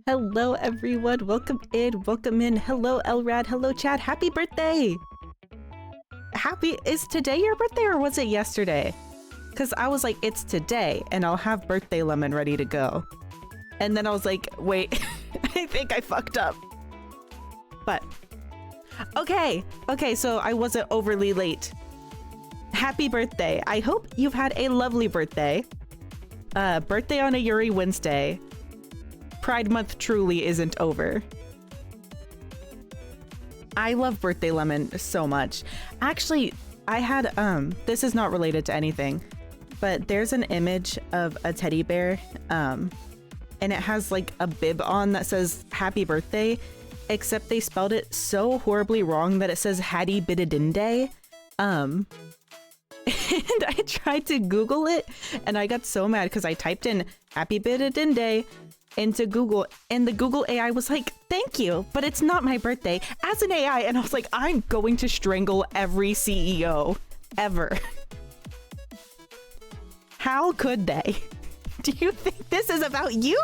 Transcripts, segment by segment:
Hello everyone, welcome in. Hello Elrad, hello Chad, happy birthday! Is today your birthday or was it yesterday? Because I was like, it's today and I'll have birthday lemon ready to go. And then I was like, wait, I think I fucked up. But, okay, so I wasn't overly late. Happy birthday. I hope you've had a lovely birthday. Birthday on a Yuri Wednesday. Pride Month truly isn't over. I love birthday lemon so much. Actually, I had, this is not related to anything, but there's an image of a teddy bear, and it has like a bib on that says happy birthday, except they spelled it so horribly wrong that it says Hattie Bidadinde. And I tried to Google it and I got so mad because I typed in happy Bidadinde into Google and the Google AI was like, thank you, but it's not my birthday as an AI. And I was like, I'm going to strangle every CEO ever. How could they? Do you think this is about you?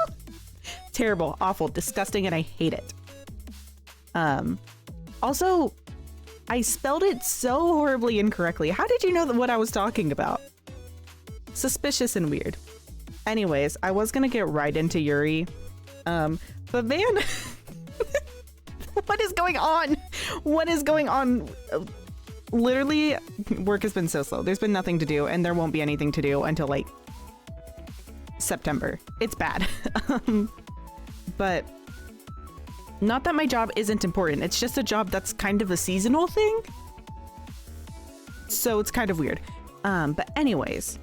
Terrible, awful, disgusting, and I hate it. Also, I spelled it so horribly incorrectly. How did you know what I was talking about? Suspicious and weird. Anyways, I was gonna get right into Yuri, but man, what is going on? What is going on? Literally, work has been so slow. There's been nothing to do, and there won't be anything to do until like September. It's bad. But not that my job isn't important. It's just a job that's kind of a seasonal thing. So it's kind of weird. But anyways,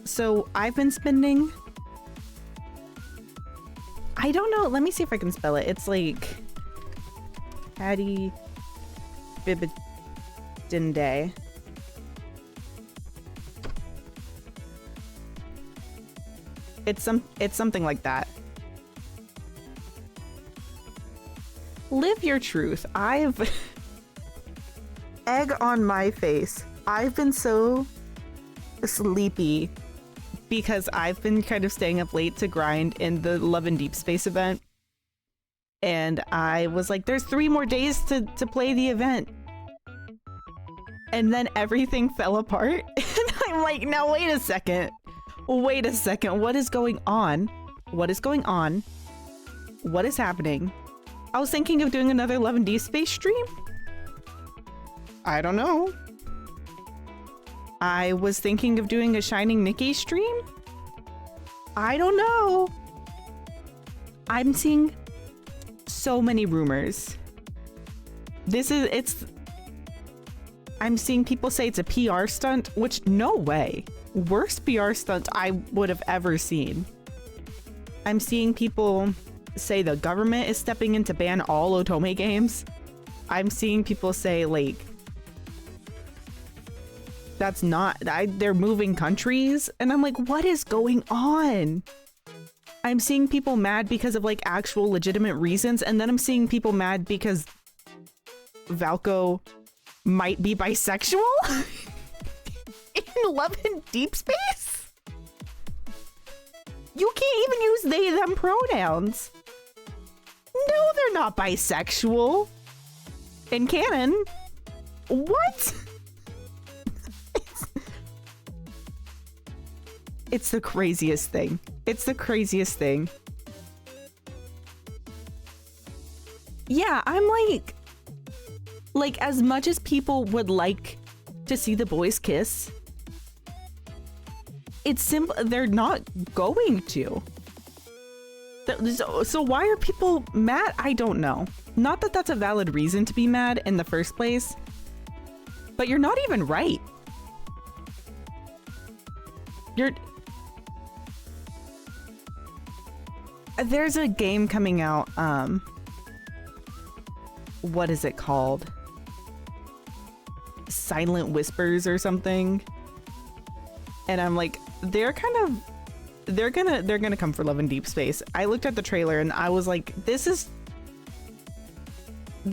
so I've been spending, I don't know, let me see if I can spell it. It's like Hattie Bibidinde. It's something like that. Live your truth. Egg on my face. I've been so sleepy because I've been kind of staying up late to grind in the Love and Deep Space event. And I was like, there's 3 more days to play the event. And then everything fell apart. And I'm like, now wait a second. What is going on? What is going on? What is happening? I was thinking of doing another Love and Deep Space stream. I don't know. I was thinking of doing a Shining Nikki stream. I don't know. I'm seeing so many rumors. I'm seeing people say it's a PR stunt, which no way. Worst PR stunt I would have ever seen. I'm seeing people say the government is stepping in to ban all Otome games. I'm seeing people say like that's not, they're moving countries, and I'm like, what is going on? I'm seeing people mad because of like actual legitimate reasons, and then I'm seeing people mad because Valko might be bisexual in Love and Deep Space. You can't even use they them pronouns. No, they're not bisexual in canon. What? It's the craziest thing. It's the craziest thing. Yeah, I'm like as much as people would like to see the boys kiss, it's simple. They're not going to. So why are people mad? I don't know. Not that that's a valid reason to be mad in the first place, but you're not even right. There's a game coming out, what is it called? Silent Whispers or something. And I'm like, they're gonna come for Love and Deep Space. I looked at the trailer and I was like, they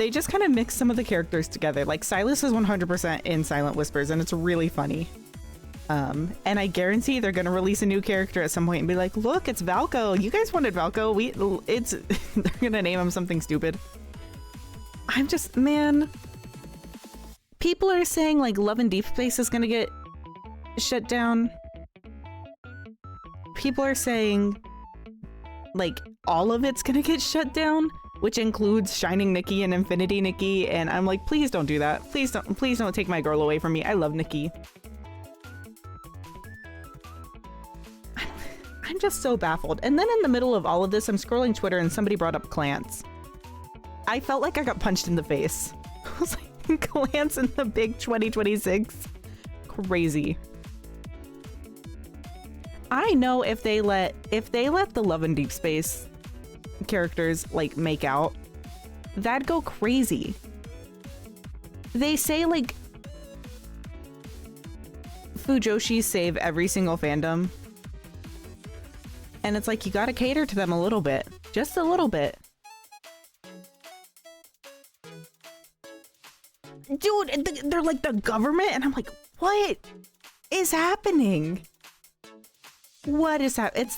just kind of mix some of the characters together. Like Silas is 100% in Silent Whispers and it's really funny. And I guarantee they're gonna release a new character at some point and be like, look, it's Valko. You guys wanted Valko. They're gonna name him something stupid. I'm just, man. People are saying like Love and Deep Space is gonna get shut down. People are saying like all of it's gonna get shut down, which includes Shining Nikki and Infinity Nikki, and I'm like, please don't do that. Please don't take my girl away from me. I love Nikki. I'm just so baffled. And then in the middle of all of this, I'm scrolling Twitter and somebody brought up Clans. I felt like I got punched in the face. I was like, Clans in the big 2026. Crazy. I know if they let the Love and Deep Space characters like make out, that'd go crazy. They say like Fujoshi save every single fandom. And it's like, you gotta cater to them a little bit. Just a little bit. Dude, they're like the government, and I'm like, what is happening? What is that? It's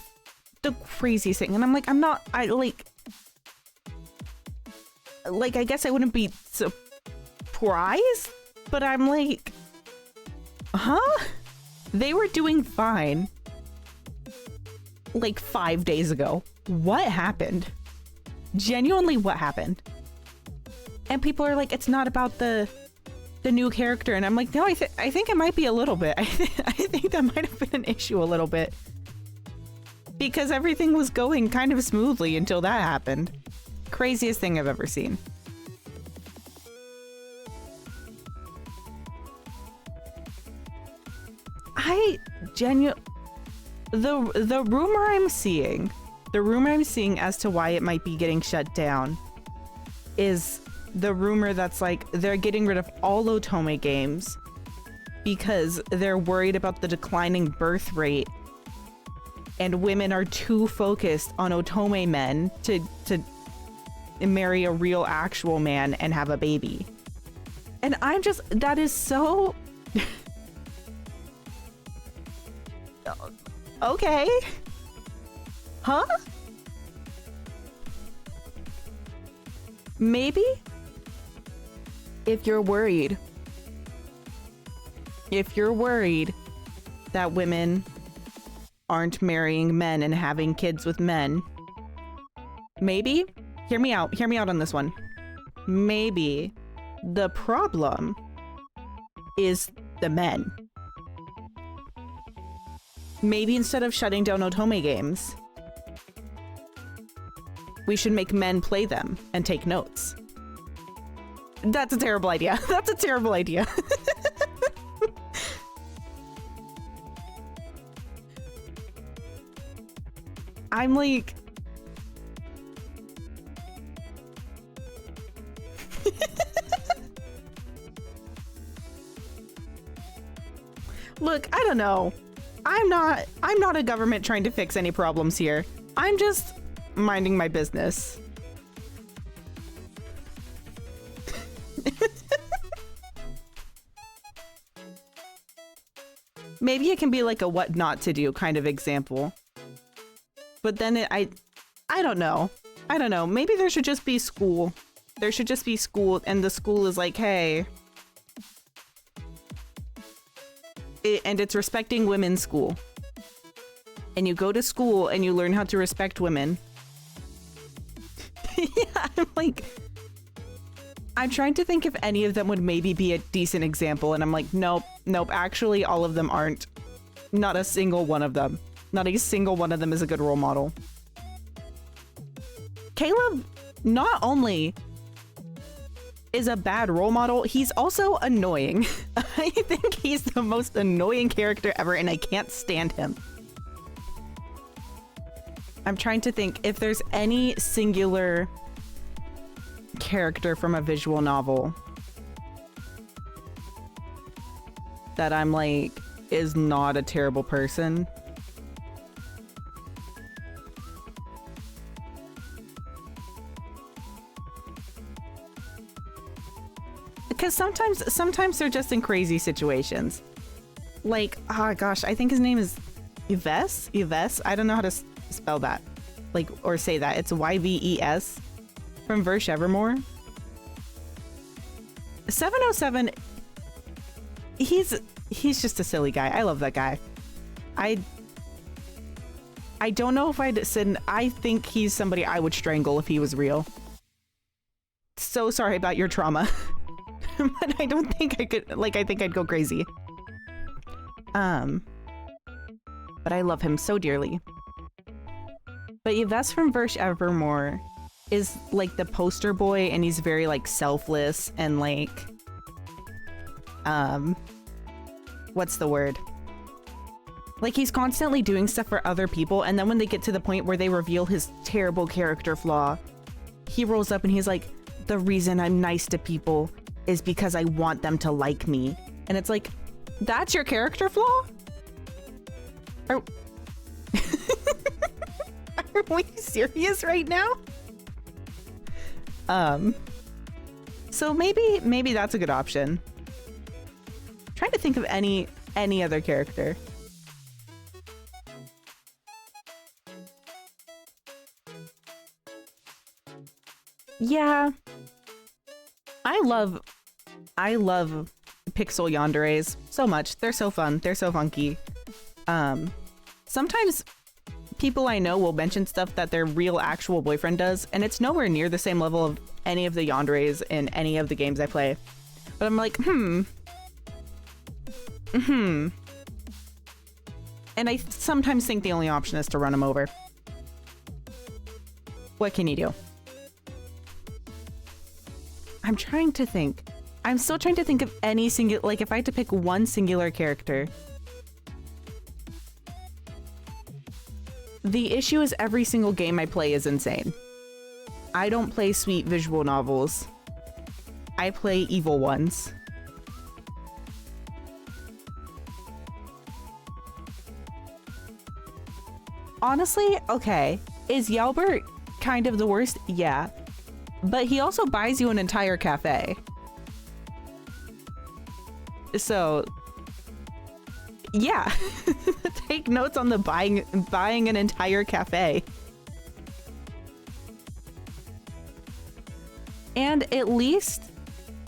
the craziest thing. And I'm like, I guess I wouldn't be surprised, but I'm like, huh? They were doing fine like 5 days ago. What happened? Genuinely, what happened? And people are like, it's not about the new character, and I'm like, no, I think it might be a little bit. I think that might have been an issue a little bit, because everything was going kind of smoothly until that happened. Craziest thing I've ever seen. The rumor I'm seeing as to why it might be getting shut down is the rumor that's like they're getting rid of all otome games because they're worried about the declining birth rate, and women are too focused on otome men to marry a real actual man and have a baby. And I'm just, that is so okay. Huh? Maybe if you're worried that women aren't marrying men and having kids with men, maybe, hear me out on this one. Maybe the problem is the men. Maybe instead of shutting down otome games, we should make men play them and take notes. That's a terrible idea. That's a terrible idea. I'm like... Look, I don't know. I'm not a government trying to fix any problems here. I'm just minding my business. Maybe it can be like a what not to do kind of example. But then I don't know. I don't know. Maybe there should just be school. There should just be school, and the school is like, hey. And it's respecting women's school. And you go to school and you learn how to respect women. Yeah, I'm like... I'm trying to think if any of them would maybe be a decent example, and I'm like, nope, actually all of them aren't. Not a single one of them. Not a single one of them is a good role model. Caleb not only is a bad role model, he's also annoying. I think he's the most annoying character ever, and I can't stand him. I'm trying to think if there's any singular character from a visual novel that I'm like is not a terrible person. Because sometimes they're just in crazy situations. like, oh gosh, I think his name is Yves? Yves? I don't know how to spell that. Like, or say that. It's Yves from Verse Evermore. 707, he's just a silly guy. I love that guy. I don't know if I'd send, I think he's somebody I would strangle if he was real. So sorry about your trauma. But I don't think I could, like, I think I'd go crazy. But I love him so dearly. But Yves from Verse Evermore is like the poster boy, and he's very like selfless and like, what's the word? Like, he's constantly doing stuff for other people, and then when they get to the point where they reveal his terrible character flaw, he rolls up and he's like, the reason I'm nice to people is because I want them to like me. And it's like, that's your character flaw? Are we serious right now? So maybe that's a good option. I'm trying to think of any other character. Yeah. I love pixel yanderes so much. They're so fun. They're so funky. Sometimes people I know will mention stuff that their real actual boyfriend does, and it's nowhere near the same level of any of the yanderes in any of the games I play. But I'm like, And I sometimes think the only option is to run him over. What can you do? I'm trying to think. I'm still trying to think of any singular, like if I had to pick one singular character. The issue is every single game I play is insane. I don't play sweet visual novels. I play evil ones. Honestly, okay. Is Yelbert kind of the worst? Yeah. But he also buys you an entire cafe. So, yeah. Take notes on the buying an entire cafe. And at least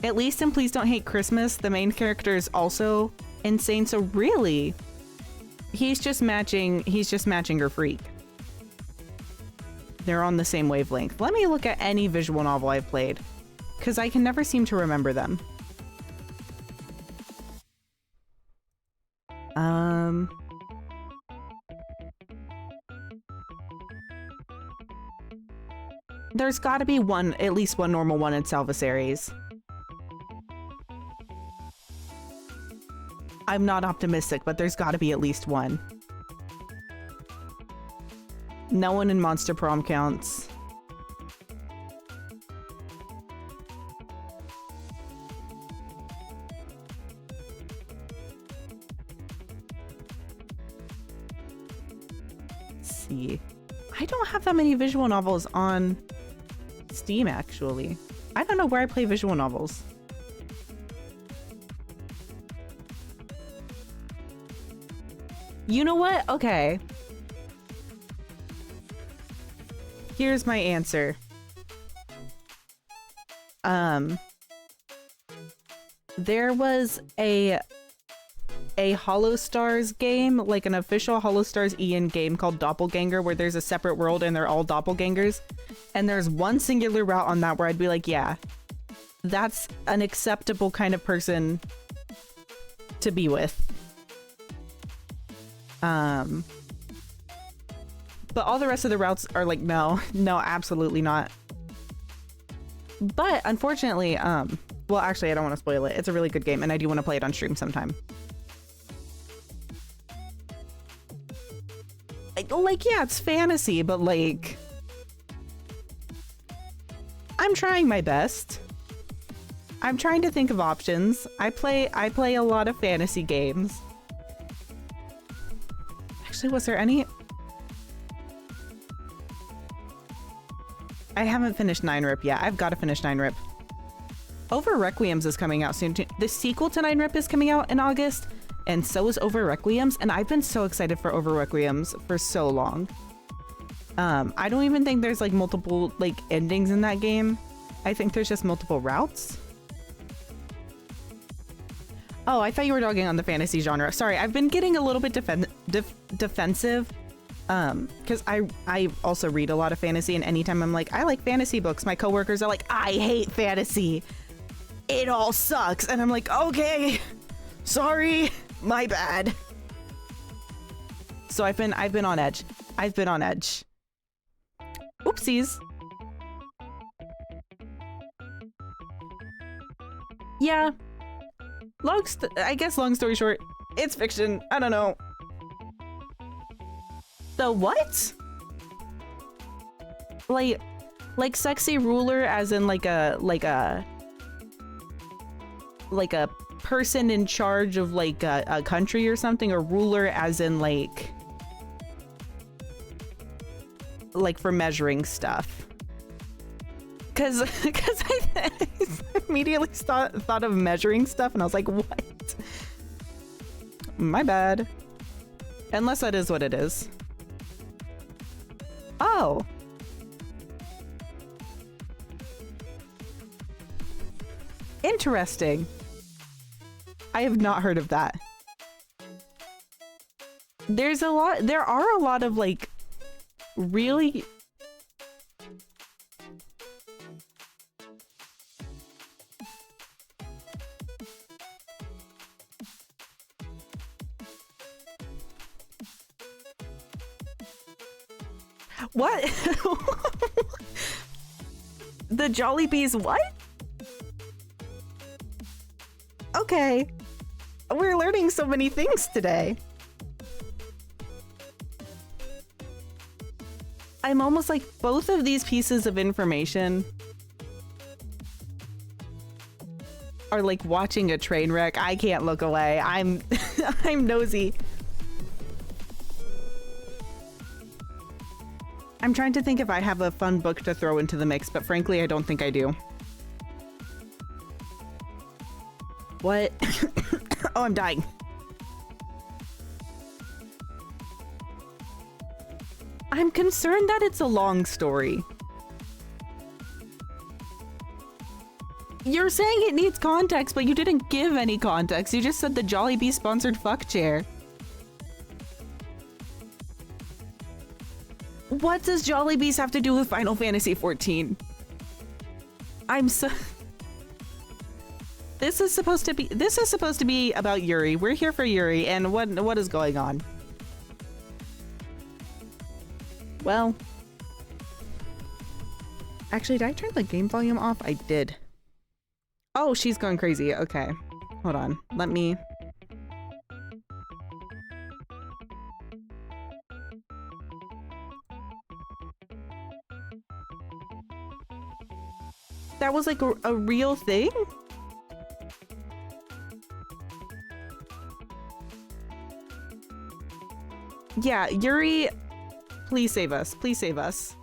in Please Don't Hate Christmas, the main character is also insane. So really, he's just matching her freak. They're on the same wavelength. Let me look at any visual novel I've played, because I can never seem to remember them. There's got to be at least one normal one in Salvasaries. I'm not optimistic, but there's got to be at least one. No one in Monster Prom counts. Let's see. I don't have that many visual novels on Steam, actually. I don't know where I play visual novels. You know what? Okay. Here's my answer. There was a Hollow Stars game, like an official Hollow Stars Ian game called Doppelganger, where there's a separate world and they're all doppelgangers. And there's one singular route on that where I'd be like, yeah, that's an acceptable kind of person to be with. But all the rest of the routes are like, no, absolutely not. But unfortunately, well, actually, I don't want to spoil it. It's a really good game, and I do want to play it on stream sometime. Like, yeah, it's fantasy, but like, I'm trying my best. I'm trying to think of options. I play a lot of fantasy games. Actually, was there any? I haven't finished 9-Rip yet. I've got to finish 9-Rip. Over Requiems is coming out soon too. The sequel to 9-Rip is coming out in August, and so is Over Requiems, and I've been so excited for Over Requiems for so long. I don't even think there's like multiple like endings in that game. I think there's just multiple routes. Oh, I thought you were dogging on the fantasy genre. Sorry, I've been getting a little bit defensive. Because I also read a lot of fantasy, and anytime I'm like, I like fantasy books, my coworkers are like, I hate fantasy. It all sucks. And I'm like, okay, sorry, my bad. So I've been on edge. I've been on edge. Oopsies. Yeah. I guess long story short, it's fiction. I don't know. The what? Like sexy ruler as in like a person in charge of like a country or something, or ruler as in like for measuring stuff? Cause I immediately thought of measuring stuff, and I was like, what? My bad. Unless that is what it is. Oh. Interesting. I have not heard of that. There are a lot of like really what? The Jollibees what? Okay. We're learning so many things today. I'm almost like both of these pieces of information are like watching a train wreck. I can't look away. I'm I'm nosy. I'm trying to think if I have a fun book to throw into the mix, but frankly, I don't think I do. What? Oh, I'm dying. I'm concerned that it's a long story. You're saying it needs context, but you didn't give any context. You just said the Jollibee sponsored fuck chair. What does Jollibees have to do with Final Fantasy XIV? I'm so... This is supposed to be about Yuri. We're here for Yuri, and what is going on? Well, actually, did I turn the game volume off? I did. Oh, she's going crazy. Okay, hold on. Let me... That was like a real thing? Yeah, Yuri, please save us. Please save us.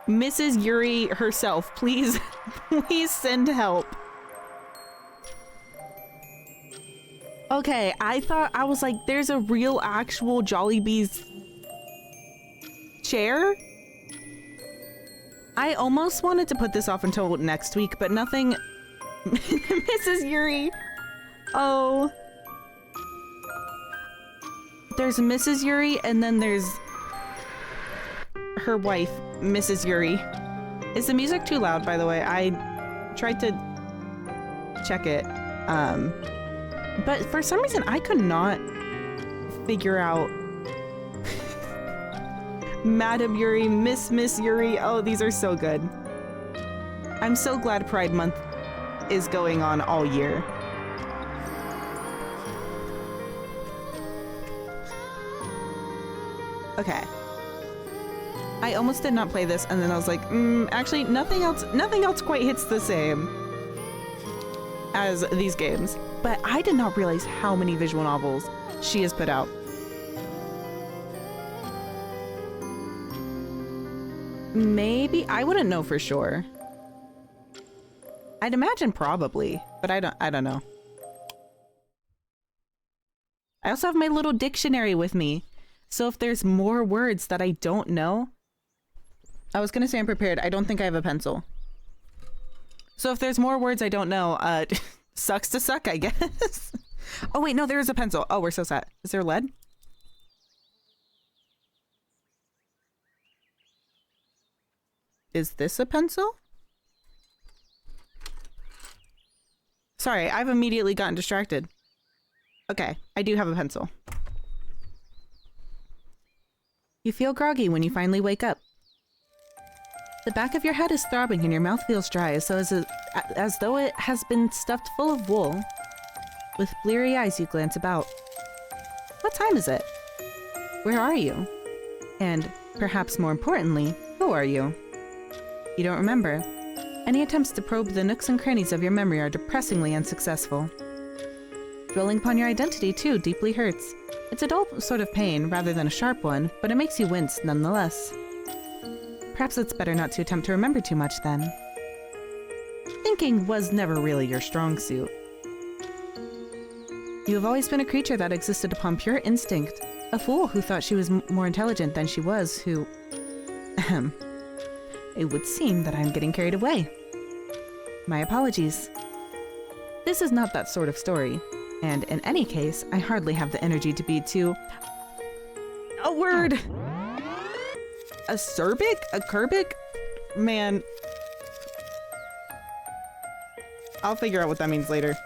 Mrs. Yuri herself, please, please send help. Okay, I was like, there's a real actual Jollibee's chair? I almost wanted to put this off until next week, but nothing... Mrs. Yuri. Oh. There's Mrs. Yuri, and then there's her wife, Mrs. Yuri. Is the music too loud, by the way? I tried to check it, but for some reason I could not figure out Madam Yuri, Miss Yuri. Oh, these are so good. I'm so glad Pride Month is going on all year. Okay. I almost did not play this, and then I was like, actually, nothing else quite hits the same as these games. But I did not realize how many visual novels she has put out. Maybe, I wouldn't know for sure. I'd imagine probably, but I don't know. I also have my little dictionary with me. So if there's more words that I don't know, I was gonna say I'm prepared. I don't think I have a pencil. So if there's more words I don't know, sucks to suck, I guess. Oh wait, no, there is a pencil. Oh, we're so sad. Is there lead? Is this a pencil? Sorry, I've immediately gotten distracted. Okay, I do have a pencil. You feel groggy when you finally wake up. The back of your head is throbbing and your mouth feels dry as though it has been stuffed full of wool. With bleary eyes, you glance about. What time is it? Where are you? And, perhaps more importantly, who are you? You don't remember. Any attempts to probe the nooks and crannies of your memory are depressingly unsuccessful. Dwelling upon your identity, too, deeply hurts. It's a dull sort of pain, rather than a sharp one, but it makes you wince nonetheless. Perhaps it's better not to attempt to remember too much, then. Thinking was never really your strong suit. You have always been a creature that existed upon pure instinct. A fool who thought she was more intelligent than she was, who... Ahem. It would seem that I'm getting carried away. My apologies. This is not that sort of story, and in any case, I hardly have the energy to be too... A word! Acerbic? Acerbic? Man. I'll figure out what that means later.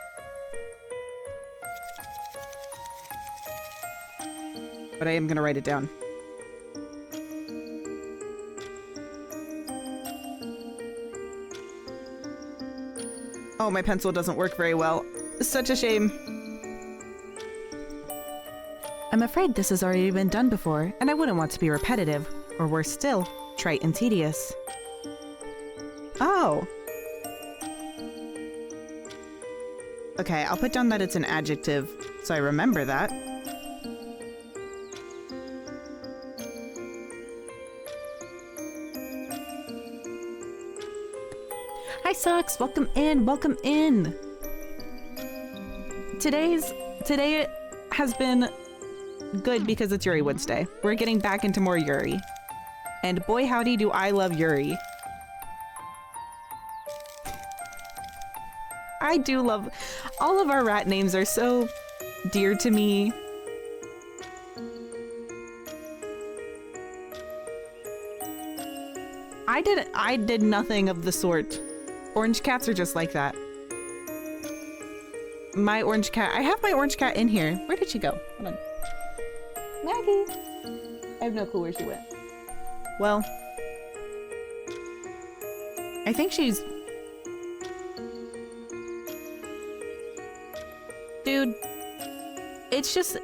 But I am gonna write it down. Oh, my pencil doesn't work very well. It's such a shame. I'm afraid this has already been done before, and I wouldn't want to be repetitive, or worse still, trite and tedious. Oh. Okay, I'll put down that it's an adjective, so I remember that. Hi Socks, welcome in, welcome in. Today has been good because it's Yuri Wednesday. We're getting back into more Yuri. And boy howdy do I love Yuri. I do love, all of our rat names are so dear to me. I did nothing of the sort. Orange cats are just like that. My orange cat, I have my orange cat in here. Where did she go? Hold on. Maggie! I have no clue where she went. Well, I think she's... Dude, it's just,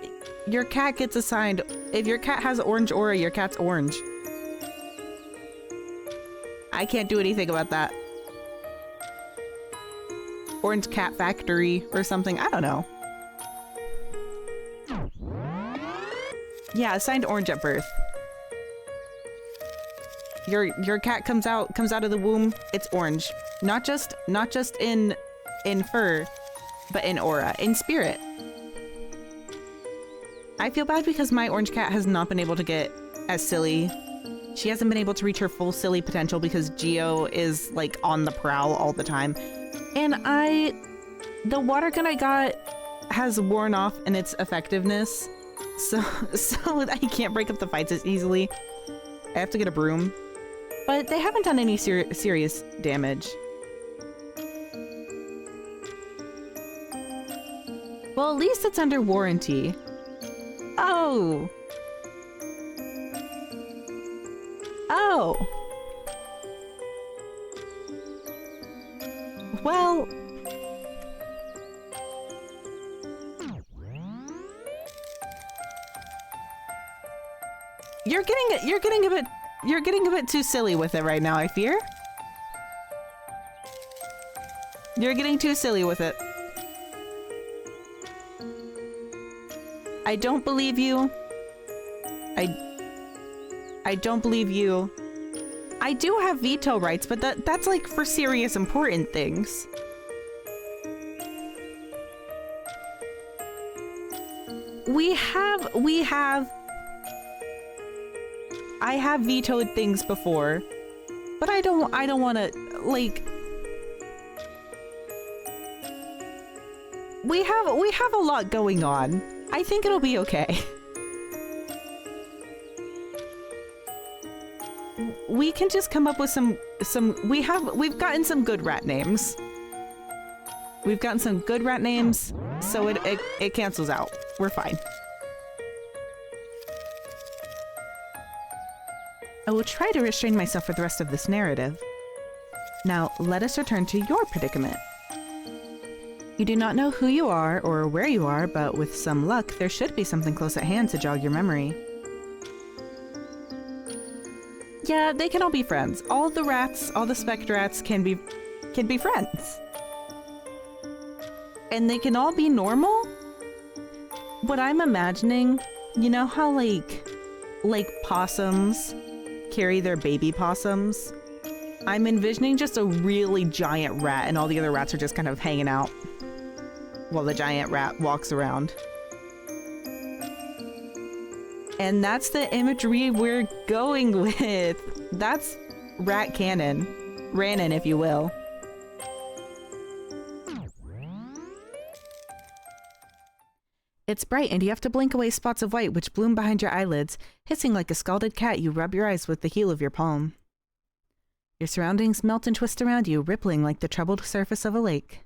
your cat gets assigned, if your cat has orange aura, your cat's orange. I can't do anything about that. Orange Cat Factory or something, I don't know. Yeah, assigned orange at birth. Your cat comes out of the womb, it's orange. Not just in fur, but in aura, in spirit. I feel bad because my orange cat has not been able to get as silly. She hasn't been able to reach her full silly potential because Geo is like on the prowl all the time. And the water gun I got has worn off in its effectiveness. So I can't break up the fights as easily. I have to get a broom. But they haven't done any serious damage. Well, at least it's under warranty. Oh! Oh! Well... You're getting a bit too silly with it right now, I fear. You're getting too silly with it. I don't believe you. I don't believe you. I do have veto rights, but that's like for serious important things. we have... I have vetoed things before, but I don't want to, like... We have a lot going on. I think it'll be okay. We can just come up with we've gotten some good rat names. We've gotten some good rat names, so it cancels out. We're fine. I will try to restrain myself for the rest of this narrative. Now, let us return to your predicament. You do not know who you are or where you are, but with some luck, there should be something close at hand to jog your memory. Yeah, they can all be friends. All the rats, all the spectre rats can be friends. And they can all be normal? What I'm imagining, you know how like possums carry their baby possums? I'm envisioning just a really giant rat and all the other rats are just kind of hanging out while the giant rat walks around. And that's the imagery we're going with. That's rat canon. Ranon, if you will. It's bright and you have to blink away spots of white which bloom behind your eyelids. Hissing like a scalded cat, you rub your eyes with the heel of your palm. Your surroundings melt and twist around you, rippling like the troubled surface of a lake.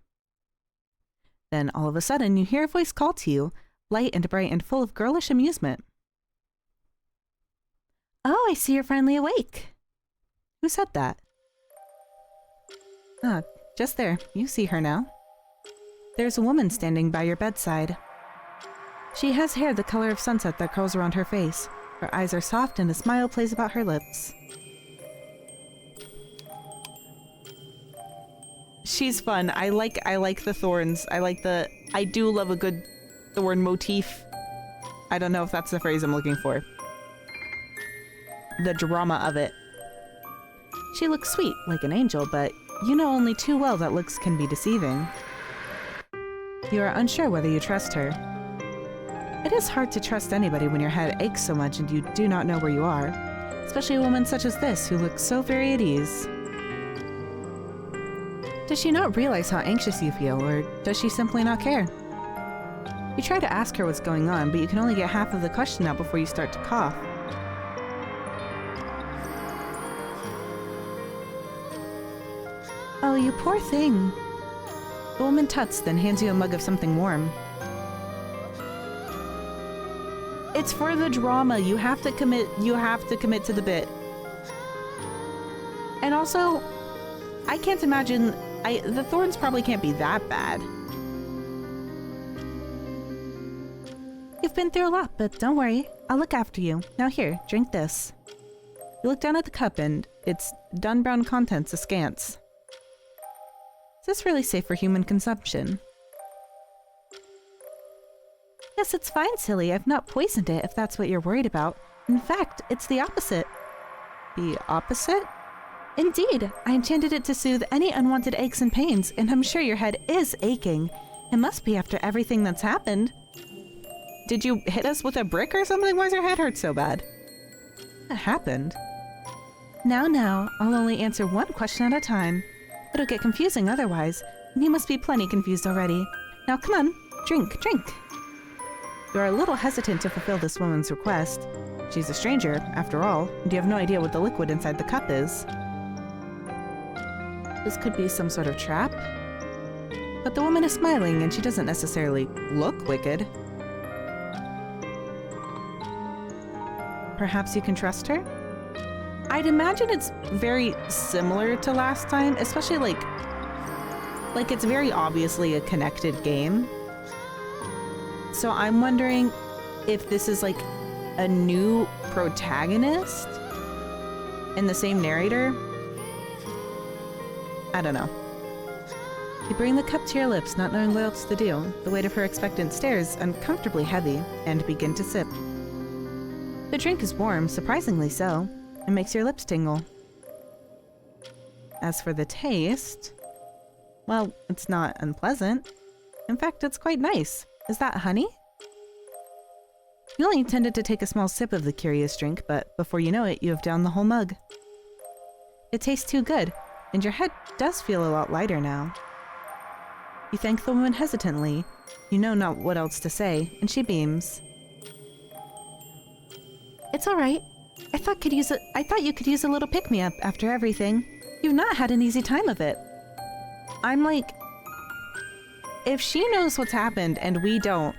Then, all of a sudden, you hear a voice call to you, light and bright and full of girlish amusement. Oh, I see you're finally awake. Who said that? Ah, just there. You see her now. There's a woman standing by your bedside. She has hair the color of sunset that curls around her face. Her eyes are soft and a smile plays about her lips. She's fun. I like the thorns. I do love a good thorn motif. I don't know if that's the phrase I'm looking for. The drama of it. She looks sweet, like an angel, but you know only too well that looks can be deceiving. You are unsure whether you trust her. It is hard to trust anybody when your head aches so much and you do not know where you are, especially a woman such as this who looks so very at ease. Does she not realize how anxious you feel, or does she simply not care? You try to ask her what's going on, but you can only get half of the question out before you start to cough. Oh, you poor thing. The woman tuts, then hands you a mug of something warm. It's for the drama. You have to commit to the bit. And also, I can't imagine... the thorns probably can't be that bad. You've been through a lot, but don't worry. I'll look after you. Now here, drink this. You look down at the cup and its dun brown contents askance. Is this really safe for human consumption? Yes, it's fine, silly. I've not poisoned it, if that's what you're worried about. In fact, it's the opposite. The opposite? Indeed, I intended it to soothe any unwanted aches and pains, and I'm sure your head is aching. It must be after everything that's happened. Did you hit us with a brick or something? Why does your head hurt so bad? What happened? Now, I'll only answer one question at a time. It'll get confusing otherwise, and you must be plenty confused already. Now come on, drink. You are a little hesitant to fulfill this woman's request. She's a stranger, after all, and you have no idea what the liquid inside the cup is. This could be some sort of trap. But the woman is smiling, and she doesn't necessarily look wicked. Perhaps you can trust her? I'd imagine it's very similar to last time, especially like it's very obviously a connected game. So I'm wondering if this is like a new protagonist and the same narrator. I don't know. You bring the cup to your lips, not knowing what else to do. The weight of her expectant stare is uncomfortably heavy, and begin to sip. The drink is warm, surprisingly so, and makes your lips tingle. As for the taste, well, it's not unpleasant. In fact, it's quite nice. Is that honey? You only intended to take a small sip of the curious drink, but before you know it, you have downed the whole mug. It tastes too good, and your head does feel a lot lighter now. You thank the woman hesitantly. You know not what else to say, and she beams. It's all right. I thought you could use a little pick-me-up after everything. You've not had an easy time of it. I'm like, if she knows what's happened and we don't,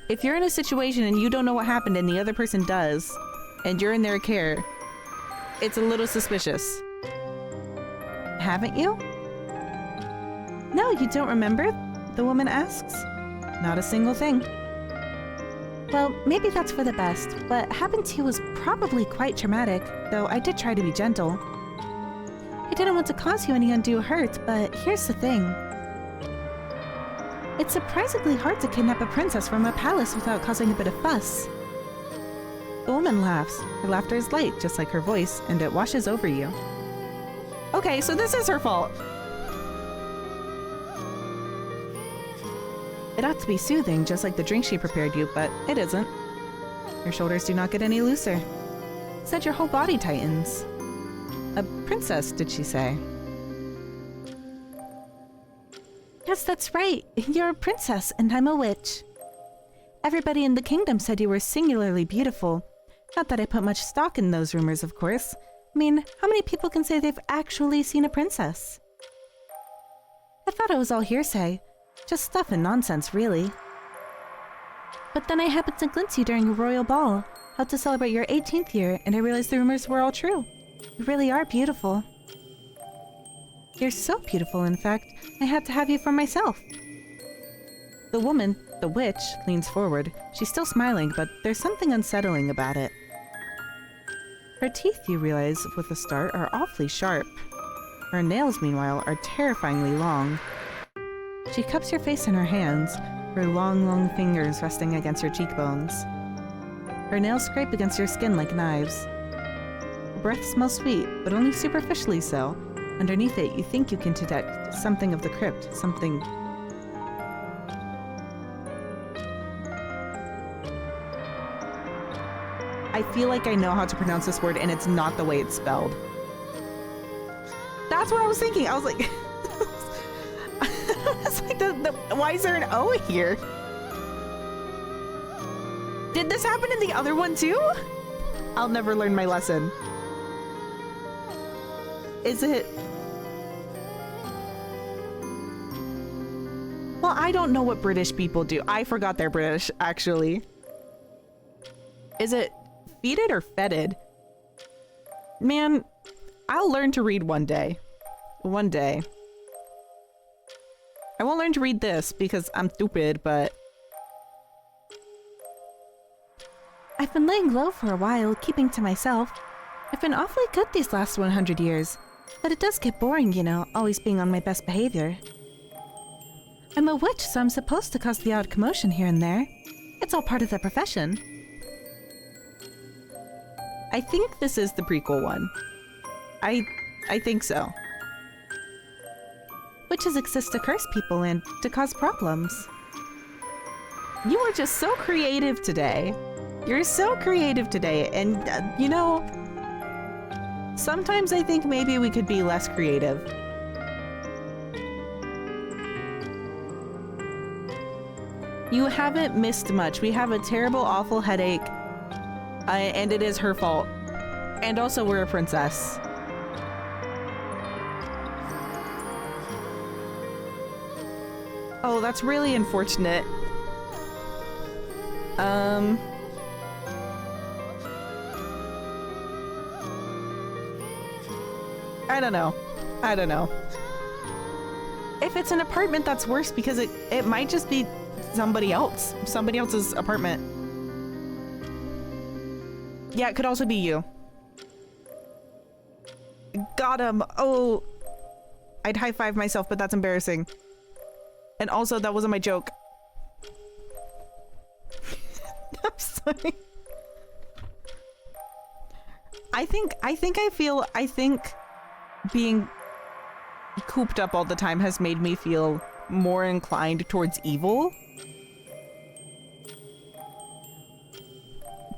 if you're in a situation and you don't know what happened and the other person does, and you're in their care, it's a little suspicious. Haven't you? No, you don't remember? The woman asks. Not a single thing. Well, maybe that's for the best. What happened to you was probably quite traumatic, though I did try to be gentle. I didn't want to cause you any undue hurt, but here's the thing. It's surprisingly hard to kidnap a princess from a palace without causing a bit of fuss. The woman laughs. Her laughter is light, just like her voice, and it washes over you. Okay, so this is her fault. It ought to be soothing, just like the drink she prepared you, but it isn't. Your shoulders do not get any looser. Instead, your whole body tightens. A princess, did she say? Yes, that's right. You're a princess, and I'm a witch. Everybody in the kingdom said you were singularly beautiful. Not that I put much stock in those rumors, of course. I mean, how many people can say they've actually seen a princess? I thought it was all hearsay. Just stuff and nonsense, really. But then I happened to glimpse you during a royal ball, held to celebrate your 18th year, and I realized the rumors were all true. You really are beautiful. You're so beautiful, in fact, I had to have you for myself. The woman, the witch, leans forward. She's still smiling, but there's something unsettling about it. Her teeth, you realize, with a start, are awfully sharp. Her nails, meanwhile, are terrifyingly long. She cups your face in her hands, her long, long fingers resting against your cheekbones. Her nails scrape against your skin like knives. Her breath smells sweet, but only superficially so. Underneath it, you think you can detect something of the crypt, something... I feel like I know how to pronounce this word, and it's not the way it's spelled. That's what I was thinking. I was like... It's like why is there an O here? Did this happen in the other one too? I'll never learn my lesson. Is it... Well, I don't know what British people do. I forgot they're British, actually. Is it feted or fetid? Man, I'll learn to read one day. One day. I won't learn to read this because I'm stupid, but... I've been laying low for a while, keeping to myself. I've been awfully good these last 100 years. But it does get boring, you know, always being on my best behavior. I'm a witch, so I'm supposed to cause the odd commotion here and there. It's all part of the profession. I think this is the prequel one. I think so. Witches exist to curse people and to cause problems. You are just so creative today. You're so creative today, and you know, sometimes I think maybe we could be less creative. You haven't missed much. We have a terrible, awful headache, and it is her fault. And also, we're a princess. Oh, that's really unfortunate. I don't know. I don't know. If it's an apartment, that's worse because it might just be somebody else. Somebody else's apartment. Yeah, it could also be you. Got him. Oh. I'd high five myself, but that's embarrassing. And also, that wasn't my joke. I'm sorry. I think being cooped up all the time has made me feel more inclined towards evil.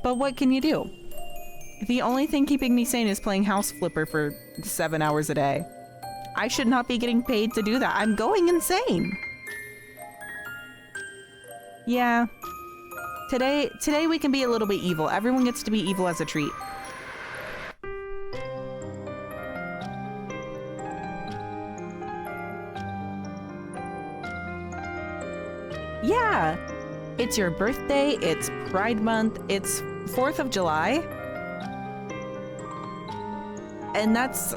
But what can you do? The only thing keeping me sane is playing House Flipper for 7 hours a day. I should not be getting paid to do that. I'm going insane. Yeah. Today we can be a little bit evil. Everyone gets to be evil as a treat. Yeah. It's your birthday, it's Pride Month, it's 4th of July. And that's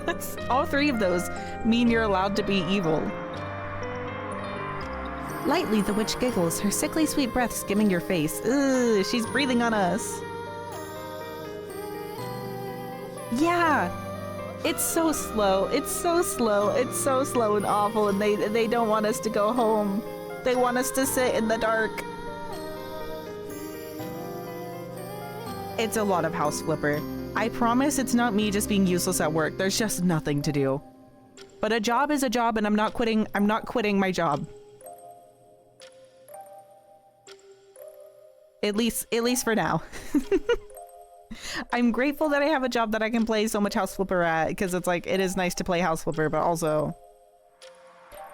that's all 3 of those mean you're allowed to be evil. Lightly the witch giggles, her sickly sweet breath skimming your face. Ugh, she's breathing on us. Yeah. It's so slow. It's so slow. It's so slow and awful, and they don't want us to go home. They want us to sit in the dark. It's a lot of House Flipper. I promise it's not me just being useless at work. There's just nothing to do. But a job is a job, and I'm not quitting my job. At least for now. I'm grateful that I have a job that I can play so much House Flipper at, because it's like, it is nice to play House Flipper, but also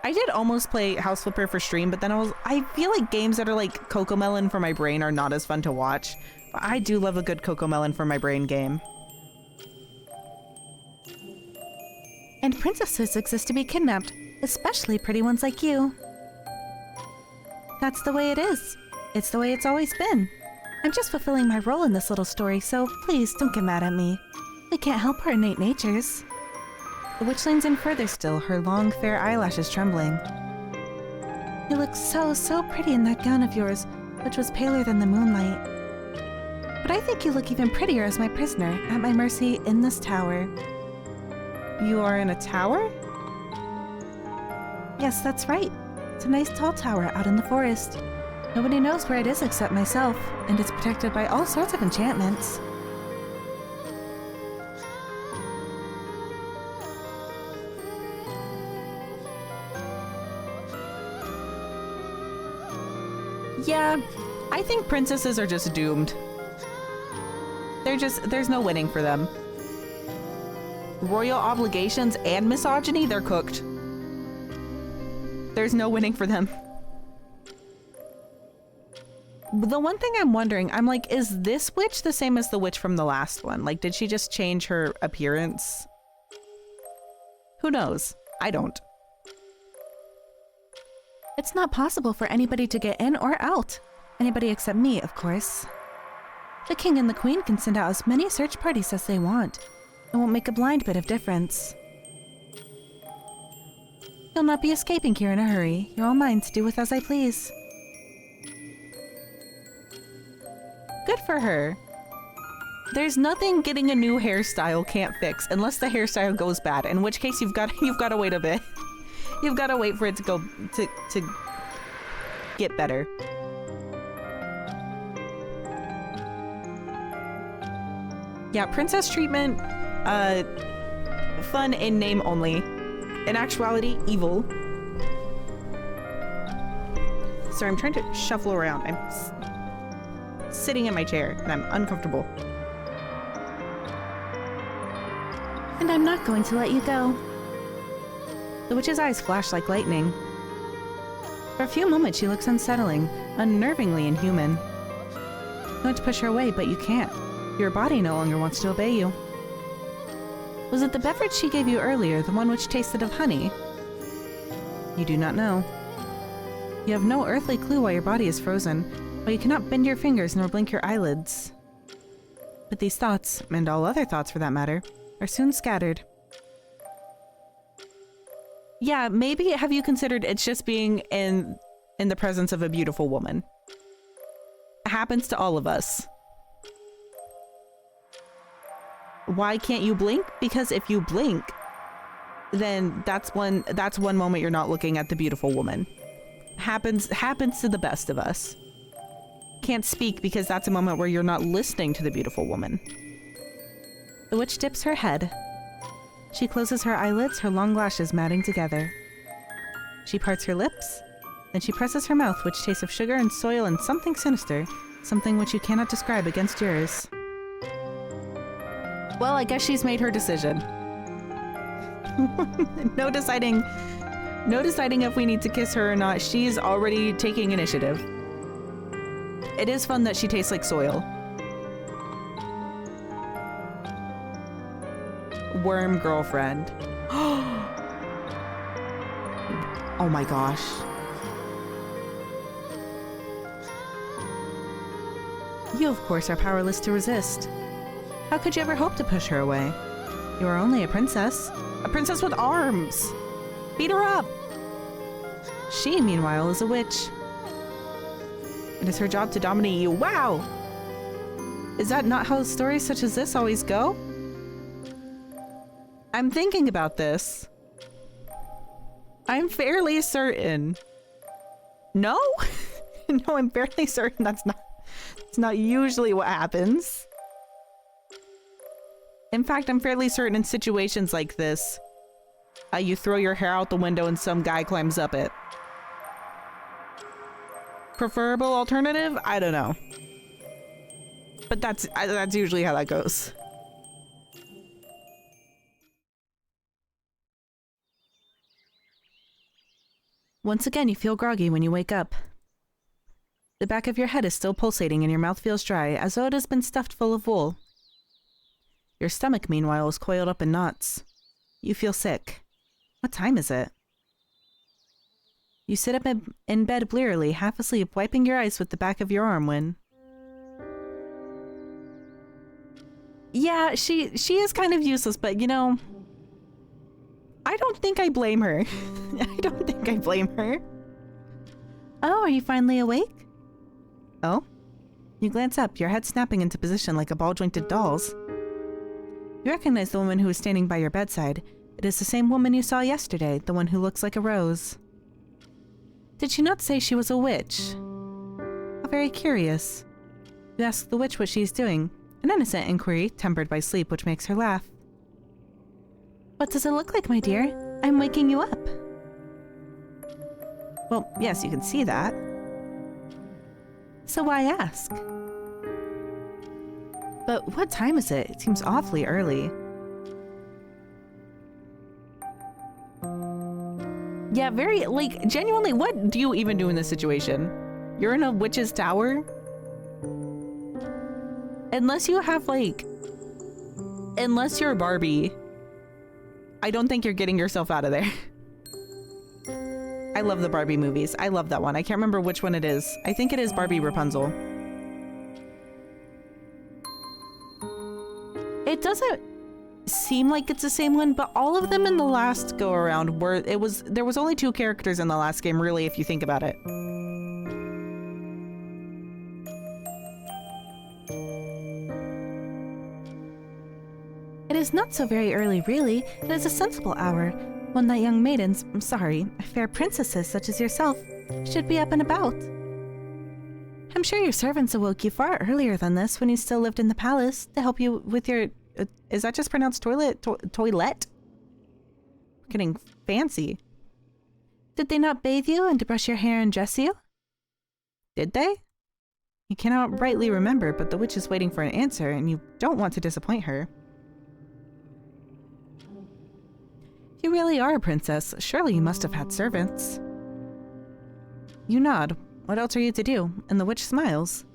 I did almost play House Flipper for stream, but then I feel like games that are like Cocomelon for my brain are not as fun to watch. But I do love a good Cocomelon for my brain game. And princesses exist to be kidnapped, especially pretty ones like you. That's the way it is. It's the way it's always been. I'm just fulfilling my role in this little story, so please don't get mad at me. We can't help our innate natures. The witch leans in further still, her long, fair eyelashes trembling. You look so pretty in that gown of yours, which was paler than the moonlight. But I think you look even prettier as my prisoner, at my mercy in this tower. You are in a tower? Yes, that's right. It's a nice tall tower out in the forest. Nobody knows where it is except myself, and it's protected by all sorts of enchantments. Yeah, I think princesses are just doomed. There's no winning for them. Royal obligations and misogyny, they're cooked. There's no winning for them. The one thing I'm wondering, I'm like, is this witch the same as the witch from the last one? Like, did she just change her appearance? Who knows? I don't. It's not possible for anybody to get in or out. Anybody except me, of course. The king and the queen can send out as many search parties as they want. It won't make a blind bit of difference. You'll not be escaping here in a hurry. You're all mine to do with as I please. Good for her. There's nothing getting a new hairstyle can't fix unless the hairstyle goes bad, in which case you've got to wait a bit. You've got to wait for it to go to get better. Yeah, princess treatment, fun in name only. In actuality, evil. Sorry, I'm trying to shuffle around. I'm sitting in my chair and I'm uncomfortable. And I'm not going to let you go. The witch's eyes flash like lightning. For a few moments she looks unsettling, unnervingly inhuman. You want to push her away, but you can't. Your body no longer wants to obey you. Was it the beverage she gave you earlier, the one which tasted of honey? You do not know. You have no earthly clue why your body is frozen, why you cannot bend your fingers nor blink your eyelids. But these thoughts, and all other thoughts for that matter, are soon scattered. Yeah, maybe have you considered it's just being in the presence of a beautiful woman? It happens to all of us. Why can't you blink? Because if you blink, then that's one moment you're not looking at the beautiful woman. Happens to the best of us. Can't speak because that's a moment where you're not listening to the beautiful woman. The witch dips her head. She closes her eyelids, her long lashes matting together. She parts her lips, then she presses her mouth, which tastes of sugar and soil and something sinister, Something which you cannot describe against yours. Well, I guess she's made her decision. No deciding if we need to kiss her or not. She's already taking initiative. It is fun that she tastes like soil. Worm girlfriend. Oh my gosh. You, of course, are powerless to resist. How could you ever hope to push her away? You are only a princess. A princess with arms! Beat her up! She, meanwhile, is a witch. It is her job to dominate you. Wow! Is that not how stories such as this always go? I'm thinking about this. I'm fairly certain. No? No, I'm fairly certain that's not usually what happens. In fact, I'm fairly certain in situations like this, you throw your hair out the window and some guy climbs up it. Preferable alternative? I don't know. But that's usually how that goes. Once again, you feel groggy when you wake up. The back of your head is still pulsating and your mouth feels dry, as though it has been stuffed full of wool. Your stomach, meanwhile, is coiled up in knots. You feel sick. What time is it? You sit up in bed blearily, half asleep, wiping your eyes with the back of your arm when... Yeah, she is kind of useless, but you know... I don't think I blame her. I don't think I blame her. Oh, are you finally awake? Oh? You glance up, your head snapping into position like a ball-jointed doll's. You recognize the woman who is standing by your bedside. It is the same woman you saw yesterday, the one who looks like a rose. Did she not say she was a witch? How very curious. You ask the witch what she is doing, an innocent inquiry, tempered by sleep, which makes her laugh. What does it look like, my dear? I'm waking you up. Well, yes, you can see that. So why ask? But what time is it? It seems awfully early. Yeah, very, like, genuinely, what do you even do in this situation? You're in a witch's tower? Unless you have, like... Unless you're Barbie, I don't think you're getting yourself out of there. I love the Barbie movies. I love that one. I can't remember which one it is. I think it is Barbie Rapunzel. It doesn't seem like it's the same one, but all of them in the last go around were there was only 2 characters in the last game, really, if you think about it. It is not so very early, really. It is a sensible hour, one that young maidens, fair princesses such as yourself, should be up and about. I'm sure your servants awoke you far earlier than this when you still lived in the palace to help you with your... is that just pronounced toilet? Toilet? Getting fancy. Did they not bathe you and to brush your hair and dress you? Did they? You cannot rightly remember, but the witch is waiting for an answer and you don't want to disappoint her. You really are a princess. Surely you must have had servants. You nod. What else are you to do? And the witch smiles.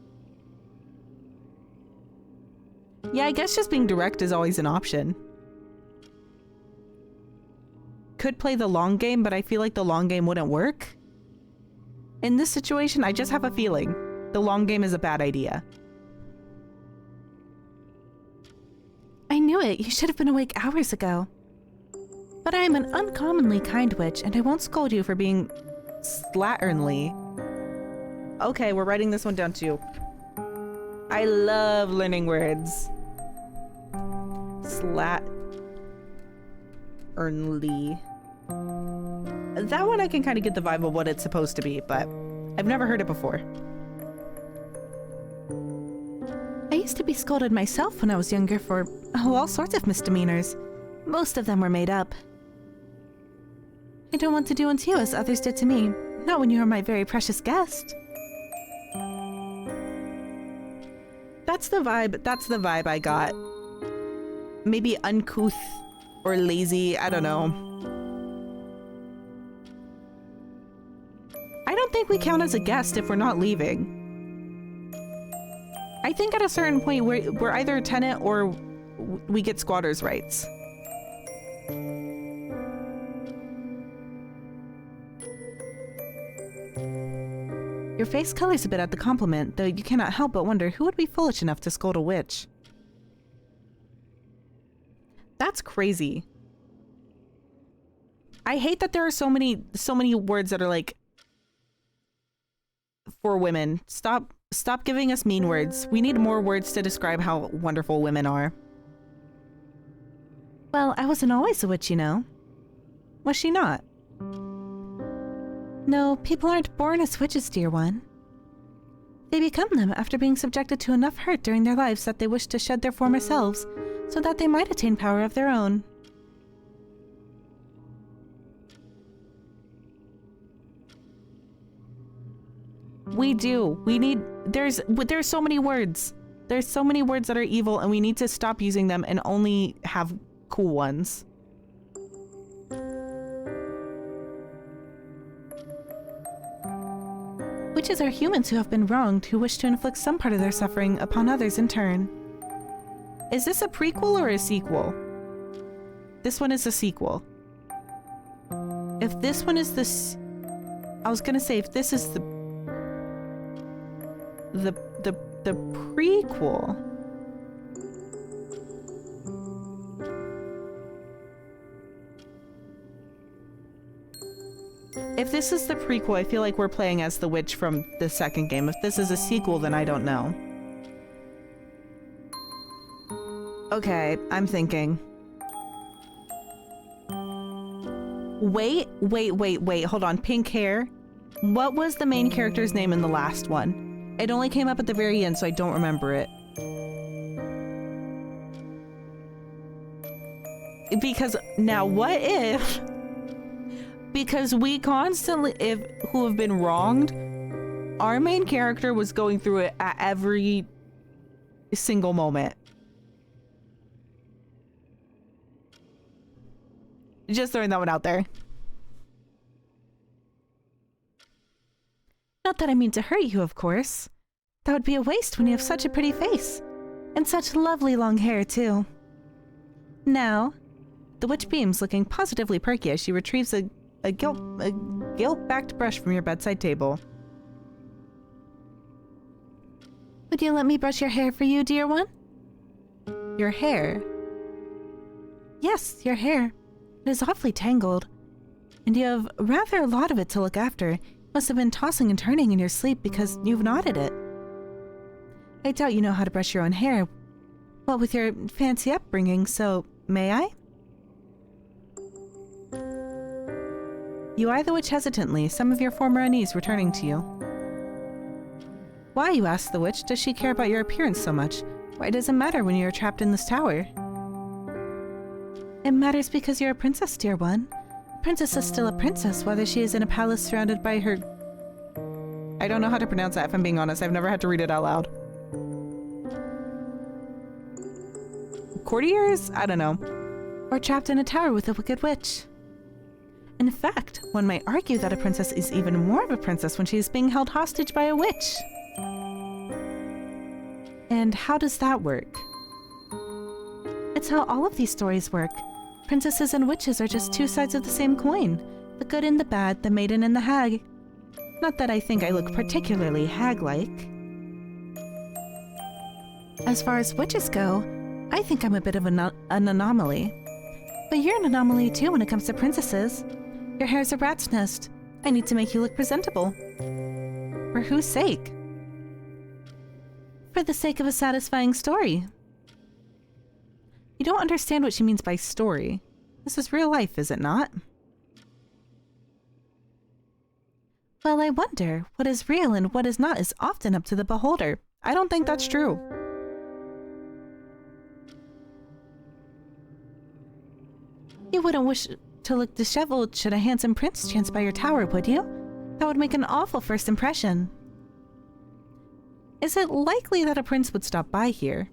Yeah, I guess just being direct is always an option. Could play the long game, but I feel like the long game wouldn't work. In this situation, I just have a feeling the long game is a bad idea. I knew it. You should have been awake hours ago. But I am an uncommonly kind witch, and I won't scold you for being slatternly. Okay, we're writing this one down too. I love learning words. Slatternly. That one I can kind of get the vibe of what it's supposed to be, but I've never heard it before. I used to be scolded myself when I was younger for all sorts of misdemeanors. Most of them were made up. I don't want to do unto you as others did to me, not when you are my very precious guest. That's the vibe. That's the vibe I got. Maybe uncouth or lazy. I don't know. I don't think we count as a guest if we're not leaving. I think at a certain point we're either a tenant or we get squatters' rights. Your face colors a bit at the compliment, though you cannot help but wonder who would be foolish enough to scold a witch. That's crazy. I hate that there are so many words that are like for women. Stop giving us mean words. We need more words to describe how wonderful women are. Well, I wasn't always a witch, you know. Was she not? No, people aren't born as witches, dear one. They become them after being subjected to enough hurt during their lives that they wish to shed their former selves, so that they might attain power of their own. We do. We need... There's so many words. There's so many words that are evil, and we need to stop using them and only have cool ones. Witches are humans who have been wronged, who wish to inflict some part of their suffering upon others in turn. Is this a prequel or a sequel? This one is a sequel. If this one is this... I was gonna say, if this is the prequel... If this is the prequel, I feel like we're playing as the witch from the second game. If this is a sequel, then I don't know. Okay, I'm thinking. Wait. Hold on. Pink hair. What was the main character's name in the last one? It only came up at the very end, so I don't remember it. Because now what if... Because we constantly, who have been wronged, our main character was going through it at every single moment. Just throwing that one out there. Not that I mean to hurt you, of course. That would be a waste when you have such a pretty face. And such lovely long hair, too. Now, the witch beams, looking positively perky as she retrieves a gilt-backed brush from your bedside table. Would you let me brush your hair for you, dear one? Your hair? Yes, your hair. It is awfully tangled. And you have rather a lot of it to look after. You must have been tossing and turning in your sleep because you've knotted it. I doubt you know how to brush your own hair. What with your fancy upbringing, so may I? You eye the witch hesitantly, some of your former unease returning to you. Why, you ask the witch, does she care about your appearance so much? Why does it matter when you are trapped in this tower? It matters because you're a princess, dear one. A princess is still a princess, whether she is in a palace surrounded by her... I don't know how to pronounce that, if I'm being honest. I've never had to read it out loud. Courtiers? I don't know. Or trapped in a tower with a wicked witch. In fact, one might argue that a princess is even more of a princess when she is being held hostage by a witch. And how does that work? It's how all of these stories work. Princesses and witches are just two sides of the same coin. The good and the bad, the maiden and the hag. Not that I think I look particularly hag-like. As far as witches go, I think I'm a bit of an anomaly. But you're an anomaly too when it comes to princesses. Your hair's a rat's nest. I need to make you look presentable. For whose sake? For the sake of a satisfying story. You don't understand what she means by story. This is real life, is it not? Well, I wonder, what is real and what is not is often up to the beholder. I don't think that's true. You wouldn't wish to look disheveled should a handsome prince chance by your tower, would you? That would make an awful first impression. is it likely that a prince would stop by here?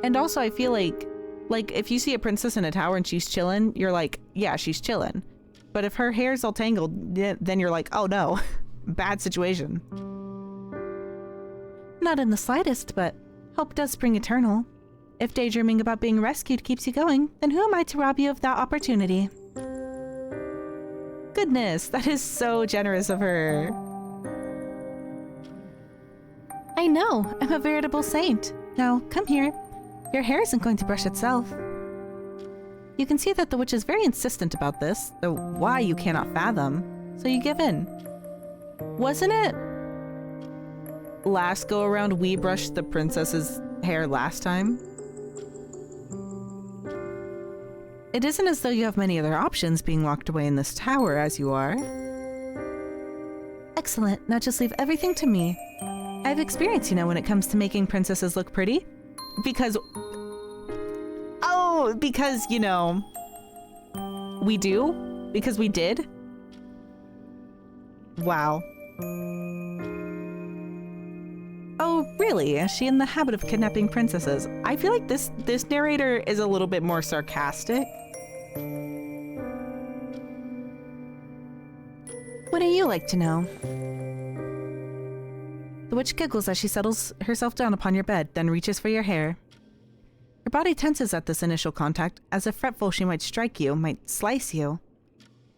And also, I feel like if you see a princess in a tower and she's chilling, you're like, yeah, she's chilling. But if her hair's all tangled, then you're like, oh no, bad situation. Not in the slightest, but hope does spring eternal. If daydreaming about being rescued keeps you going, then who am I to rob you of that opportunity? Goodness, that is so generous of her. I know, I'm a veritable saint. Now, come here. Your hair isn't going to brush itself. You can see that the witch is very insistent about this, though why you cannot fathom, so you give in. Wasn't it last go around we brushed the princess's hair last time? It isn't as though you have many other options being locked away in this tower as you are. Excellent, now just leave everything to me. I have experience, you know, when it comes to making princesses look pretty. Because, oh, because, you know, we do? Because we did? Wow. Oh, really? Is she in the habit of kidnapping princesses? I feel like this narrator is a little bit more sarcastic. What do you like to know? The witch giggles as she settles herself down upon your bed, then reaches for your hair. Your body tenses at this initial contact, as if fretful she might strike you, might slice you.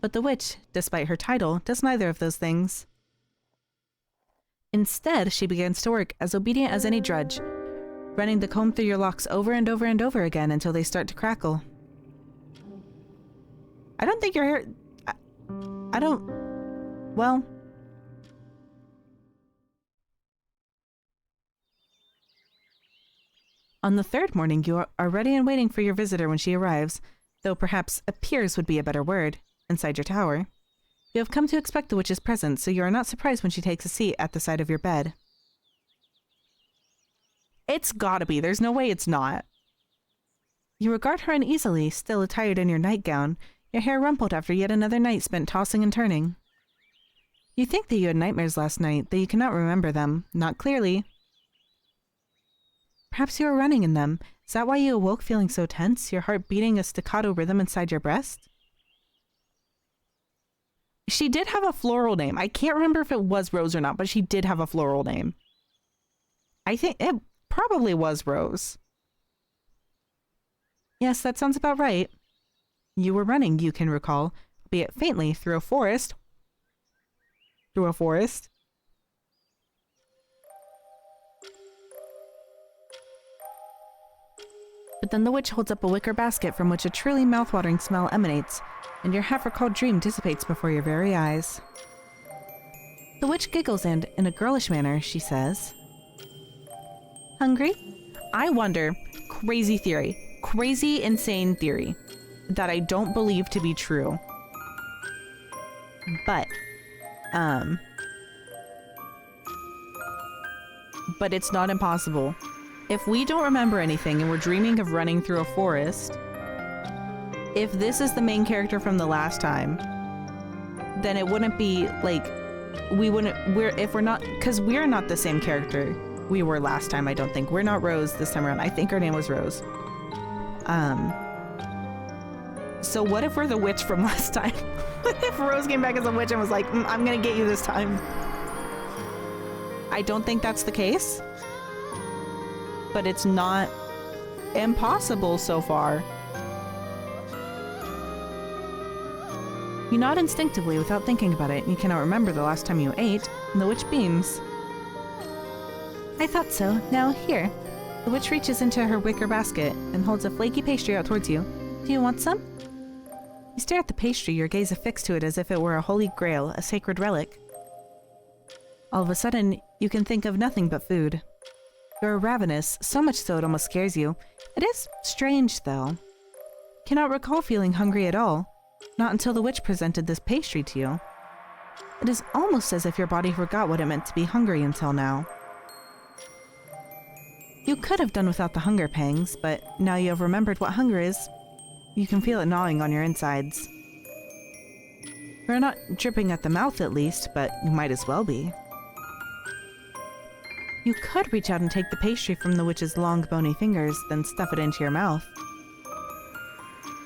But the witch, despite her title, does neither of those things. Instead, she begins to work as obedient as any drudge, running the comb through your locks over and over and over again until they start to crackle. I don't think your hair... I don't... Well... On the third morning, you are ready and waiting for your visitor when she arrives, though perhaps appears would be a better word, inside your tower. You have come to expect the witch's presence, so you are not surprised when she takes a seat at the side of your bed. It's gotta be. There's no way it's not. You regard her uneasily, still attired in your nightgown, your hair rumpled after yet another night spent tossing and turning. You think that you had nightmares last night, though you cannot remember them, not clearly. Perhaps you were running in them. Is that why you awoke feeling so tense, your heart beating a staccato rhythm inside your breast? She did have a floral name. I can't remember if it was Rose or not, but she did have a floral name. I think it probably was Rose. Yes, that sounds about right. You were running, you can recall, albeit faintly, through a forest. Through a forest? But then the witch holds up a wicker basket from which a truly mouthwatering smell emanates, and your half-recalled dream dissipates before your very eyes. The witch giggles and, in a girlish manner, she says, "Hungry?" I wonder, crazy theory, crazy insane theory, that I don't believe to be true. But it's not impossible. If we don't remember anything and we're dreaming of running through a forest, if this is the main character from the last time, then it wouldn't be like, if we're not, because we're not the same character we were last time, I don't think. We're not Rose this time around. I think her name was Rose. So what if we're the witch from last time? What if Rose came back as a witch and was like, I'm gonna get you this time? I don't think that's the case. But it's not impossible so far. You nod instinctively without thinking about it. You cannot remember the last time you ate, and the witch beams. I thought so. Now, here. The witch reaches into her wicker basket and holds a flaky pastry out towards you. Do you want some? You stare at the pastry, your gaze affixed to it as if it were a holy grail, a sacred relic. All of a sudden, you can think of nothing but food. You're ravenous, so much so it almost scares you. It is strange, though. Cannot recall feeling hungry at all, not until the witch presented this pastry to you. It is almost as if your body forgot what it meant to be hungry until now. You could have done without the hunger pangs, but now you have remembered what hunger is. You can feel it gnawing on your insides. You're not dripping at the mouth at least, but you might as well be. You could reach out and take the pastry from the witch's long, bony fingers, then stuff it into your mouth.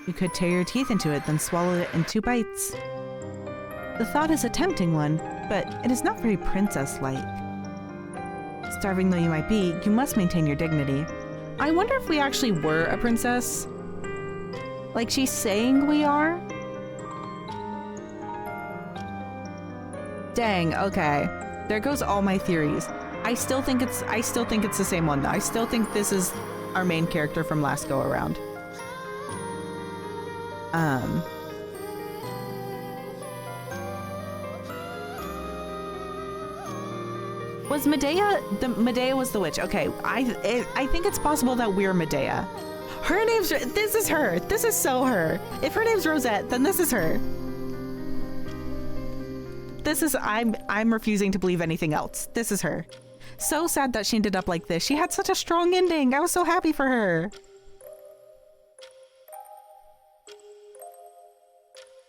You could tear your teeth into it, then swallow it in 2 bites. The thought is a tempting one, but it is not very princess-like. Starving though you might be, you must maintain your dignity. I wonder if we actually were a princess? Like she's saying we are? Dang, okay. There goes all my theories. I still think it's the same one though. I still think this is our main character from last go around. Was Medea Medea was the witch. Okay, I think it's possible that we're Medea. Her name's, this is her. This is so her. If her name's Rosette, then this is her. This is, I'm refusing to believe anything else. This is her. So sad that she ended up like this. She had such a strong ending. I was so happy for her.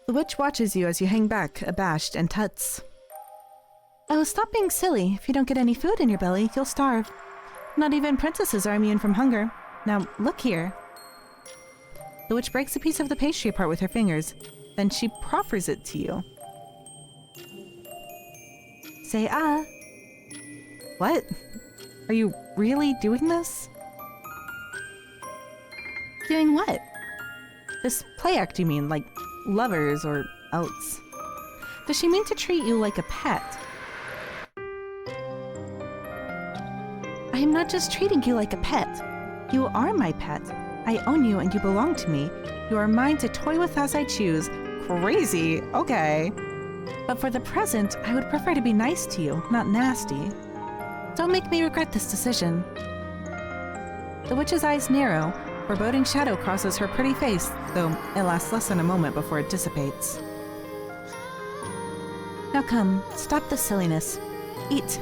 The witch watches you as you hang back, abashed, and tuts. Oh, stop being silly. If you don't get any food in your belly, you'll starve. Not even princesses are immune from hunger. Now, look here. The witch breaks a piece of the pastry apart with her fingers. Then she proffers it to you. Say ah. What? Are you really doing this? Doing what? This play act, you mean? Like lovers or else? Does she mean to treat you like a pet? I am not just treating you like a pet. You are my pet. I own you and you belong to me. You are mine to toy with as I choose. Crazy. Okay. But for the present, I would prefer to be nice to you, not nasty. Don't make me regret this decision. The witch's eyes narrow. Foreboding shadow crosses her pretty face, though it lasts less than a moment before it dissipates. Now come, stop this silliness. Eat.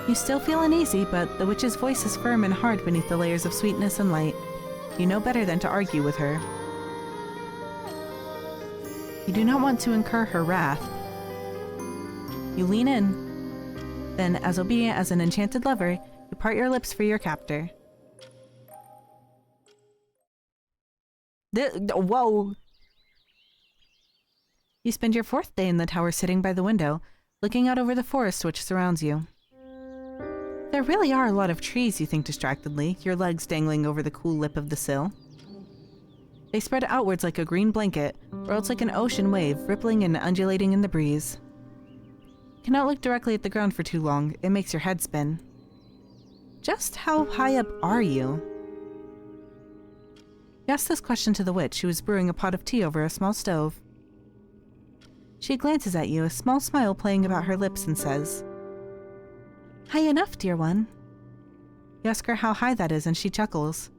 You still feel uneasy, but the witch's voice is firm and hard beneath the layers of sweetness and light. You know better than to argue with her. You do not want to incur her wrath. You lean in. Then, as obedient as an enchanted lover, you part your lips for your captor. Whoa! You spend your 4th day in the tower sitting by the window, looking out over the forest which surrounds you. There really are a lot of trees, you think distractedly, your legs dangling over the cool lip of the sill. They spread outwards like a green blanket, or else like an ocean wave, rippling and undulating in the breeze. You cannot look directly at the ground for too long, it makes your head spin. Just how high up are you? You ask this question to the witch, who is brewing a pot of tea over a small stove. She glances at you, a small smile playing about her lips, and says, High enough, dear one. You ask her how high that is, and she chuckles.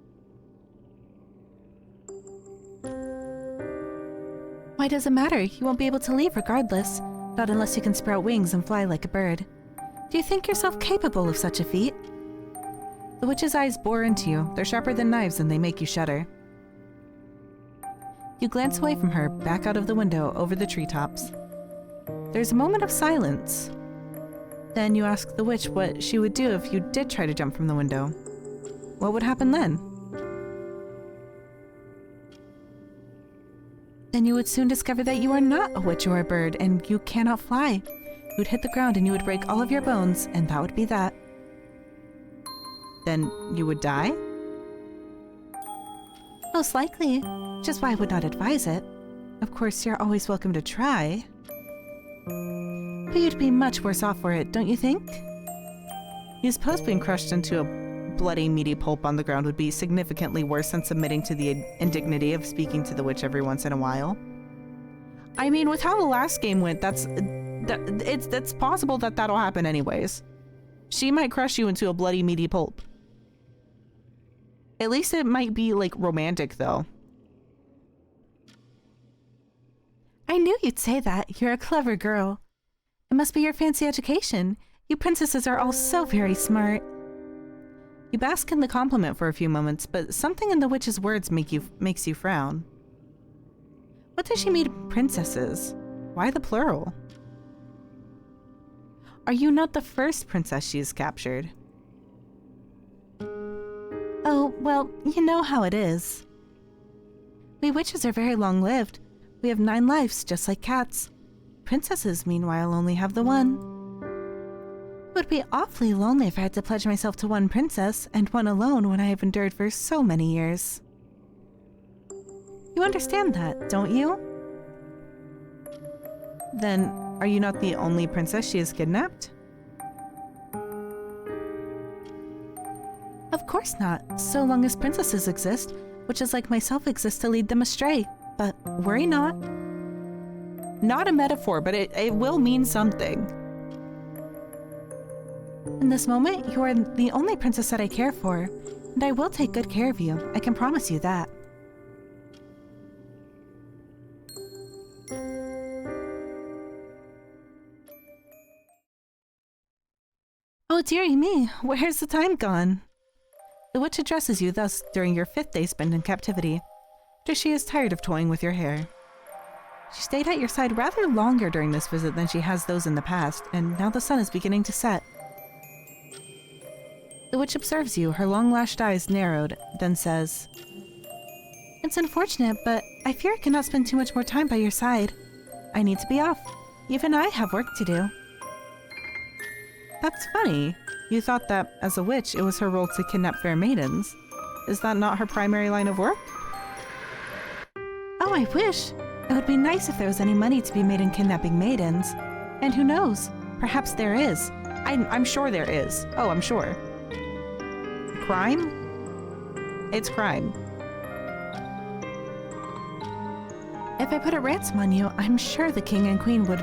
Why does it matter? You won't be able to leave regardless. Not unless you can sprout wings and fly like a bird. Do you think yourself capable of such a feat? The witch's eyes bore into you. They're sharper than knives and they make you shudder. You glance away from her, back out of the window, over the treetops. There's a moment of silence. Then you ask the witch what she would do if you did try to jump from the window. What would happen then? Then you would soon discover that you are not a witch or a bird, and you cannot fly. You would hit the ground and you would break all of your bones, and that would be that. Then you would die? Most likely, which is why I would not advise it. Of course, you're always welcome to try. But you'd be much worse off for it, don't you think? You suppose being crushed into a bloody, meaty pulp on the ground would be significantly worse than submitting to the indignity of speaking to the witch every once in a while. I mean, with how the last game went, it's possible that that'll happen anyways. She might crush you into a bloody, meaty pulp. At least it might be, like, romantic, though. I knew you'd say that. You're a clever girl. It must be your fancy education. You princesses are all so very smart. You bask in the compliment for a few moments, but something in the witch's words makes you frown. What does she mean princesses? Why the plural? Are you not the first princess she has captured? Oh, well, you know how it is. We witches are very long-lived. We have 9 lives, just like cats. Princesses, meanwhile, only have the one. It would be awfully lonely if I had to pledge myself to one princess, and one alone when I have endured for so many years. You understand that, don't you? Then, are you not the only princess she has kidnapped? Of course not, so long as princesses exist, which is like myself exists to lead them astray. But worry not. Not a metaphor, but it will mean something. In this moment, you are the only princess that I care for, and I will take good care of you. I can promise you that. Oh, dearie me, where's the time gone? The witch addresses you thus during your 5th day spent in captivity, after she is tired of toying with your hair. She stayed at your side rather longer during this visit than she has those in the past, and now the sun is beginning to set. The witch observes you, her long-lashed eyes narrowed, then says, "It's unfortunate, but I fear I cannot spend too much more time by your side. I need to be off. Even I have work to do." That's funny. You thought that, as a witch, it was her role to kidnap fair maidens. Is that not her primary line of work? Oh, I wish. It would be nice if there was any money to be made in kidnapping maidens. And who knows? Perhaps there is. I'm sure there is. Oh, I'm sure. Crime? It's crime. If I put a ransom on you, I'm sure the king and queen would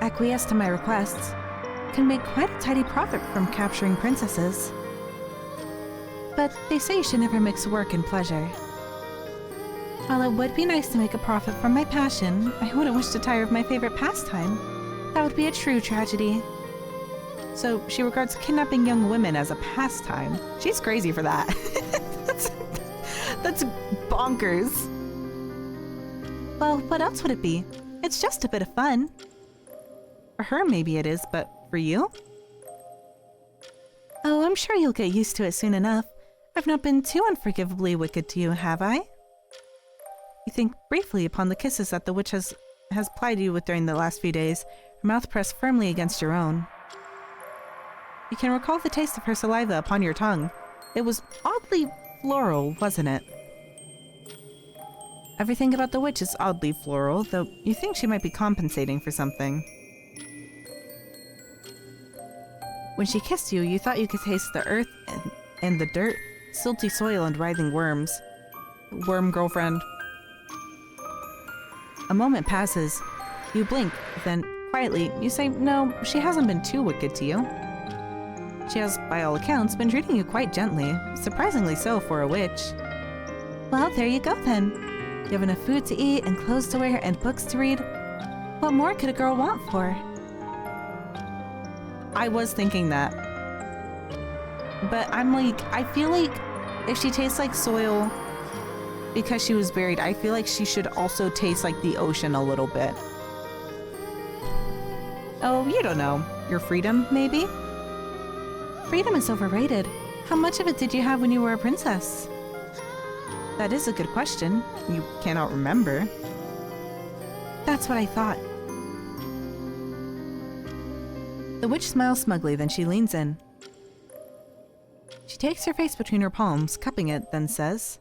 acquiesce to my requests. Can make quite a tidy profit from capturing princesses. But they say you should never mix work and pleasure. While it would be nice to make a profit from my passion, I wouldn't wish to tire of my favorite pastime. That would be a true tragedy. So she regards kidnapping young women as a pastime. She's crazy for that. That's bonkers. Well, what else would it be? It's just a bit of fun. For her, maybe it is, but for you? Oh, I'm sure you'll get used to it soon enough. I've not been too unforgivably wicked to you, have I? You think briefly upon the kisses that the witch has plied you with during the last few days, her mouth pressed firmly against your own. You can recall the taste of her saliva upon your tongue. It was oddly floral, wasn't it? Everything about the witch is oddly floral, though you think she might be compensating for something. When she kissed you, you thought you could taste the earth and the dirt, silty soil and writhing worms. Worm girlfriend. A moment passes. You blink, then, quietly, you say, no, she hasn't been too wicked to you. She has, by all accounts, been treating you quite gently, surprisingly so for a witch. Well, there you go then. You have enough food to eat and clothes to wear and books to read. What more could a girl want for? I was thinking that. But I'm like, I feel like if she tastes like soil because she was buried, I feel like she should also taste like the ocean a little bit. Oh, you don't know. Your freedom, maybe? Freedom is overrated. How much of it did you have when you were a princess? That is a good question. You cannot remember. That's what I thought. The witch smiles smugly, then she leans in. She takes her face between her palms, cupping it, then says,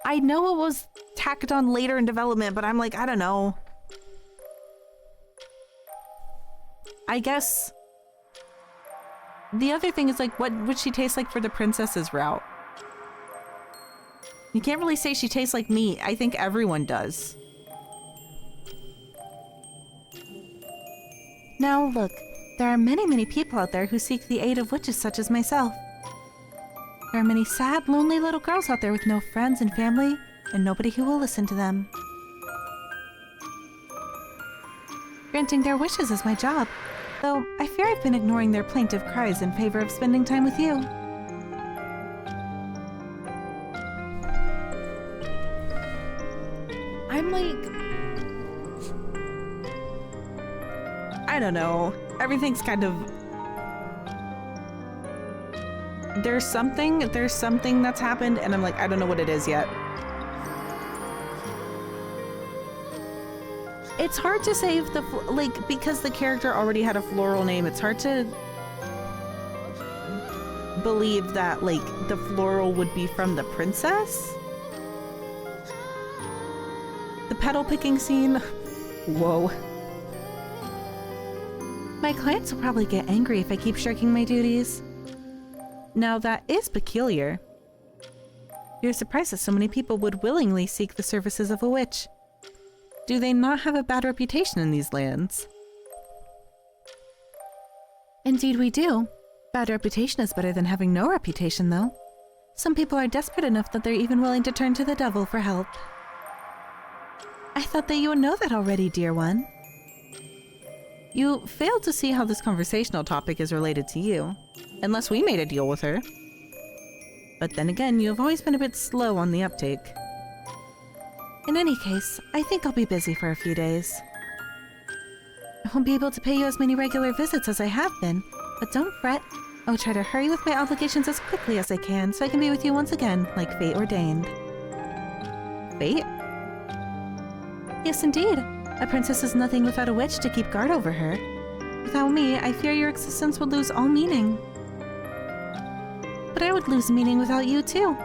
I know it was tacked on later in development, but I'm like, I don't know. I guess the other thing is like, what would she taste like for the princess's route? You can't really say she tastes like meat. I think everyone does. Now look, there are many people out there who seek the aid of witches such as myself. There are many sad, lonely little girls out there with no friends and family, and nobody who will listen to them. Granting their wishes is my job, though I fear I've been ignoring their plaintive cries in favor of spending time with you. I'm like... I don't know. Everything's kind of... There's something that's happened, and I'm like, I don't know what it is yet. It's hard to say if the, like, because the character already had a floral name, it's hard to believe that, like, the floral would be from the princess. The petal picking scene. Whoa. My clients will probably get angry if I keep shirking my duties. Now that is peculiar. You're surprised that so many people would willingly seek the services of a witch. Do they not have a bad reputation in these lands? Indeed we do. Bad reputation is better than having no reputation, though. Some people are desperate enough that they're even willing to turn to the devil for help. I thought that you would know that already, dear one. You failed to see how this conversational topic is related to you, unless we made a deal with her. But then again, you have always been a bit slow on the uptake. In any case, I think I'll be busy for a few days. I won't be able to pay you as many regular visits as I have been, but don't fret. I'll try to hurry with my obligations as quickly as I can so I can be with you once again, like fate ordained. Fate? Yes, indeed. A princess is nothing without a witch to keep guard over her. Without me, I fear your existence would lose all meaning. But I would lose meaning without you, too.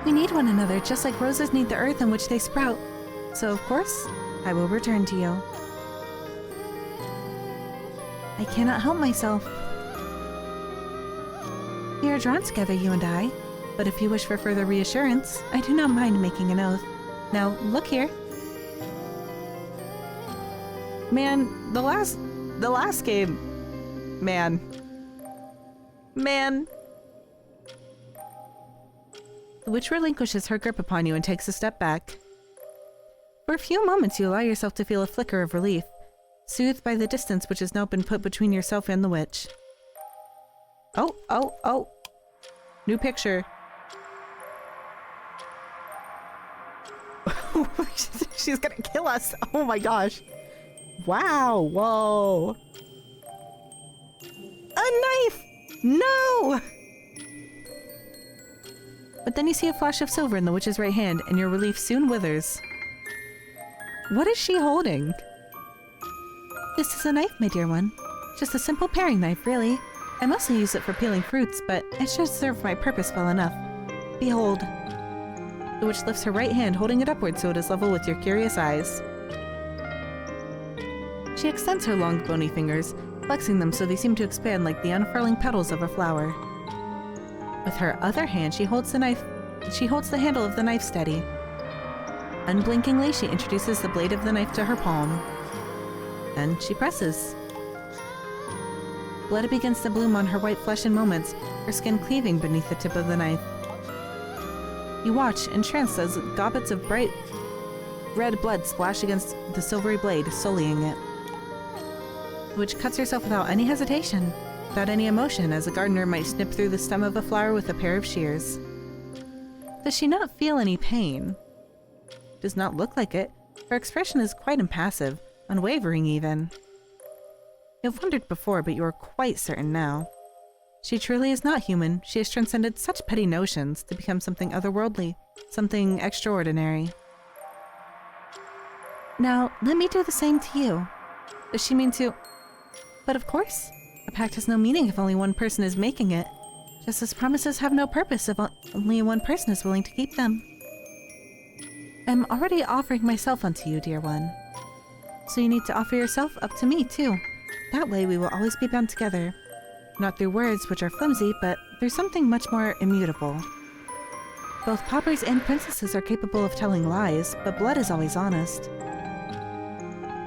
We need one another, just like roses need the earth in which they sprout. So, of course, I will return to you. I cannot help myself. We are drawn together, you and I. But if you wish for further reassurance, I do not mind making an oath. Now, look here. Man, the last game... Man. The witch relinquishes her grip upon you and takes a step back. For a few moments, you allow yourself to feel a flicker of relief, soothed by the distance which has now been put between yourself and the witch. Oh. New picture. She's gonna kill us. Oh my gosh. Wow. Whoa. A knife! No! But then you see a flash of silver in the witch's right hand, and your relief soon withers. What is she holding? This is a knife, my dear one. Just a simple paring knife, really. I mostly use it for peeling fruits, but it should serve my purpose well enough. Behold. The witch lifts her right hand, holding it upward so it is level with your curious eyes. She extends her long, bony fingers, flexing them so they seem to expand like the unfurling petals of a flower. With her other hand, she holds the handle of the knife steady. Unblinkingly, she introduces the blade of the knife to her palm. Then she presses. Blood begins to bloom on her white flesh in moments, her skin cleaving beneath the tip of the knife. You watch, entranced, as gobbets of bright red blood splash against the silvery blade, sullying it. The witch cuts herself without any hesitation, without any emotion, as a gardener might snip through the stem of a flower with a pair of shears. Does she not feel any pain? Does not look like it. Her expression is quite impassive, unwavering even. You've wondered before, but you are quite certain now. She truly is not human. She has transcended such petty notions to become something otherworldly, something extraordinary. Now, let me do the same to you. Does she mean to... But of course, a pact has no meaning if only one person is making it, just as promises have no purpose if only one person is willing to keep them. I'm already offering myself unto you, dear one. So you need to offer yourself up to me, too. That way we will always be bound together. Not through words, which are flimsy, but through something much more immutable. Both paupers and princesses are capable of telling lies, but blood is always honest.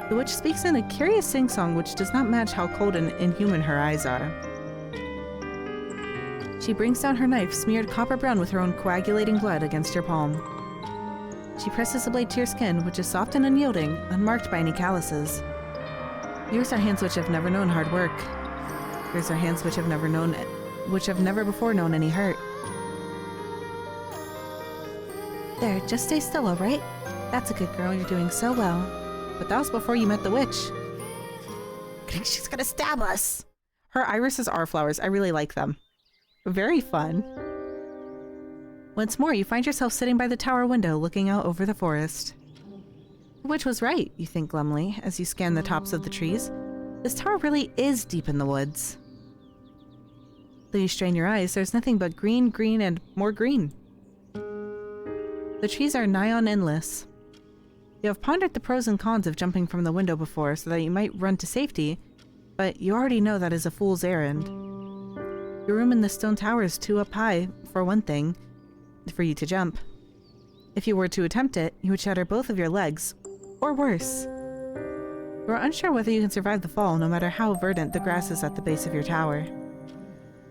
The witch speaks in a curious sing-song which does not match how cold and inhuman her eyes are. She brings down her knife, smeared copper brown with her own coagulating blood, against your palm. She presses the blade to your skin, which is soft and unyielding, unmarked by any calluses. Yours are hands which have never known hard work. Yours are hands which have never before known any hurt. There, just stay still, alright? That's a good girl, you're doing so well. But that was before you met the witch. She's gonna stab us! Her irises are flowers. I really like them. Very fun. Once more, you find yourself sitting by the tower window looking out over the forest. The witch was right, you think glumly, as you scan the tops of the trees. This tower really is deep in the woods. Though you strain your eyes, there's nothing but green, green, and more green. The trees are nigh on endless. You have pondered the pros and cons of jumping from the window before so that you might run to safety, but you already know that is a fool's errand. Your room in the stone tower is too up high, for one thing, for you to jump. If you were to attempt it, you would shatter both of your legs, or worse. You are unsure whether you can survive the fall, no matter how verdant the grass is at the base of your tower.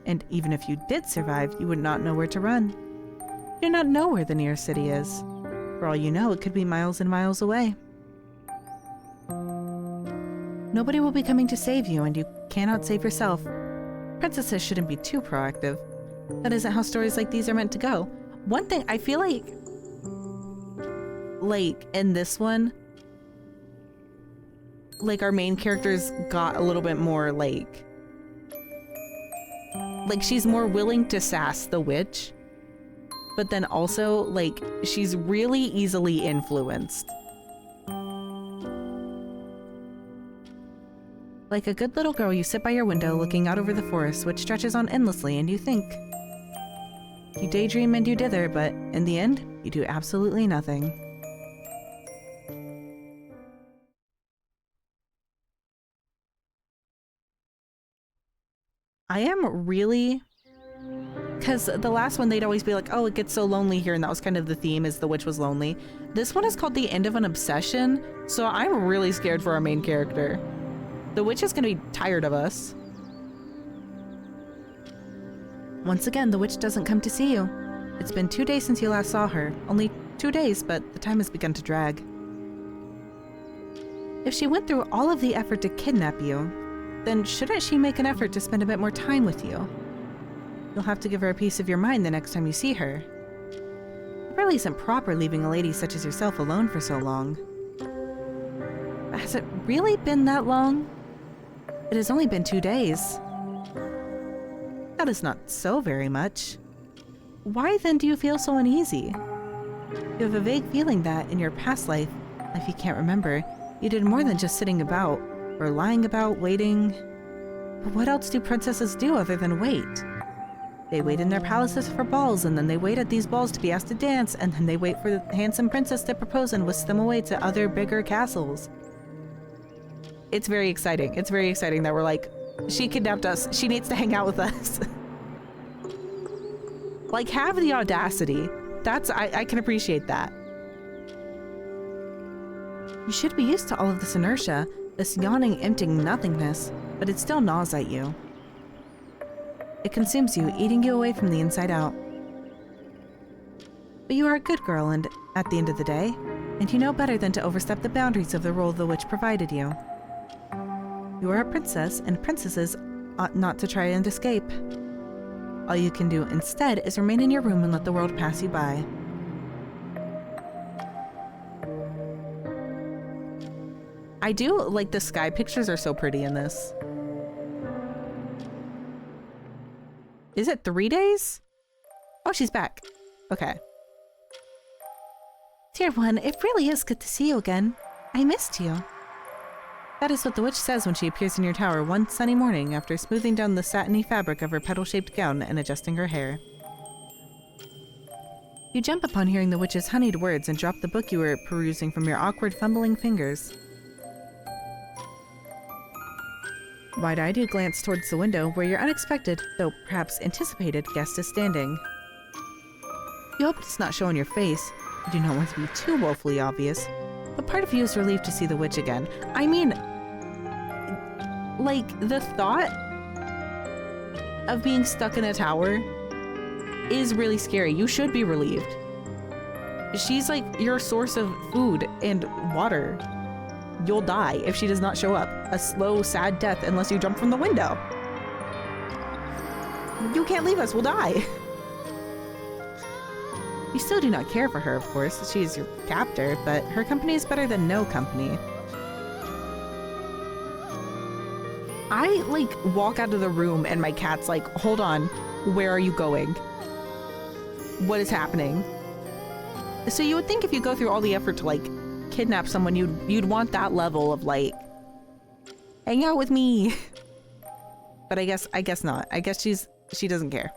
And even if you did survive, you would not know where to run. You do not know where the nearest city is. For all you know, it could be miles and miles away. Nobody will be coming to save you, and you cannot save yourself. Princesses shouldn't be too proactive. That isn't how stories like these are meant to go. One thing, I feel like in this one, like our main characters got a little bit more like she's more willing to sass the witch, but then also like she's really easily influenced. Like a good little girl, you sit by your window looking out over the forest, which stretches on endlessly, and you think. You daydream and you dither, but in the end, you do absolutely nothing. I am really... Because the last one, they'd always be like, oh, it gets so lonely here, and that was kind of the theme, is the witch was lonely. This one is called The End of an Obsession, so I'm really scared for our main character. The witch is going to be tired of us. Once again, the witch doesn't come to see you. It's been 2 days since you last saw her. Only 2 days, but the time has begun to drag. If she went through all of the effort to kidnap you, then shouldn't she make an effort to spend a bit more time with you? You'll have to give her a piece of your mind the next time you see her. It really isn't proper leaving a lady such as yourself alone for so long. But has it really been that long? It has only been 2 days. That is not so very much. Why then do you feel so uneasy? You have a vague feeling that in your past life you can't remember, you did more than just sitting about, or lying about, waiting. But what else do princesses do other than wait? They wait in their palaces for balls, and then they wait at these balls to be asked to dance, and then they wait for the handsome princess to propose and whisk them away to other bigger castles. It's very exciting. It's very exciting that we're like, she kidnapped us. She needs to hang out with us. Like, have the audacity. I can appreciate that. You should be used to all of this inertia, this yawning, emptying nothingness, but it still gnaws at you. It consumes you, eating you away from the inside out. But you are a good girl, and at the end of the day, and you know better than to overstep the boundaries of the role the witch provided you. You are a princess, and princesses ought not to try and escape. All you can do instead is remain in your room and let the world pass you by. I do like the sky pictures are so pretty in this. Is it 3 days? Oh, she's back. Okay. Dear one, it really is good to see you again. I missed you. That is what the witch says when she appears in your tower one sunny morning after smoothing down the satiny fabric of her petal-shaped gown and adjusting her hair. You jump upon hearing the witch's honeyed words and drop the book you were perusing from your awkward, fumbling fingers. Wide-eyed, you glance towards the window where your unexpected, though perhaps anticipated, guest is standing. You hope it's not show on your face. You do not want to be too woefully obvious, but part of you is relieved to see the witch again. I mean, like, the thought of being stuck in a tower is really scary. You should be relieved. She's like your source of food and water. You'll die if she does not show up. A slow, sad death unless you jump from the window. You can't leave us, we'll die. You still do not care for her, of course. She is your captor, but her company is better than no company. I, like, walk out of the room and my cat's like, hold on, where are you going? What is happening? So you would think if you go through all the effort to, like, kidnap someone, you'd want that level of, like, hang out with me. But I guess not. I guess she doesn't care.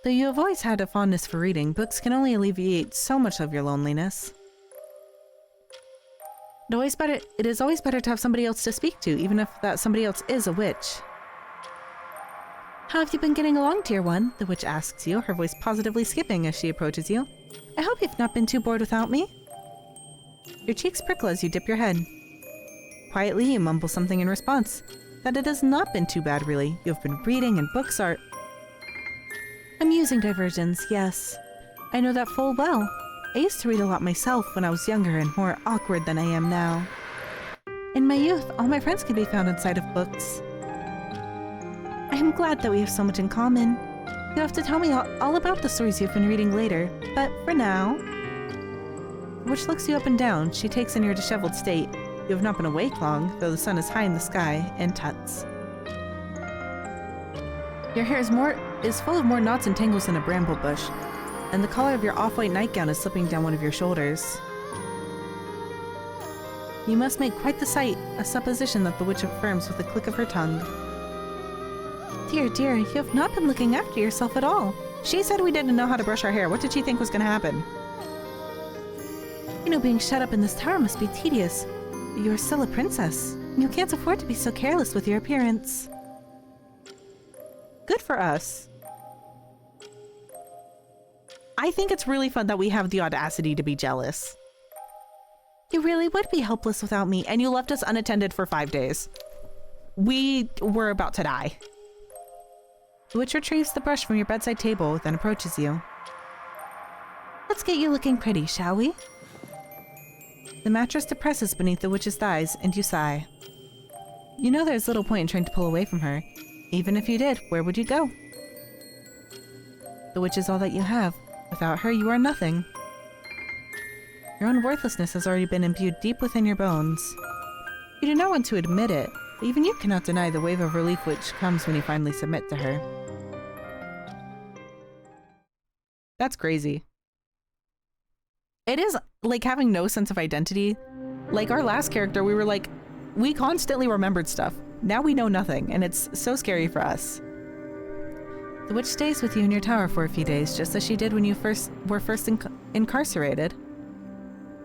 Though you have always had a fondness for reading, books can only alleviate so much of your loneliness. It is always better to have somebody else to speak to, even if that somebody else is a witch. How have you been getting along, dear one? The witch asks you, her voice positively skipping as she approaches you. I hope you've not been too bored without me. Your cheeks prickle as you dip your head. Quietly, you mumble something in response. That it has not been too bad, really. You have been reading, and books are amusing diversions, yes. I know that full well. I used to read a lot myself when I was younger and more awkward than I am now. In my youth, all my friends could be found inside of books. I am glad that we have so much in common. You'll have to tell me all about the stories you've been reading later, but for now... The witch looks you up and down. She takes in your disheveled state. You have not been awake long, though the sun is high in the sky, and tuts. Your hair is full of more knots and tangles than a bramble bush, and the collar of your off-white nightgown is slipping down one of your shoulders. You must make quite the sight, a supposition that the witch affirms with a click of her tongue. Dear, dear, you have not been looking after yourself at all. She said we didn't know how to brush our hair. What did she think was going to happen? You know, being shut up in this tower must be tedious. You are still a princess. You can't afford to be so careless with your appearance. Good for us. I think it's really fun that we have the audacity to be jealous. You really would be helpless without me, and you left us unattended for 5 days. We were about to die. The witch retrieves the brush from your bedside table, then approaches you. Let's get you looking pretty, shall we? The mattress depresses beneath the witch's thighs, and you sigh. You know there's little point in trying to pull away from her. Even if you did, where would you go? The witch is all that you have. Without her, you are nothing. Your own worthlessness has already been imbued deep within your bones. You do not want to admit it, but even you cannot deny the wave of relief which comes when you finally submit to her. That's crazy. It is like having no sense of identity. Like our last character, we were like, we constantly remembered stuff. Now we know nothing, and it's so scary for us. The witch stays with you in your tower for a few days, just as she did when you were first incarcerated.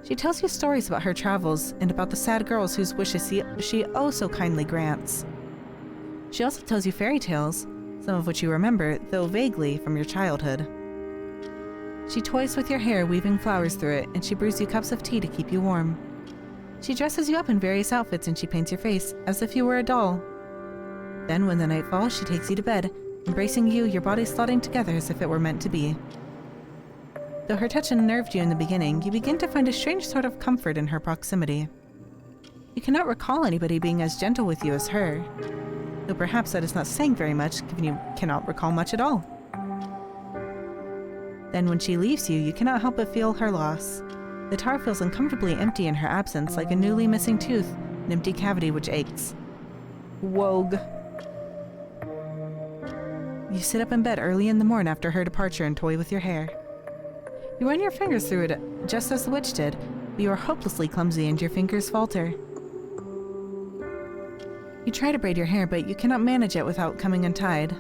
She tells you stories about her travels and about the sad girls whose wishes she oh so kindly grants. She also tells you fairy tales, some of which you remember, though vaguely, from your childhood. She toys with your hair, weaving flowers through it, and she brews you cups of tea to keep you warm. She dresses you up in various outfits and she paints your face, as if you were a doll. Then, when the night falls, she takes you to bed, embracing you, your body slotting together as if it were meant to be. Though her touch unnerved you in the beginning, you begin to find a strange sort of comfort in her proximity. You cannot recall anybody being as gentle with you as her, though perhaps that is not saying very much, given you cannot recall much at all. Then when she leaves you, you cannot help but feel her loss. The tower feels uncomfortably empty in her absence, like a newly missing tooth, an empty cavity which aches. Wogue. You sit up in bed early in the morn after her departure and toy with your hair. You run your fingers through it just as the witch did, but you are hopelessly clumsy and your fingers falter. You try to braid your hair, but you cannot manage it without coming untied.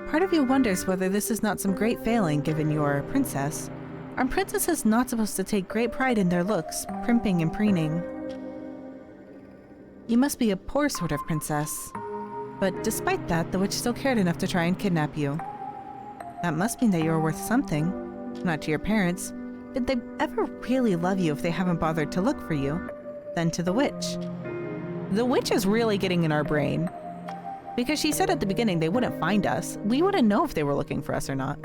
Part of you wonders whether this is not some great failing, given you're a princess. Are princesses not supposed to take great pride in their looks, primping and preening? You must be a poor sort of princess. But despite that, the witch still cared enough to try and kidnap you. That must mean that you are worth something. Not to your parents. Did they ever really love you if they haven't bothered to look for you? Then to the witch. The witch is really getting in our brain. Because she said at the beginning they wouldn't find us. We wouldn't know if they were looking for us or not.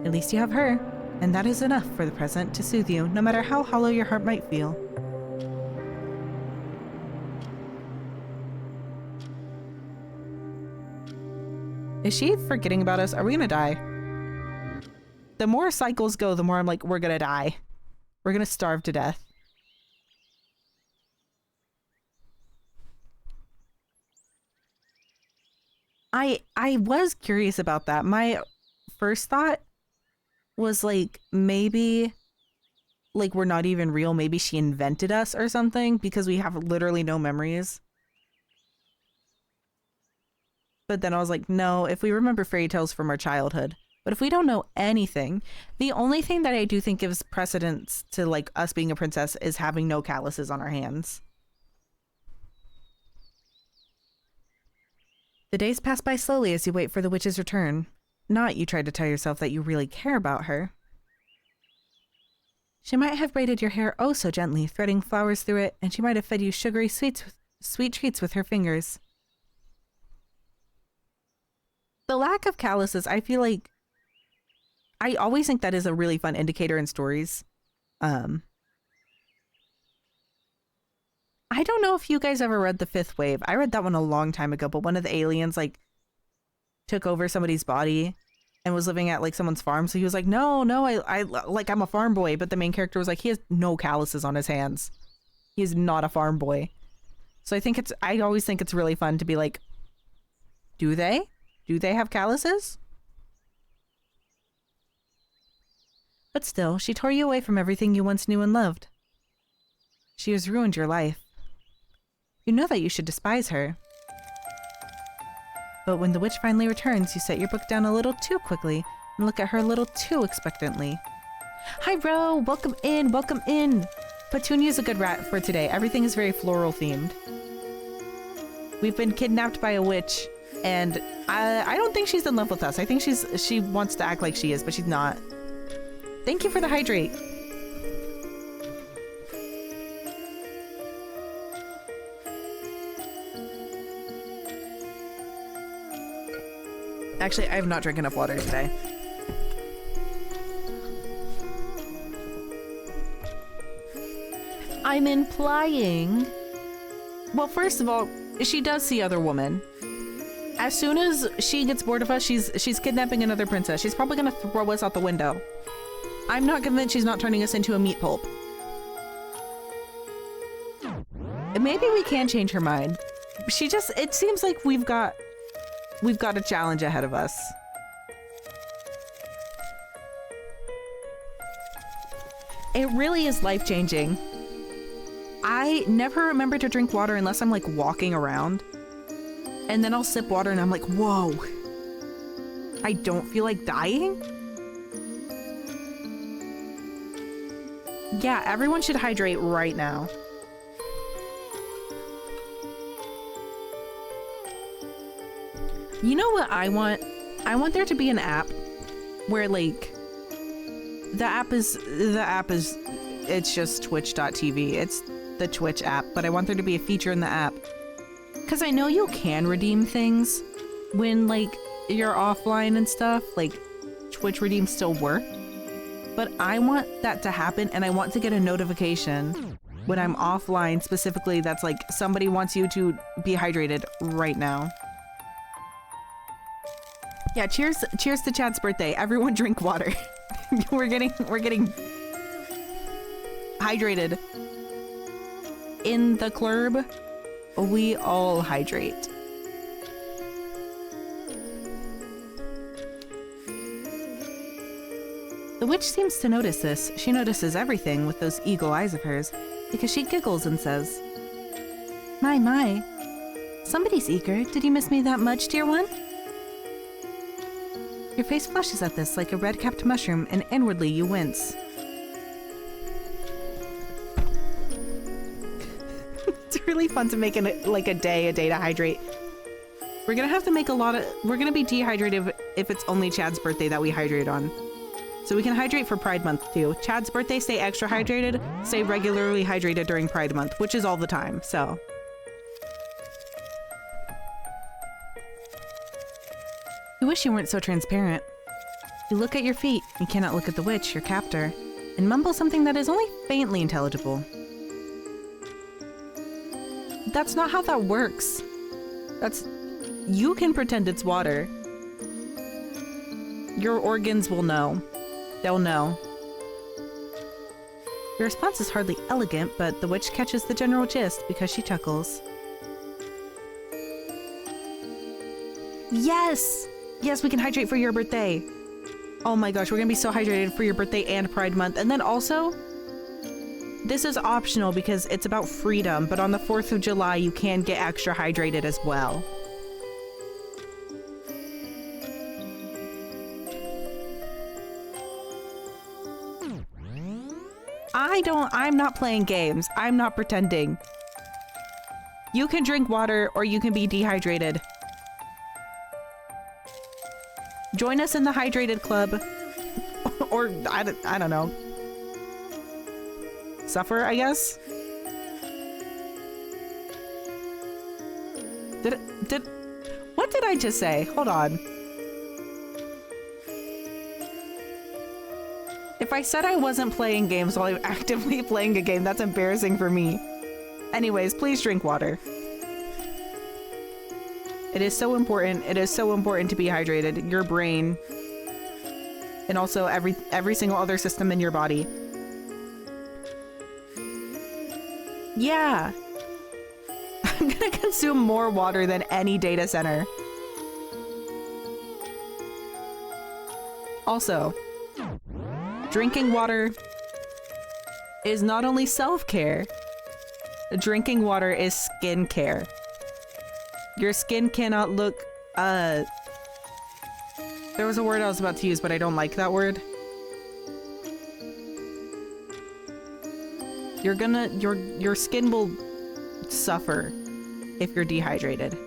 At least you have her, and that is enough for the present to soothe you, no matter how hollow your heart might feel. Is she forgetting about us? Are we gonna die? The more cycles go, the more I'm like, we're gonna die. We're gonna starve to death. I was curious about that. My first thought was like, maybe like we're not even real. Maybe she invented us or something because we have literally no memories. But then I was like, no, if we remember fairy tales from our childhood, but if we don't know anything, the only thing that I do think gives precedence to like us being a princess is having no calluses on our hands. The days pass by slowly as you wait for the witch's return. Not you try to tell yourself that you really care about her. She might have braided your hair oh so gently, threading flowers through it, and she might have fed you sugary sweet treats with her fingers. The lack of calluses, I feel like I always think that is a really fun indicator in stories. I don't know if you guys ever read The Fifth Wave. I read that one a long time ago, but one of the aliens like took over somebody's body and was living at like someone's farm. So he was like, no, I like I'm a farm boy. But the main character was like, he has no calluses on his hands. He's not a farm boy. So I always think it's really fun to be like, do they? Do they have calluses? But still, she tore you away from everything you once knew and loved. She has ruined your life. You know that you should despise her. But when the witch finally returns, you set your book down a little too quickly and look at her a little too expectantly. Hi, Ro! Welcome in, welcome in! Petunia's a good rat for today. Everything is very floral themed. We've been kidnapped by a witch, and I don't think she's in love with us. I think she wants to act like she is, but she's not. Thank you for the hydrate. Actually, I have not drank enough water today. I'm implying... Well, first of all, she does see other women. As soon as she gets bored of us, she's kidnapping another princess. She's probably gonna throw us out the window. I'm not convinced she's not turning us into a meat pulp. Maybe we can change her mind. It seems like we've got a challenge ahead of us. It really is life-changing. I never remember to drink water unless I'm like walking around. And then I'll sip water and I'm like, whoa. I don't feel like dying? Yeah, everyone should hydrate right now. You know what I want? I want there to be an app where like the app is it's just twitch.tv. It's the Twitch app, but I want there to be a feature in the app. Cause I know you can redeem things when like you're offline and stuff, like Twitch redeems still work. But I want that to happen, and I want to get a notification when I'm offline specifically that's like somebody wants you to be hydrated right now. Yeah, cheers to Chad's birthday. Everyone drink water. we're getting hydrated. In the club, we all hydrate. The witch seems to notice this. She notices everything with those eagle eyes of hers, because she giggles and says, My. Somebody's eager. Did you miss me that much, dear one? Your face flushes at this like a red-capped mushroom, and inwardly you wince. It's really fun to make a day to hydrate. We're gonna have to make we're gonna be dehydrated if it's only Chad's birthday that we hydrate on. So we can hydrate for Pride Month too. Chad's birthday, stay extra hydrated, stay regularly hydrated during Pride Month, which is all the time, so. You wish you weren't so transparent. You look at your feet, you cannot look at the witch, your captor, and mumble something that is only faintly intelligible. That's not how that works. You can pretend it's water. Your organs will know. They'll know. Your response is hardly elegant, but the witch catches the general gist because she chuckles. Yes! Yes, we can hydrate for your birthday. Oh my gosh, we're gonna be so hydrated for your birthday and Pride Month. And then also, this is optional because it's about freedom, but on the 4th of July, you can get extra hydrated as well. I'm not playing games. I'm not pretending. You can drink water or you can be dehydrated. Join us in the hydrated club. Or, I don't know. Suffer, I guess? What did I just say? Hold on. If I said I wasn't playing games while I'm actively playing a game, that's embarrassing for me. Anyways, please drink water. It is so important. It is so important to be hydrated. Your brain and also every single other system in your body. Yeah. I'm gonna consume more water than any data center. Also, drinking water is not only self-care, drinking water is skincare. Your skin cannot look, there was a word I was about to use, but I don't like that word. Your skin will suffer if you're dehydrated.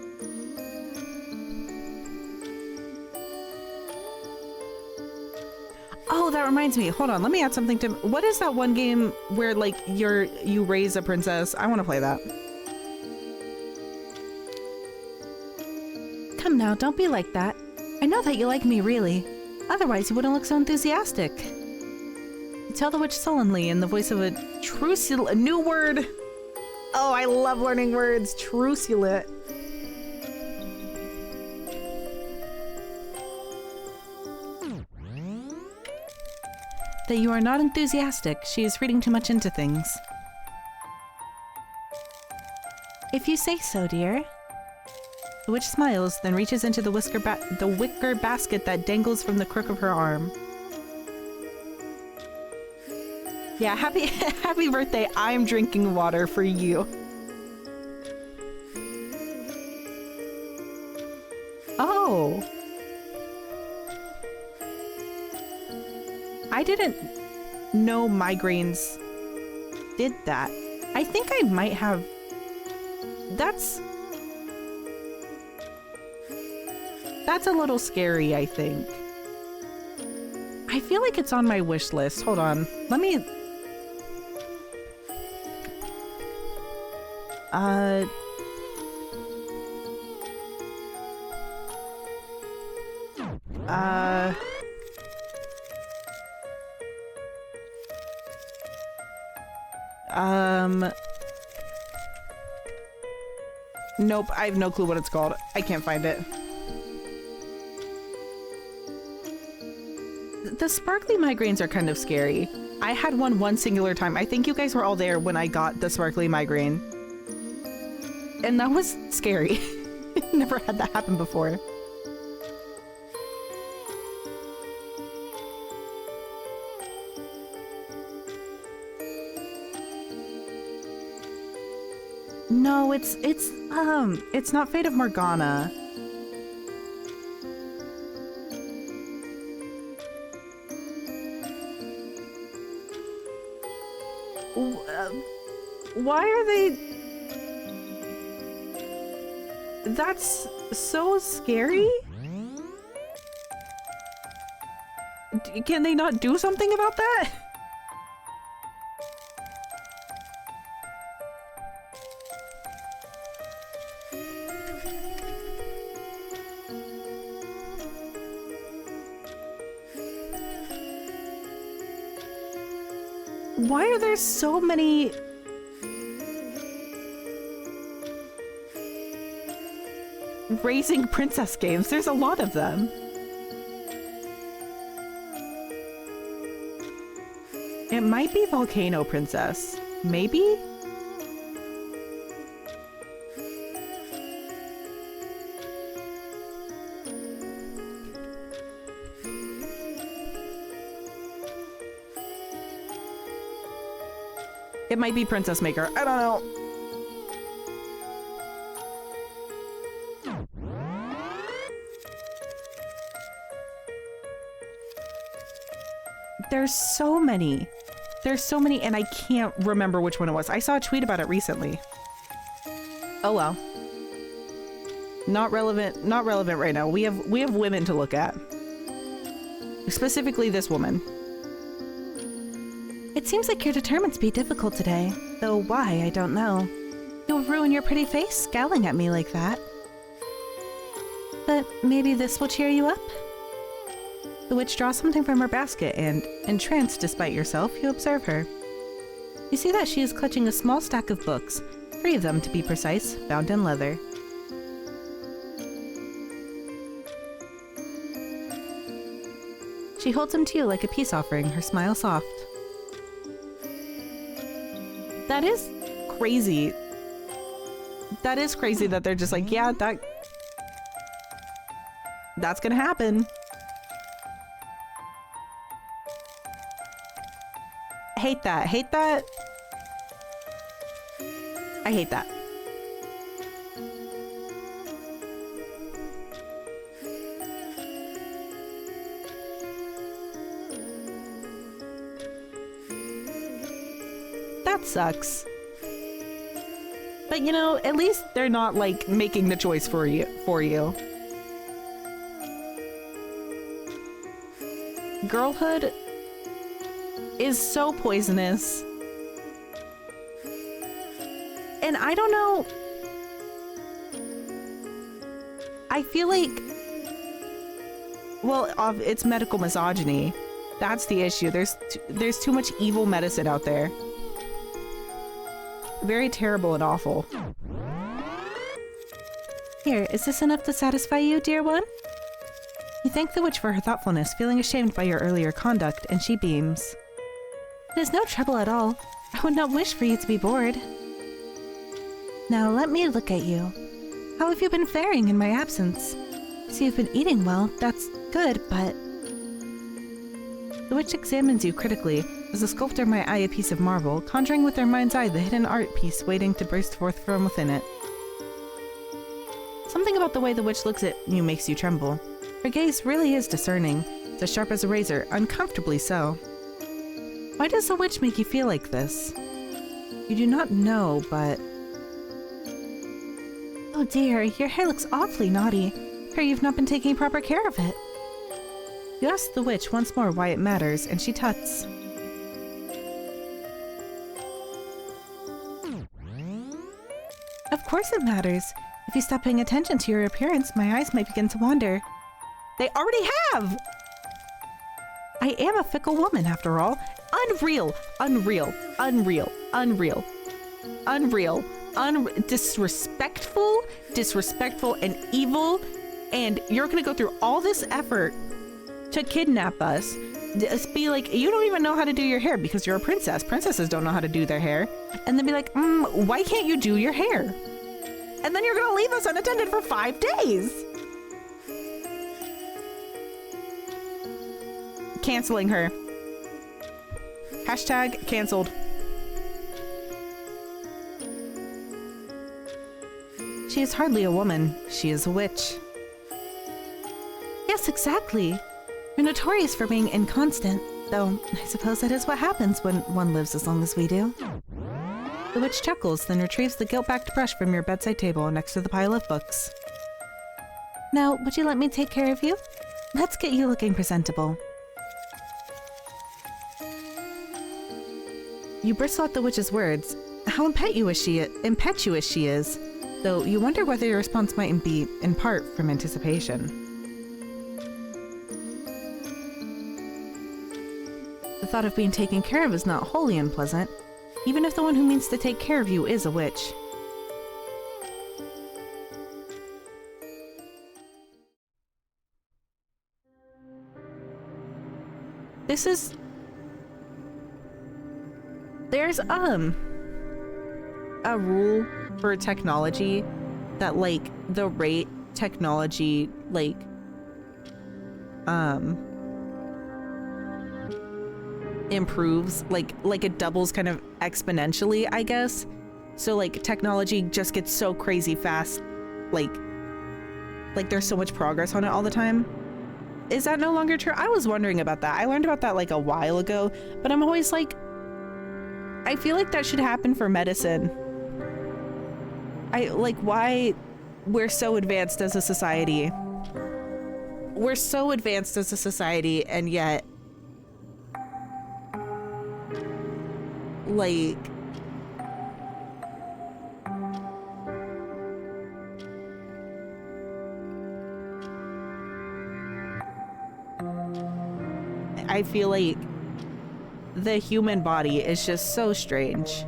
Oh, that reminds me. Hold on, let me add something to... What is that one game where, like, you raise a princess? I want to play that. Come now, don't be like that. I know that you like me, really. Otherwise, you wouldn't look so enthusiastic. You tell the witch sullenly in the voice of a a new word. Oh, I love learning words. Truculent. That you are not enthusiastic. She is reading too much into things. If you say so, dear. The witch smiles, then reaches into the wicker basket that dangles from the crook of her arm. Yeah, happy birthday. I'm drinking water for you. Oh. I didn't know migraines did that. I think I might have... That's a little scary, I think. I feel like it's on my wish list. Hold on. Let me... Nope, I have no clue what it's called. I can't find it. The sparkly migraines are kind of scary. I had one singular time. I think you guys were all there when I got the sparkly migraine. And that was scary. Never had that happen before. No, it's not Fate of Morgana. Why are they... That's so scary? Can they not do something about that? Why are there so many... raising princess games? There's a lot of them. might be Volcano Princess. Maybe? It might be Princess Maker. I don't know. There's so many. There's so many, and I can't remember which one it was. I saw a tweet about it recently. Oh well. Not relevant. Not relevant right now. We have women to look at. Specifically this woman. It seems like you're determined to be difficult today, though why, I don't know. You'll ruin your pretty face scowling at me like that. But maybe this will cheer you up? The witch draws something from her basket and, entranced despite yourself, you observe her. You see that she is clutching a small stack of books, 3 of them to be precise, bound in leather. She holds them to you like a peace offering, her smile soft. That is crazy. That is crazy that they're just like, yeah, that's gonna happen. Hate that. Hate that. I hate that. That sucks. But you know, at least they're not like making the choice for you. Girlhood is so poisonous. And I don't know. I feel like, well, it's medical misogyny. That's the issue. There's too much evil medicine out there. Very terrible and awful. Here, is this enough to satisfy you, dear one? You thank the witch for her thoughtfulness, feeling ashamed by your earlier conduct, and she beams. It is no trouble at all. I would not wish for you to be bored. Now let me look at you. How have you been faring in my absence? I see you've been eating well, that's good, but... The witch examines you critically, as a sculptor might eye a piece of marble, conjuring with their mind's eye the hidden art piece waiting to burst forth from within it. Something about the way the witch looks at you makes you tremble. Her gaze really is discerning. It's as sharp as a razor, uncomfortably so. Why does the witch make you feel like this? You do not know, but... Oh dear, your hair looks awfully naughty. Fear you've not been taking proper care of it. You ask the witch once more why it matters, and she tuts. Of course it matters. If you stop paying attention to your appearance, my eyes might begin to wander. They already have! I am a fickle woman, after all. Unreal, unreal, unreal, unreal, unreal, disrespectful, and evil, and you're gonna go through all this effort to kidnap us. Just be like, you don't even know how to do your hair because you're a princess. Princesses don't know how to do their hair. And then be like, why can't you do your hair? And then you're gonna leave us unattended for 5 days. Canceling her. Hashtag canceled. She is hardly a woman. She is a witch. Yes, exactly. You're notorious for being inconstant, though I suppose that is what happens when one lives as long as we do. The witch chuckles, then retrieves the gilt-backed brush from your bedside table next to the pile of books. Now, would you let me take care of you? Let's get you looking presentable. You bristle at the witch's words. How impetuous she is, though you wonder whether your response mightn't be, in part, from anticipation. The thought of being taken care of is not wholly unpleasant, even if the one who means to take care of you is a witch. There's a rule for technology that like the rate technology like improves, like it doubles kind of exponentially, I guess. So like technology just gets so crazy fast, like there's so much progress on it all the time. Is that no longer true? I was wondering about that. I learned about that like a while ago, but I'm always like, I feel like that should happen for medicine. Why we're so advanced as a society. We're so advanced as a society, and yet like I feel like the human body is just so strange.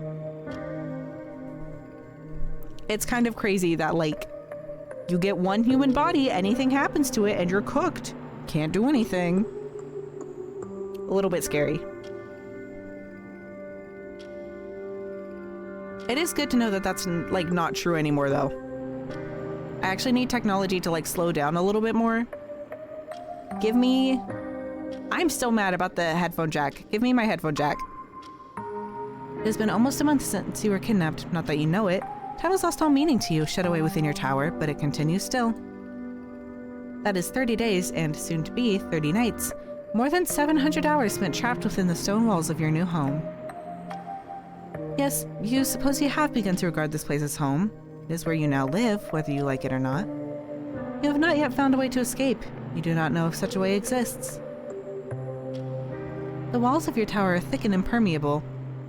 It's kind of crazy that like you get one human body, anything happens to it and you're cooked. Can't do anything. A little bit scary. It is good to know that that's like not true anymore though. I actually need technology to like slow down a little bit more. Give me... I'm still mad about the headphone jack. Give me my headphone jack. It has been almost a month since you were kidnapped. Not that you know it. Time has lost all meaning to you, shut away within your tower, but it continues still. That is 30 days, and soon to be 30 nights. More than 700 hours spent trapped within the stone walls of your new home. Yes, you suppose you have begun to regard this place as home. It is where you now live, whether you like it or not. You have not yet found a way to escape. You do not know if such a way exists. The walls of your tower are thick and impermeable,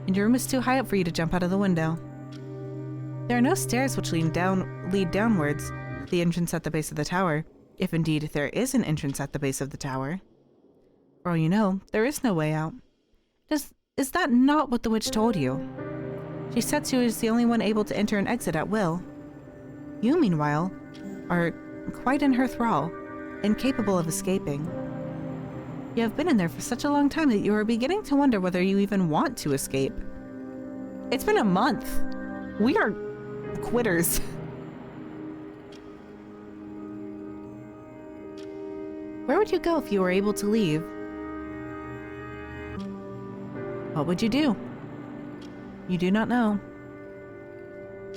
and your room is too high up for you to jump out of the window. There are no stairs which lead downwards to the entrance at the base of the tower, if indeed there is an entrance at the base of the tower. For all you know, there is no way out. Is that not what the witch told you? She said she was the only one able to enter and exit at will. You, meanwhile, are quite in her thrall, incapable of escaping. You have been in there for such a long time that you are beginning to wonder whether you even want to escape. It's been a month. We are quitters. Where would you go if you were able to leave? What would you do? You do not know.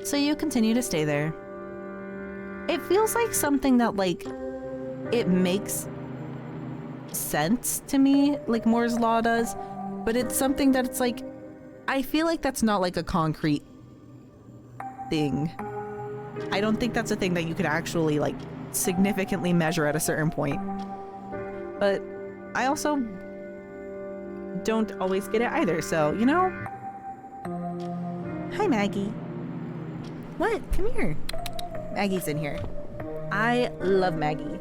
So you continue to stay there. It feels like something that, like, it makes sense to me, like Moore's Law does, but it's something that it's like, I feel like that's not like a concrete thing. I don't think that's a thing that you could actually like significantly measure at a certain point. But I also don't always get it either, so, you know? Hi, Maggie. What? Come here. Maggie's in here. I love Maggie.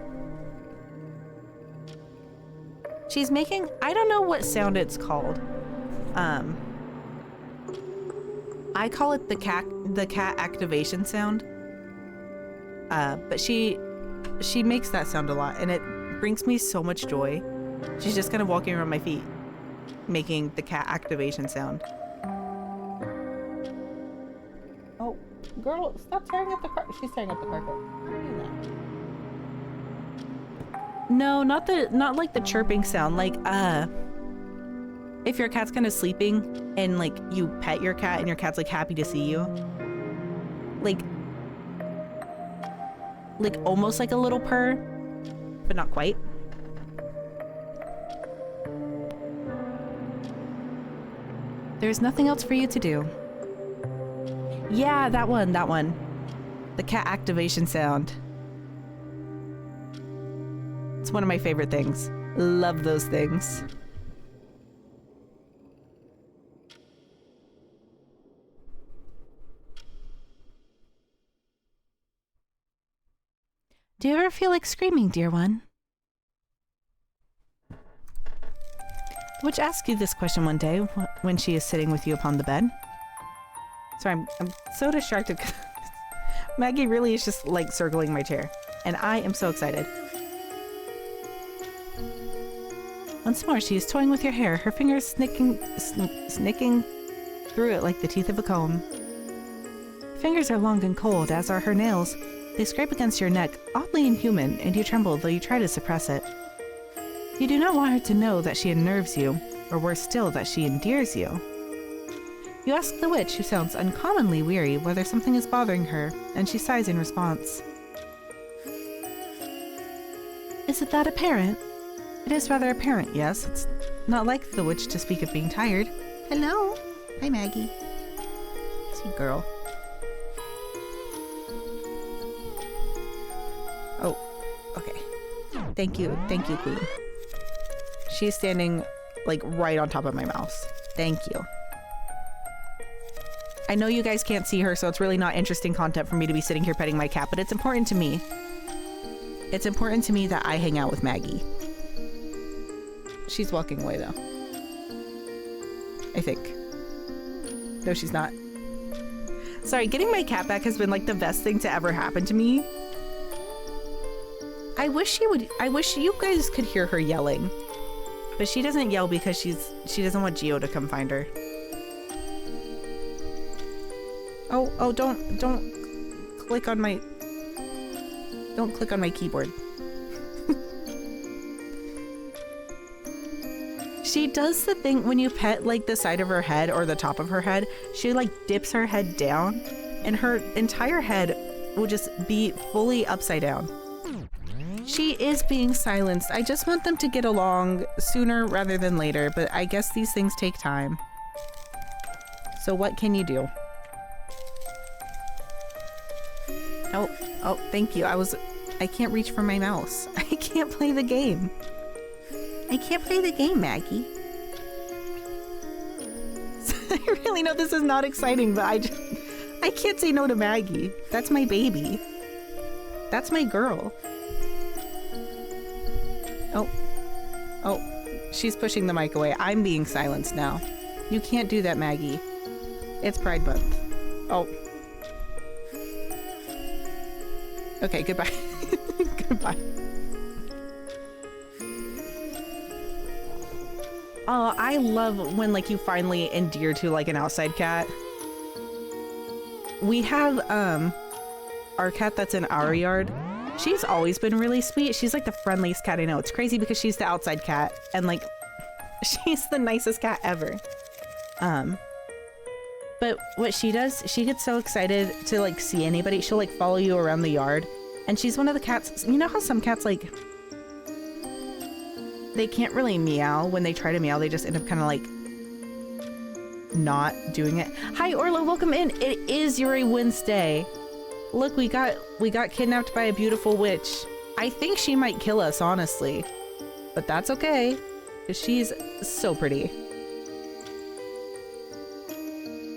She's making, I don't know what sound it's called. I call it the cat activation sound. But she makes that sound a lot, and it brings me so much joy. She's just kind of walking around my feet, making the cat activation sound. Oh, girl, stop tearing up the carpet. She's tearing up the carpet. How are you doing that? No, not like the chirping sound. Like, if your cat's kind of sleeping and like you pet your cat and your cat's like happy to see you. Like almost like a little purr, but not quite. There's nothing else for you to do. Yeah, that one. The cat activation sound. It's one of my favorite things. Love those things. Do you ever feel like screaming, dear one? The witch asks you this question one day when she is sitting with you upon the bed. Sorry, I'm so distracted. Maggie really is just like circling my chair, and I am so excited. Once more, she is toying with your hair, her fingers snicking through it like the teeth of a comb. Fingers are long and cold, as are her nails. They scrape against your neck, oddly inhuman, and you tremble though you try to suppress it. You do not want her to know that she unnerves you, or worse still, that she endears you. You ask the witch, who sounds uncommonly weary, whether something is bothering her, and she sighs in response. Is it that apparent? It is rather apparent, yes. It's not like the witch to speak of being tired. Hello? Hi, Maggie. Sweet girl. Oh, okay. Thank you, Queen. She's standing, like, right on top of my mouse. Thank you. I know you guys can't see her, so it's really not interesting content for me to be sitting here petting my cat, but it's important to me. It's important to me that I hang out with Maggie. She's walking away, though. I think. No, she's not. Sorry, getting my cat back has been, like, the best thing to ever happen to me. I wish you guys could hear her yelling. But she doesn't yell because she doesn't want Geo to come find her. Oh, don't click on my keyboard. She does the thing when you pet like the side of her head or the top of her head, she like dips her head down and her entire head will just be fully upside down. She is being silenced. I just want them to get along sooner rather than later, but I guess these things take time. So what can you do? Oh, thank you. I can't reach for my mouse. I can't play the game. I can't play the game, Maggie. I really know this is not exciting, but I can't say no to Maggie. That's my baby. That's my girl. Oh, she's pushing the mic away. I'm being silenced now. You can't do that, Maggie. It's Pride Month. Oh. Okay, goodbye. Goodbye. Oh, I love when like you finally endear to like an outside cat. We have our cat that's in our yard. She's always been really sweet. She's like the friendliest cat I know. It's crazy because she's the outside cat and like she's the nicest cat ever. But what she does, she gets so excited to like see anybody. She'll like follow you around the yard. And she's one of the cats, you know how some cats like, they can't really meow. When they try to meow, they just end up kind of like not doing it. Hi Orla, welcome in. It is Yuri Wednesday. Look, we got kidnapped by a beautiful witch. I think she might kill us, honestly. But that's okay, because she's so pretty.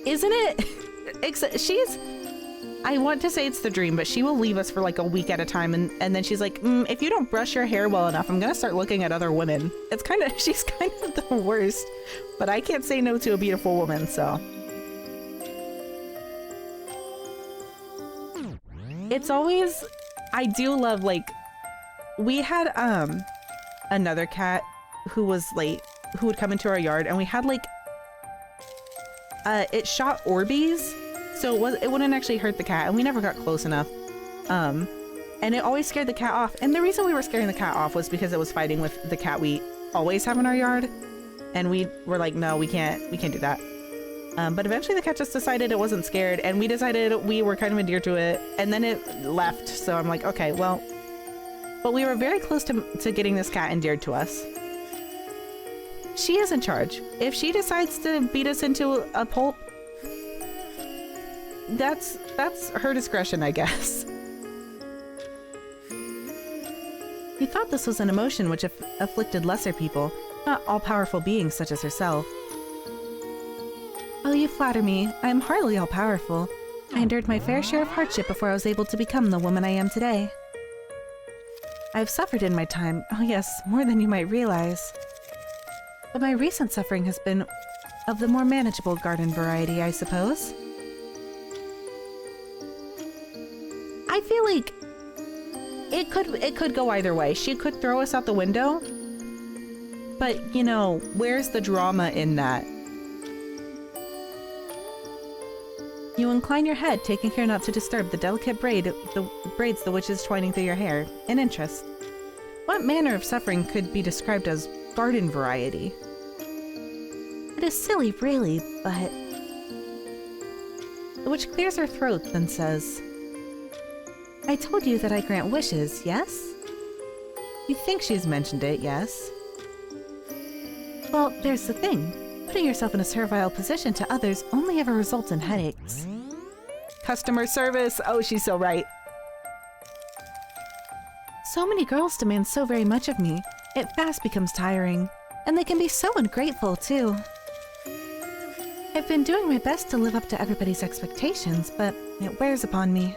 Isn't it? Except I want to say it's the dream, but she will leave us for like a week at a time, and then she's like, if you don't brush your hair well enough, I'm gonna start looking at other women. She's kind of the worst, but I can't say no to a beautiful woman, so. It's always, I do love, like, we had another cat who was late, who would come into our yard, and we had like, it shot Orbeez, so it wouldn't actually hurt the cat, and we never got close enough. And it always scared the cat off. And the reason we were scaring the cat off was because it was fighting with the cat we always have in our yard, and we were like, no, we can't do that. But eventually the cat just decided it wasn't scared, and we decided we were kind of endeared to it, and then it left. So I'm like, okay, well, but we were very close to getting this cat endeared to us. She is in charge. If she decides to beat us into a pulp, that's her discretion, I guess. You thought this was an emotion which afflicted lesser people, not all-powerful beings such as herself. Oh, you flatter me. I am hardly all-powerful. I endured my fair share of hardship before I was able to become the woman I am today. I have suffered in my time. Oh yes, more than you might realize. But my recent suffering has been of the more manageable garden variety, I suppose. I feel like it could go either way. She could throw us out the window, but you know, where's the drama in that? You incline your head, taking care not to disturb the delicate braids the witch is twining through your hair, in interest. What manner of suffering could be described as garden variety? It is silly, really, but... The witch clears her throat, then says, I told you that I grant wishes, yes? You think she's mentioned it, yes? Well, there's the thing. Putting yourself in a servile position to others only ever results in headaches. Customer service! Oh, she's so right. So many girls demand so very much of me, it fast becomes tiring. And they can be so ungrateful, too. I've been doing my best to live up to everybody's expectations, but it wears upon me.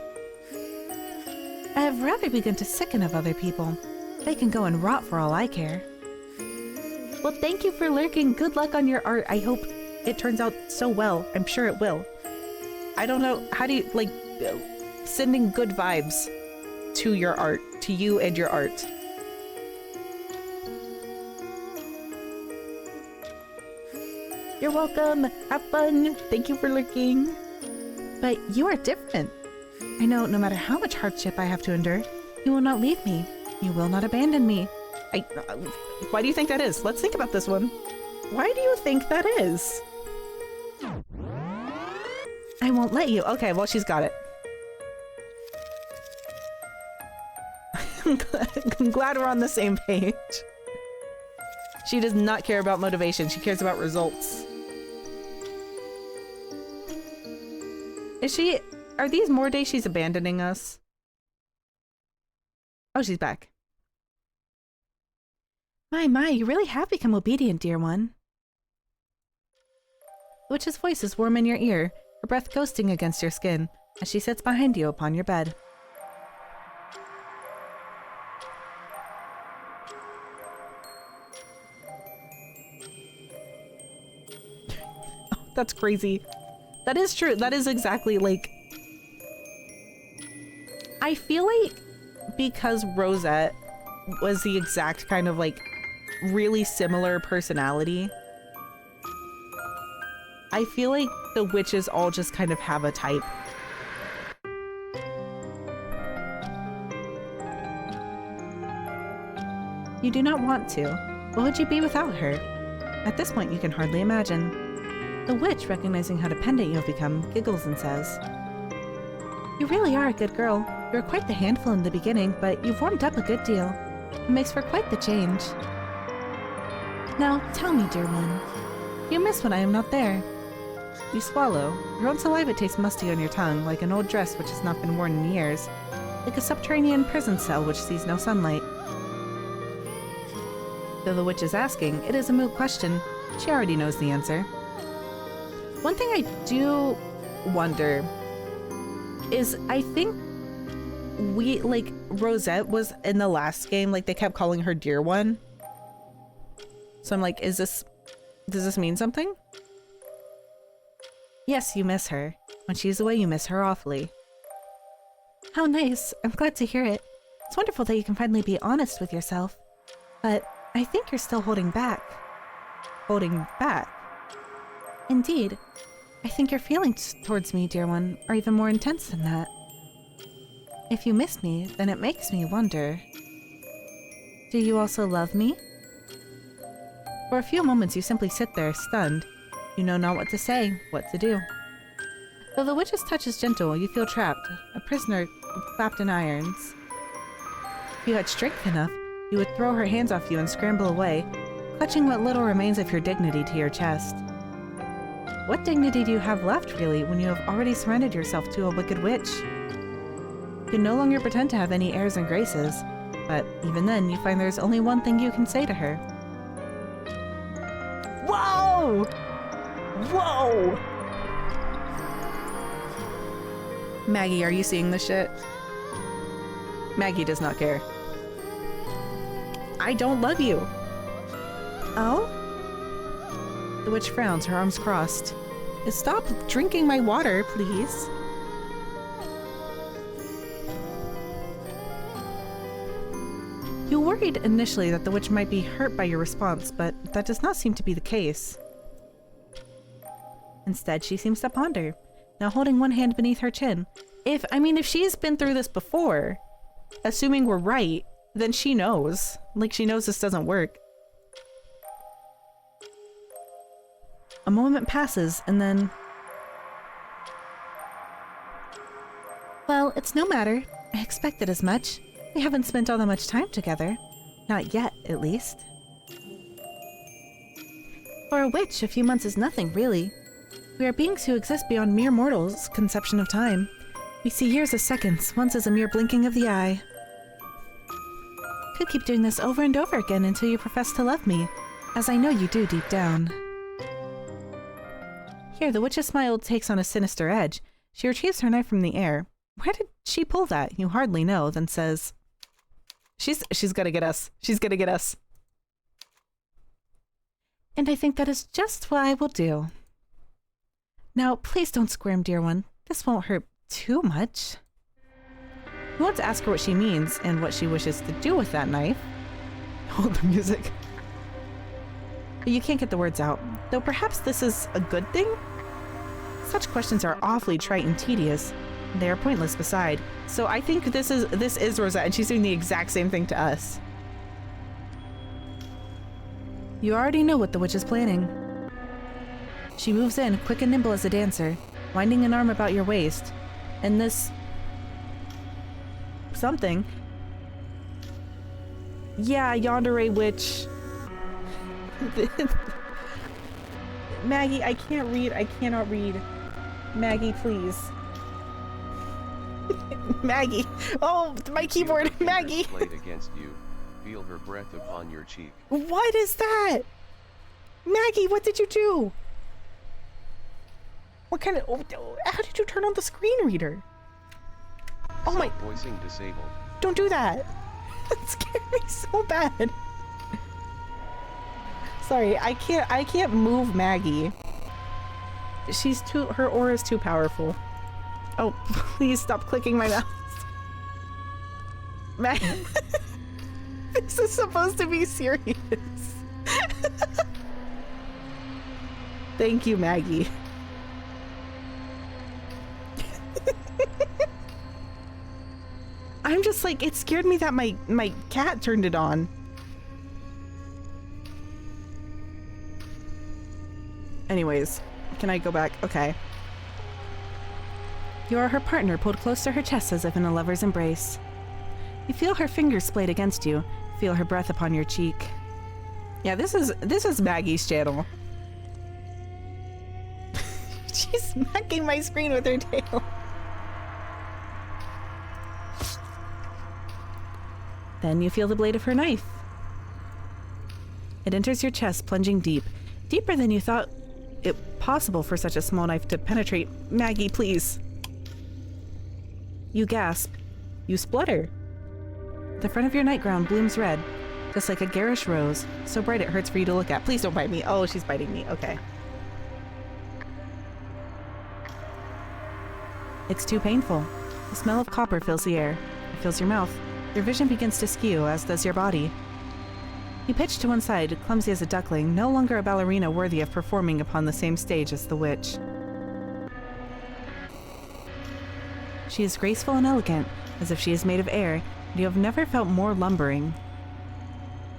I have rather begun to sicken of other people. They can go and rot for all I care. Well, thank you for lurking. Good luck on your art. I hope it turns out so well. I'm sure it will. I don't know. How do you, like, sending good vibes to your art, to you and your art? You're welcome. Have fun. Thank you for lurking. But you are different. I know no matter how much hardship I have to endure, you will not leave me. You will not abandon me. Why do you think that is? Let's think about this one. Why do you think that is? I won't let you. Okay, well, she's got it. I'm glad we're on the same page. She does not care about motivation. She cares about results. Are these more days she's abandoning us? Oh, she's back. My, you really have become obedient, dear one. The witch's voice is warm in your ear, her breath ghosting against your skin, as she sits behind you upon your bed. Oh, that's crazy. That is true. That is exactly, like... I feel like because Rosette was the exact kind of, like, really similar personality, I feel like the witches all just kind of have a type. You do not want to. What would you be without her? At this point, you can hardly imagine. The witch, recognizing how dependent you have become, giggles and says, You really are a good girl. You were quite the handful in the beginning, but you've warmed up a good deal. It makes for quite the change. Now, tell me, dear one, you miss when I am not there. You swallow. Your own saliva tastes musty on your tongue, like an old dress which has not been worn in years, like a subterranean prison cell which sees no sunlight. Though the witch is asking, it is a moot question. She already knows the answer. One thing I do wonder is, I think Rosette was in the last game, like, they kept calling her Dear One. So I'm like, does this mean something? Yes, you miss her. When she's away, you miss her awfully. How nice. I'm glad to hear it. It's wonderful that you can finally be honest with yourself. But I think you're still holding back. Holding back? Indeed. I think your feelings towards me, dear one, are even more intense than that. If you miss me, then it makes me wonder. Do you also love me? For a few moments you simply sit there, stunned. You know not what to say, what to do. Though the witch's touch is gentle, you feel trapped, a prisoner clapped in irons. If you had strength enough, you would throw her hands off you and scramble away, clutching what little remains of your dignity to your chest. What dignity do you have left, really, when you have already surrendered yourself to a wicked witch? You can no longer pretend to have any airs and graces, but even then you find there's only one thing you can say to her. Whoa! Whoa! Maggie, are you seeing this shit? Maggie does not care. I don't love you. Oh? The witch frowns, her arms crossed. Stop drinking my water, please. You worried initially that the witch might be hurt by your response, but that does not seem to be the case. Instead, she seems to ponder, now holding one hand beneath her chin. If she's been through this before, assuming we're right, then she knows. Like, she knows this doesn't work. A moment passes, and then... Well, it's no matter. I expected as much. We haven't spent all that much time together. Not yet, at least. For a witch, a few months is nothing, really. We are beings who exist beyond mere mortals' conception of time. We see years as seconds, once as a mere blinking of the eye. Could keep doing this over and over again until you profess to love me, as I know you do deep down. Here, the witch's smile takes on a sinister edge. She retrieves her knife from the air. Where did she pull that? You hardly know, then says, She's gonna get us. She's gonna get us. And I think that is just what I will do. Now, please don't squirm, dear one. This won't hurt too much. You want to ask her what she means and what she wishes to do with that knife. Hold the music. But you can't get the words out, though perhaps this is a good thing? Such questions are awfully trite and tedious. They are pointless beside. So I think this is Rosette, and she's doing the exact same thing to us. You already know what the witch is planning. She moves in, quick and nimble as a dancer, winding an arm about your waist. And this... something. Yeah, yandere witch. Maggie, I can't read. I cannot read. Maggie, please. Maggie. Oh, my keyboard. Maggie. Played against you. Feel her breath upon your cheek. What is that? Maggie, what did you do? What kind of... how did you turn on the screen reader? Oh my... Voicing disabled. Don't do that. That scared me so bad. Sorry, I can't move Maggie. She's too... her aura is too powerful. Oh, please stop clicking my mouse. Maggie... This is supposed to be serious. Thank you, Maggie. I'm just like, it scared me that my cat turned it on. Anyways, can I go back? Okay. You are her partner, pulled close to her chest as if in a lover's embrace. You feel her fingers splayed against you, feel her breath upon your cheek. Yeah, this is Maggie's channel. She's smacking my screen with her tail. Then you feel the blade of her knife. It enters your chest, plunging deep, deeper than you thought it possible for such a small knife to penetrate. Maggie, please. You gasp. You splutter. The front of your nightgown blooms red, just like a garish rose, so bright it hurts for you to look at. Please don't bite me. Oh, she's biting me. Okay. It's too painful. The smell of copper fills the air. It fills your mouth. Your vision begins to skew, as does your body. You pitch to one side, clumsy as a duckling, no longer a ballerina worthy of performing upon the same stage as the witch. She is graceful and elegant, as if she is made of air, and you have never felt more lumbering.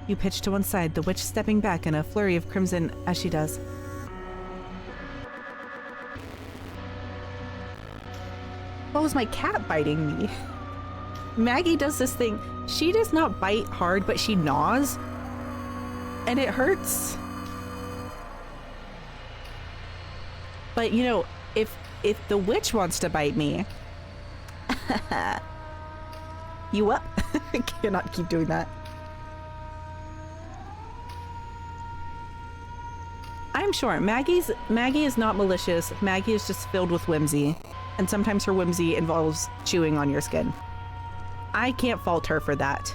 You pitch to one side, the witch stepping back in a flurry of crimson as she does. What was my cat biting me? Maggie does this thing. She does not bite hard, but she gnaws. And it hurts. But, you know, if the witch wants to bite me... You up? I cannot keep doing that. I'm sure Maggie is not malicious. Maggie is just filled with whimsy. And sometimes her whimsy involves chewing on your skin. I can't fault her for that.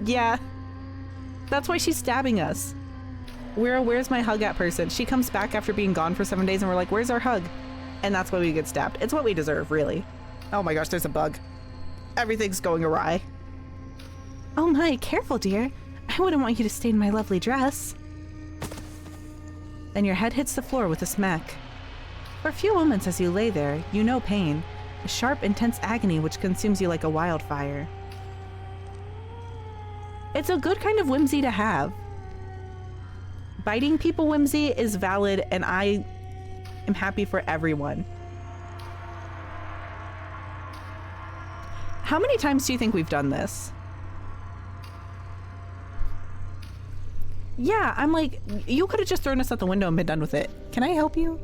Yeah. That's why she's stabbing us. Where's my hug at person? She comes back after being gone for 7 days and we're like, where's our hug? And that's why we get stabbed. It's what we deserve, really. Oh my gosh, there's a bug. Everything's going awry. Oh my, careful, dear. I wouldn't want you to stain my lovely dress. Then your head hits the floor with a smack. For a few moments as you lay there, you know pain, a sharp, intense agony which consumes you like a wildfire. It's a good kind of whimsy to have. Biting people whimsy is valid, and I am happy for everyone. How many times do you think we've done this? Yeah, I'm like, you could have just thrown us out the window and been done with it. Can I help you?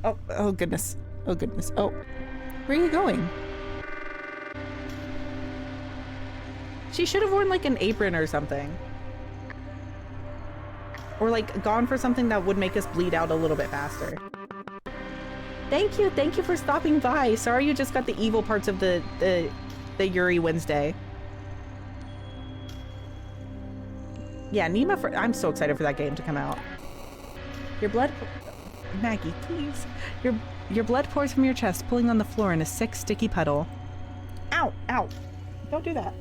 Oh goodness. Oh goodness. Oh, where are you going? She should have worn like an apron or something. Or like gone for something that would make us bleed out a little bit faster. Thank you for stopping by. Sorry you just got the evil parts of the Yuri Wednesday. Yeah, Nima, I'm so excited for that game to come out. Your blood... Maggie, please. Your blood pours from your chest, pulling on the floor in a sick, sticky puddle. Ow, ow. Don't do that.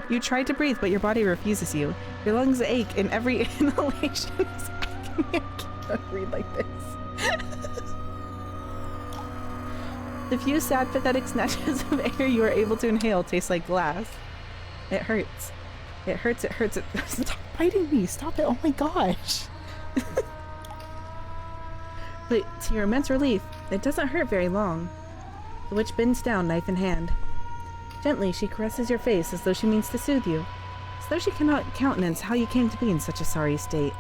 You try to breathe, but your body refuses you. Your lungs ache, and every inhalation is agony. I can't breathe like this. The few sad, pathetic snatches of air you are able to inhale taste like glass. It hurts. It hurts, it hurts. Stop biting me. Stop it. Oh my gosh. But to your immense relief, it doesn't hurt very long. The witch bends down, knife in hand. Gently, she caresses your face as though she means to soothe you, as though she cannot countenance how you came to be in such a sorry state.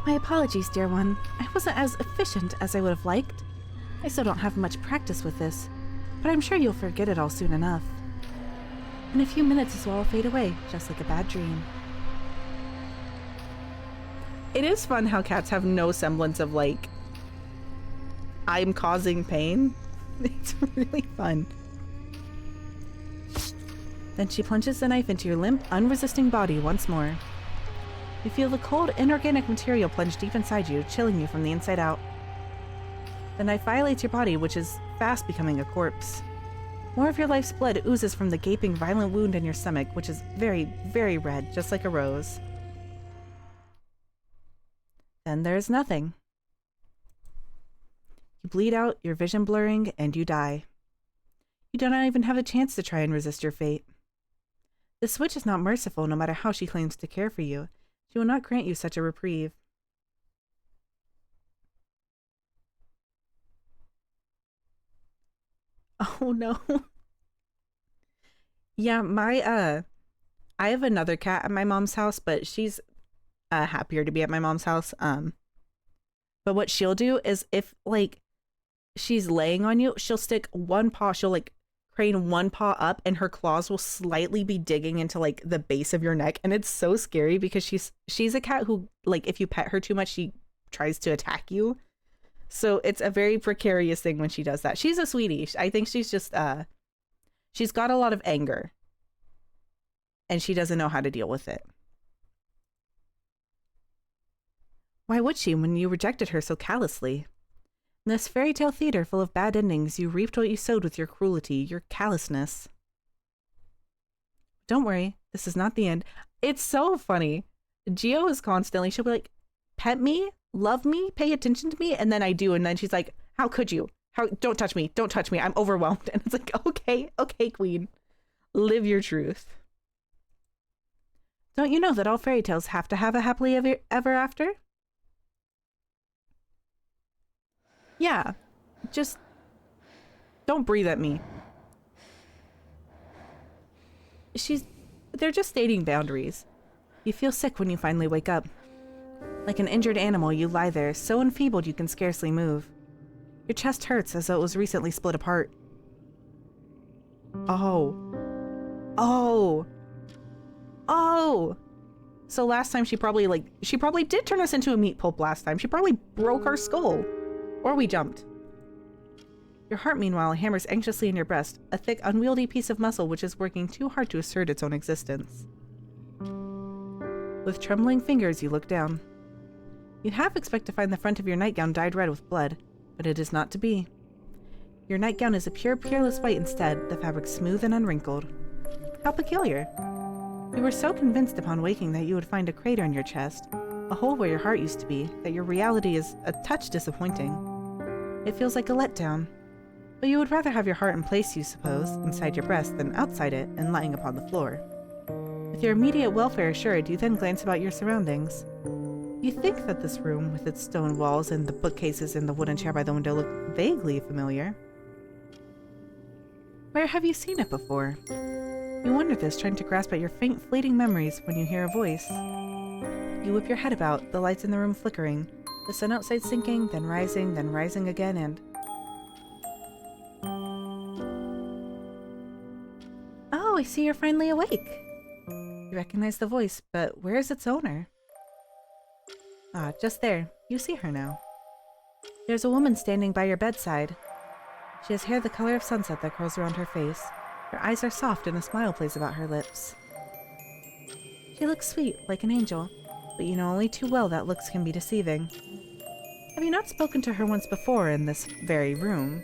My apologies, dear one. I wasn't as efficient as I would have liked. I still don't have much practice with this, but I'm sure you'll forget it all soon enough. In a few minutes, this will all fade away, just like a bad dream. It is fun how cats have no semblance of, like, I'm causing pain. It's really fun. Then she plunges the knife into your limp, unresisting body once more. You feel the cold, inorganic material plunge deep inside you, chilling you from the inside out. The knife violates your body, which is fast becoming a corpse. More of your life's blood oozes from the gaping, violent wound in your stomach, which is very, very red, just like a rose. Then there's nothing. You bleed out, your vision blurring, and you die. You do not even have a chance to try and resist your fate. This witch is not merciful, no matter how she claims to care for you. She will not grant you such a reprieve. Oh no. Yeah, I have another cat at my mom's house, but she's happier to be at my mom's house. But what she'll do is if like she's laying on you, she'll stick one paw, she'll like crane one paw up and her claws will slightly be digging into like the base of your neck, and it's so scary because she's a cat who, like, if you pet her too much, she tries to attack you. So it's a very precarious thing when she does that. She's a sweetie. I think she's just she's got a lot of anger and she doesn't know how to deal with it. Why would she when you rejected her so callously? In this fairy tale theater full of bad endings, you reaped what you sowed with your cruelty, your callousness. Don't worry, this is not the end. It's so funny. Gio is constantly, she'll be like, pet me, love me, pay attention to me, and then I do, and then she's like, how could you? Don't touch me, I'm overwhelmed. And it's like, okay, queen, live your truth. Don't you know that all fairy tales have to have a happily ever after? Yeah, just don't breathe at me. They're just stating boundaries. You feel sick when you finally wake up. Like an injured animal, you lie there, so enfeebled you can scarcely move. Your chest hurts as though it was recently split apart. Oh. So last time she probably did turn us into a meat pulp last time. She probably broke our skull. Or we jumped. Your heart, meanwhile, hammers anxiously in your breast, a thick, unwieldy piece of muscle which is working too hard to assert its own existence. With trembling fingers, you look down. You'd half expect to find the front of your nightgown dyed red with blood, but it is not to be. Your nightgown is a pure, peerless white instead, the fabric smooth and unwrinkled. How peculiar. You were so convinced upon waking that you would find a crater in your chest, a hole where your heart used to be, that your reality is a touch disappointing. It feels like a letdown. But you would rather have your heart in place, you suppose, inside your breast than outside it and lying upon the floor. With your immediate welfare assured, you then glance about your surroundings. You think that this room, with its stone walls and the bookcases and the wooden chair by the window, look vaguely familiar. Where have you seen it before? You wonder this, trying to grasp at your faint, fleeting memories when you hear a voice. You whip your head about, the lights in the room flickering, the sun outside sinking, then rising again, and... Oh, I see you're finally awake. You recognize the voice, but where is its owner? Ah, just there. You see her now. There's a woman standing by your bedside. She has hair the color of sunset that curls around her face. Her eyes are soft and a smile plays about her lips. She looks sweet, like an angel, but you know only too well that looks can be deceiving. Have you not spoken to her once before in this very room?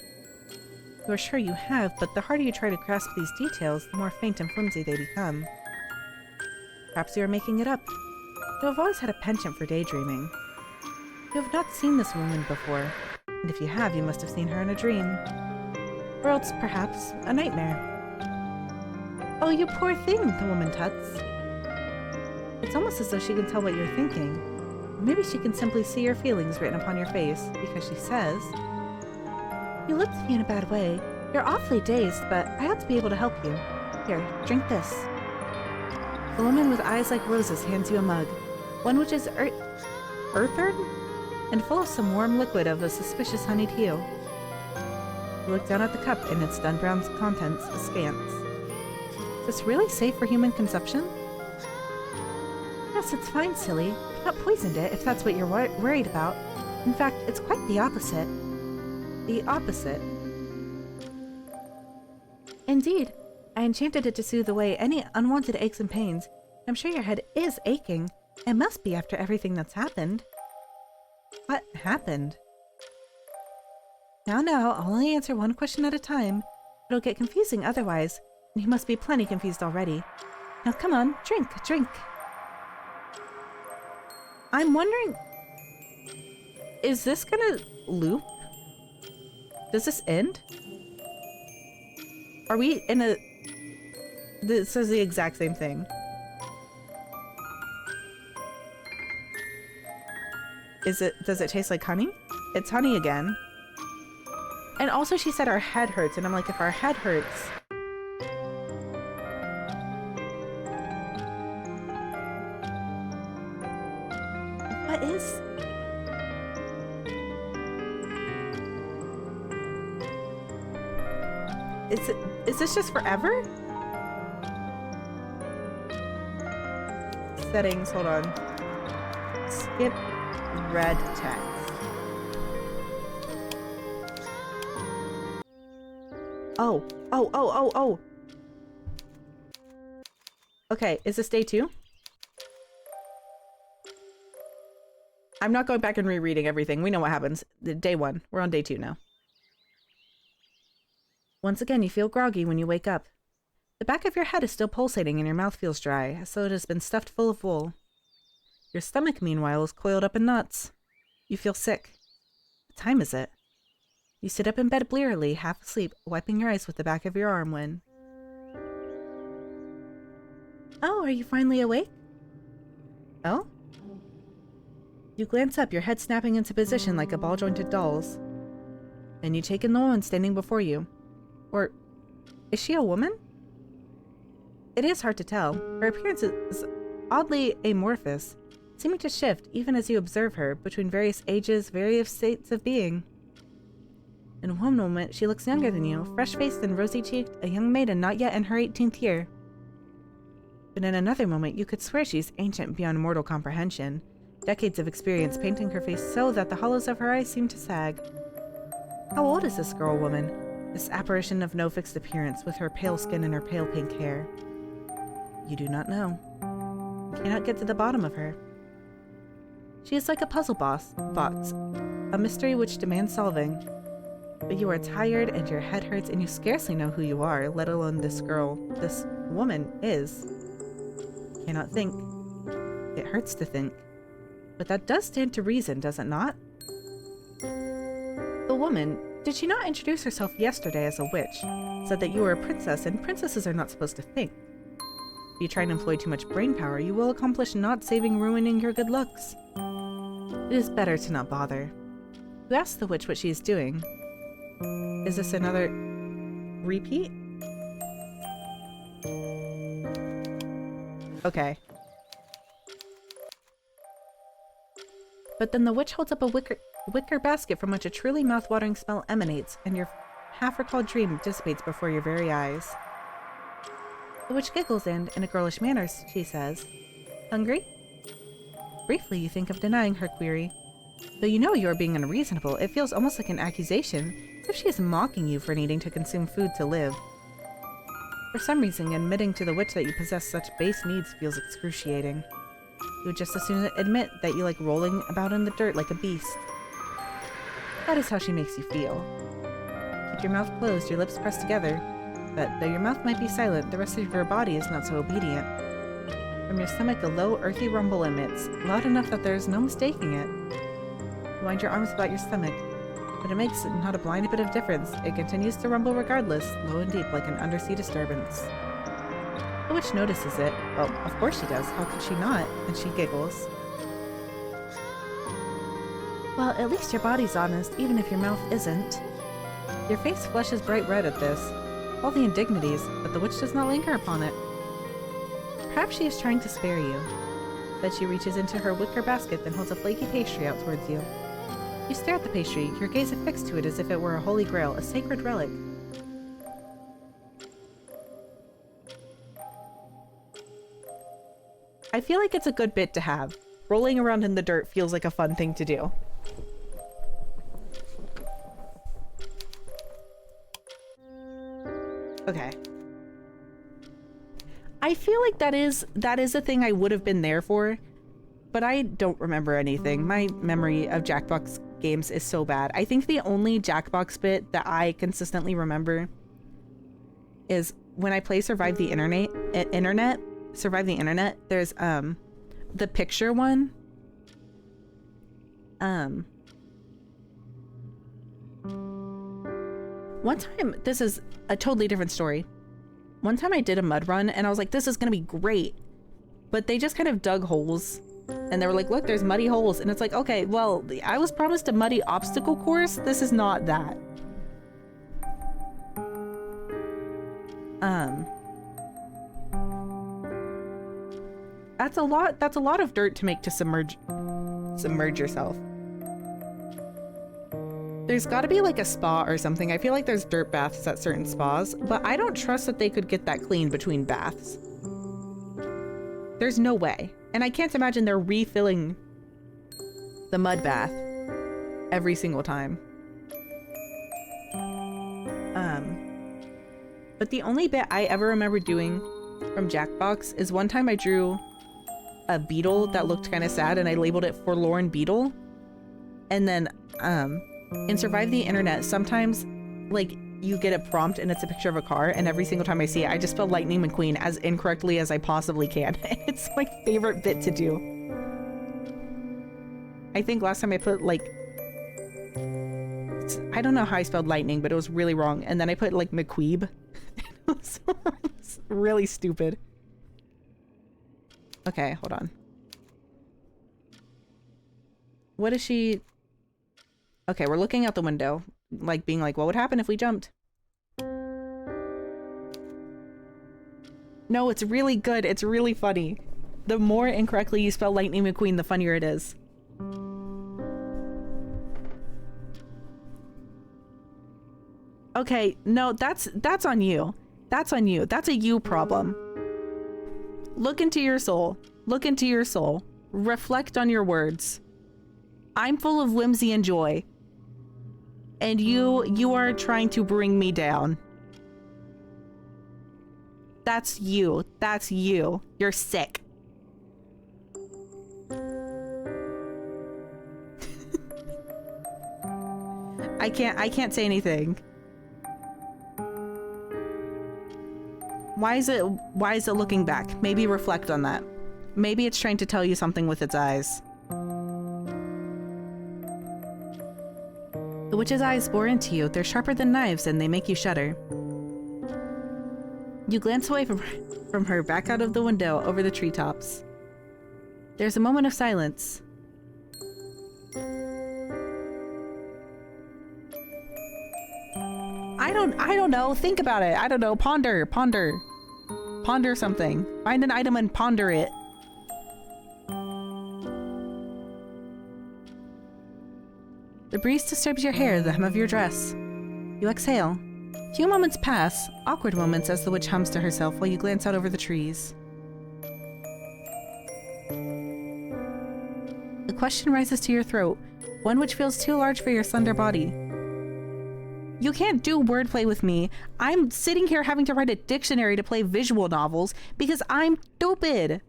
You are sure you have, but the harder you try to grasp these details, the more faint and flimsy they become. Perhaps you are making it up. You have always had a penchant for daydreaming. You have not seen this woman before, and if you have, you must have seen her in a dream. Or else, perhaps, a nightmare. Oh, you poor thing, the woman tuts. It's almost as though she can tell what you're thinking. Or maybe she can simply see your feelings written upon your face, because she says, You look to me in a bad way. You're awfully dazed, but I ought to be able to help you. Here, drink this. The woman with eyes like roses hands you a mug, one which is earthen and full of some warm liquid of a suspicious honeyed hue. You look down at the cup and its dun brown contents askance. Is this really safe for human consumption? Yes, it's fine, silly. I've not poisoned it, if that's what you're worried about. In fact, it's quite the opposite. The opposite? Indeed. I enchanted it to soothe away any unwanted aches and pains. I'm sure your head is aching. It must be after everything that's happened. What happened? Now, I'll only answer one question at a time. It'll get confusing otherwise, and you must be plenty confused already. Now come on, drink. I'm wondering... Is this gonna loop? Does this end? Are we in a... This is the exact same thing. Does it taste like honey? It's honey again. And also she said our head hurts, and I'm like, if our head hurts... What is... Is this just forever? Settings, hold on. Skip red text. Oh. Okay, is this day 2? I'm not going back and rereading everything. We know what happens. Day 1. We're on day 2 now. Once again, you feel groggy when you wake up. The back of your head is still pulsating and your mouth feels dry, as though it has been stuffed full of wool. Your stomach, meanwhile, is coiled up in knots. You feel sick. What time is it? You sit up in bed blearily, half asleep, wiping your eyes with the back of your arm when... Oh, are you finally awake? Oh? You glance up, your head snapping into position like a ball-jointed doll's. Then you take in the woman standing before you. Or, is she a woman? It is hard to tell. Her appearance is oddly amorphous, seeming to shift, even as you observe her, between various ages, various states of being. In one moment, she looks younger than you, fresh-faced and rosy-cheeked, a young maiden not yet in her 18th year. But in another moment, you could swear she's ancient beyond mortal comprehension, decades of experience painting her face so that the hollows of her eyes seem to sag. How old is this girl-woman? This apparition of no fixed appearance, with her pale skin and her pale pink hair. You do not know. You cannot get to the bottom of her. She is like a puzzle box, a mystery which demands solving. But you are tired and your head hurts and you scarcely know who you are, let alone this girl, this woman is. Cannot think. It hurts to think. But that does stand to reason, does it not? The woman, did she not introduce herself yesterday as a witch? Said that you were a princess and princesses are not supposed to think. If you try and employ too much brain power, you will accomplish not saving ruining your good looks. It is better to not bother. You ask the witch what she is doing. Is this another repeat? Okay. But then the witch holds up a wicker basket from which a truly mouth-watering smell emanates, and your half-recalled dream dissipates before your very eyes. The witch giggles and, in a girlish manner, she says, "Hungry?" Briefly, you think of denying her query. Though you know you are being unreasonable, it feels almost like an accusation, as if she is mocking you for needing to consume food to live. For some reason, admitting to the witch that you possess such base needs feels excruciating. You would just as soon admit that you like rolling about in the dirt like a beast. That is how she makes you feel. Keep your mouth closed, your lips pressed together, but though your mouth might be silent, the rest of your body is not so obedient. From your stomach a low, earthy rumble emits, loud enough that there is no mistaking it. You wind your arms about your stomach, but it makes not a blind bit of difference. It continues to rumble regardless, low and deep like an undersea disturbance. The witch notices it. Well, of course she does. How could she not? And she giggles. Well, at least your body's honest, even if your mouth isn't. Your face flushes bright red at this. All the indignities, but the witch does not linger upon it. Perhaps she is trying to spare you. But she reaches into her wicker basket, then holds a flaky pastry out towards you. You stare at the pastry, your gaze affixed to it as if it were a holy grail, a sacred relic. I feel like it's a good bit to have. Rolling around in the dirt feels like a fun thing to do. Okay. I feel like that is a thing I would have been there for, but I don't remember anything. My memory of Jackbox games is so bad. I think the only Jackbox bit that I consistently remember is when I play Survive the Internet, there's the picture one. One time, this is a totally different story. One time I did a mud run and I was like, this is gonna be great. But they just kind of dug holes and they were like, look, there's muddy holes. And it's like, okay, well, I was promised a muddy obstacle course. This is not that. That's a lot of dirt to make to submerge yourself. There's got to be like a spa or something. I feel like there's dirt baths at certain spas, but I don't trust that they could get that clean between baths. There's no way. And I can't imagine they're refilling the mud bath every single time. But the only bit I ever remember doing from Jackbox is one time I drew a beetle that looked kind of sad and I labeled it Forlorn Beetle. And then in Survive the Internet, sometimes like you get a prompt and it's a picture of a car, and every single time I see it, I just spell Lightning McQueen as incorrectly as I possibly can. It's my favorite bit to do. I think last time I put like, I don't know how I spelled lightning, but it was really wrong. And then I put like McQueeb. It was really stupid. Okay, hold on. What is she? Okay, we're looking out the window, like being like, what would happen if we jumped? No, it's really good. It's really funny. The more incorrectly you spell Lightning McQueen, the funnier it is. Okay, no, that's on you. That's on you. That's a you problem. Look into your soul. Look into your soul. Reflect on your words. I'm full of whimsy and joy. And you are trying to bring me down. That's you. That's you. You're sick. I can't say anything. Why is it looking back? Maybe reflect on that. Maybe it's trying to tell you something with its eyes. The witch's eyes bore into you. They're sharper than knives and they make you shudder. You glance away from her, back out of the window, over the treetops. There's a moment of silence. I don't know. Think about it. I don't know. Ponder something. Find an item and ponder it. The breeze disturbs your hair, the hem of your dress. You exhale. Few moments pass, awkward moments as the witch hums to herself while you glance out over the trees. The question rises to your throat, one which feels too large for your slender body. You can't do wordplay with me. I'm sitting here having to write a dictionary to play visual novels because I'm stupid.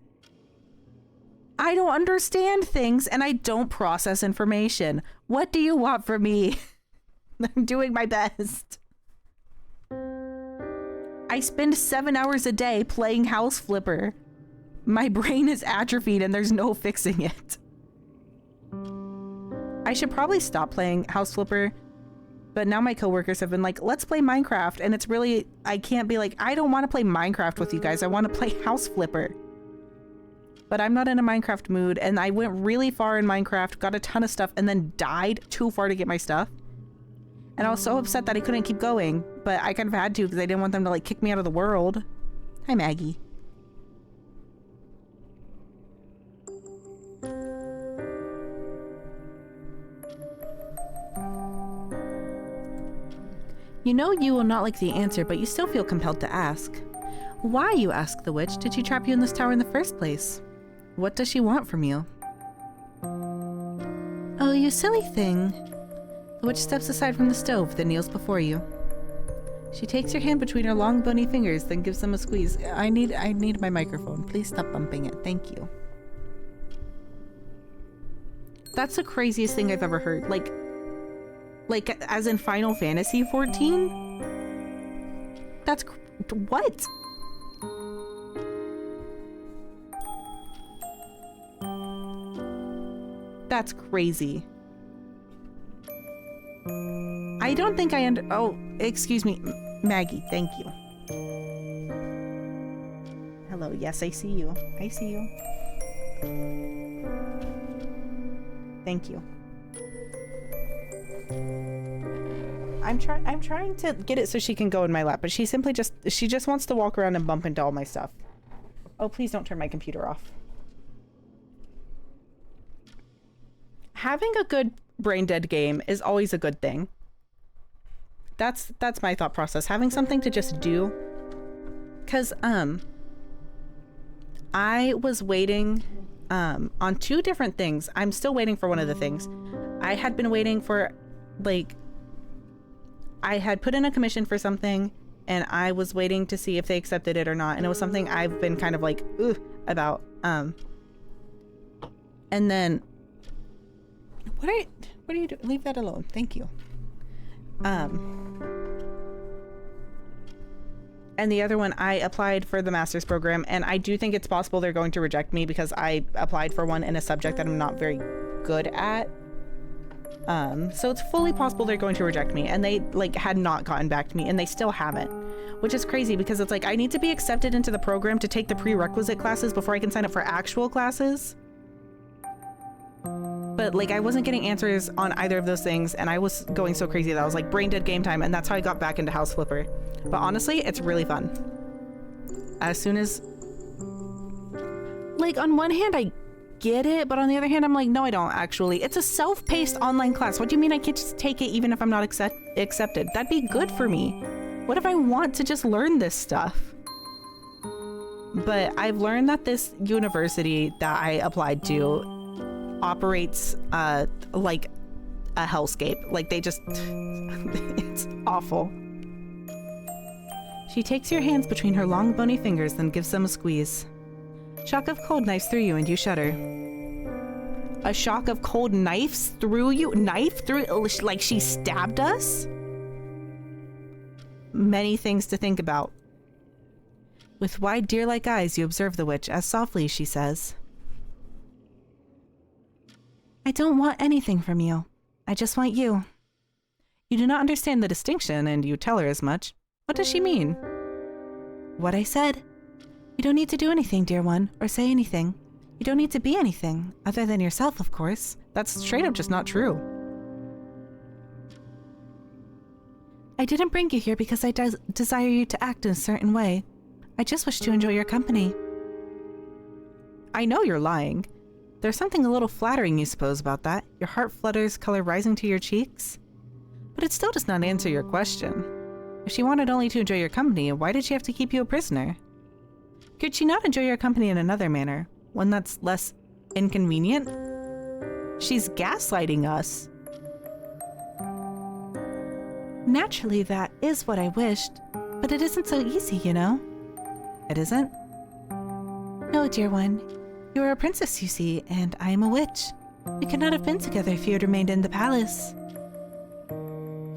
I don't understand things and I don't process information. What do you want from me? I'm doing my best. I spend 7 hours a day playing House Flipper. My brain is atrophied and there's no fixing it. I should probably stop playing House Flipper, but now my coworkers have been like, let's play Minecraft, and it's really, I can't be like, I don't want to play Minecraft with you guys, I want to play House Flipper. But I'm not in a Minecraft mood, and I went really far in Minecraft, got a ton of stuff, and then died too far to get my stuff. And I was so upset that I couldn't keep going, but I kind of had to because I didn't want them to like kick me out of the world. Hi, Maggie. You know you will not like the answer, but you still feel compelled to ask. Why, you ask the witch, did she trap you in this tower in the first place? What does she want from you? Oh, you silly thing. The witch steps aside from the stove, then kneels before you. She takes your hand between her long bony fingers, then gives them a squeeze. I need my microphone. Please stop bumping it. Thank you. That's the craziest thing I've ever heard. Like as in Final Fantasy 14? That's what? That's crazy. I don't think I oh, excuse me, Maggie, thank you. Hello, yes, I see you. I see you. Thank you. I'm trying to get it so she can go in my lap, but she just wants to walk around and bump into all my stuff. Oh, please don't turn my computer off. Having a good brain dead game is always a good thing. That's my thought process. Having something to just do. Cause I was waiting on two different things. I'm still waiting for one of the things. I had been waiting for like I had put in a commission for something and I was waiting to see if they accepted it or not, and it was something I've been kind of like about and then what are you doing? Leave that alone. Thank you. And the other one, I applied for the master's program, and I do think it's possible they're going to reject me because I applied for one in a subject that I'm not very good at. So it's fully possible they're going to reject me, and they like had not gotten back to me, and they still haven't, which is crazy because it's like I need to be accepted into the program to take the prerequisite classes before I can sign up for actual classes. But like I wasn't getting answers on either of those things, and I was going so crazy that I was like brain dead game time, and that's how I got back into House Flipper. But honestly, it's really fun. As soon as like on one hand I get it, but on the other hand I'm like, no, I don't actually. It's a self-paced online class. What do you mean I can't just take it even if I'm not accepted? That'd be good for me. What if I want to just learn this stuff? But I've learned that this university that I applied to operates like a hellscape. Like they just it's awful. She takes your hands between her long bony fingers, then gives them a squeeze. Shock of cold knifes through you and you shudder. A shock of cold knife through, like she stabbed us? Many things to think about. With wide deer-like eyes, you observe the witch, as softly she says, I don't want anything from you. I just want you. You do not understand the distinction, and you tell her as much. What does she mean? What I said. You don't need to do anything, dear one, or say anything. You don't need to be anything, other than yourself, of course. That's straight up just not true. I didn't bring you here because I desire you to act in a certain way. I just wish to enjoy your company. I know you're lying. There's something a little flattering, you suppose, about that. Your heart flutters, color rising to your cheeks. But it still does not answer your question. If she wanted only to enjoy your company, why did she have to keep you a prisoner? Could she not enjoy your company in another manner? One that's less inconvenient? She's gaslighting us. Naturally, that is what I wished, but it isn't so easy, you know? It isn't? No, dear one. You are a princess, you see, and I am a witch. We could not have been together if you had remained in the palace.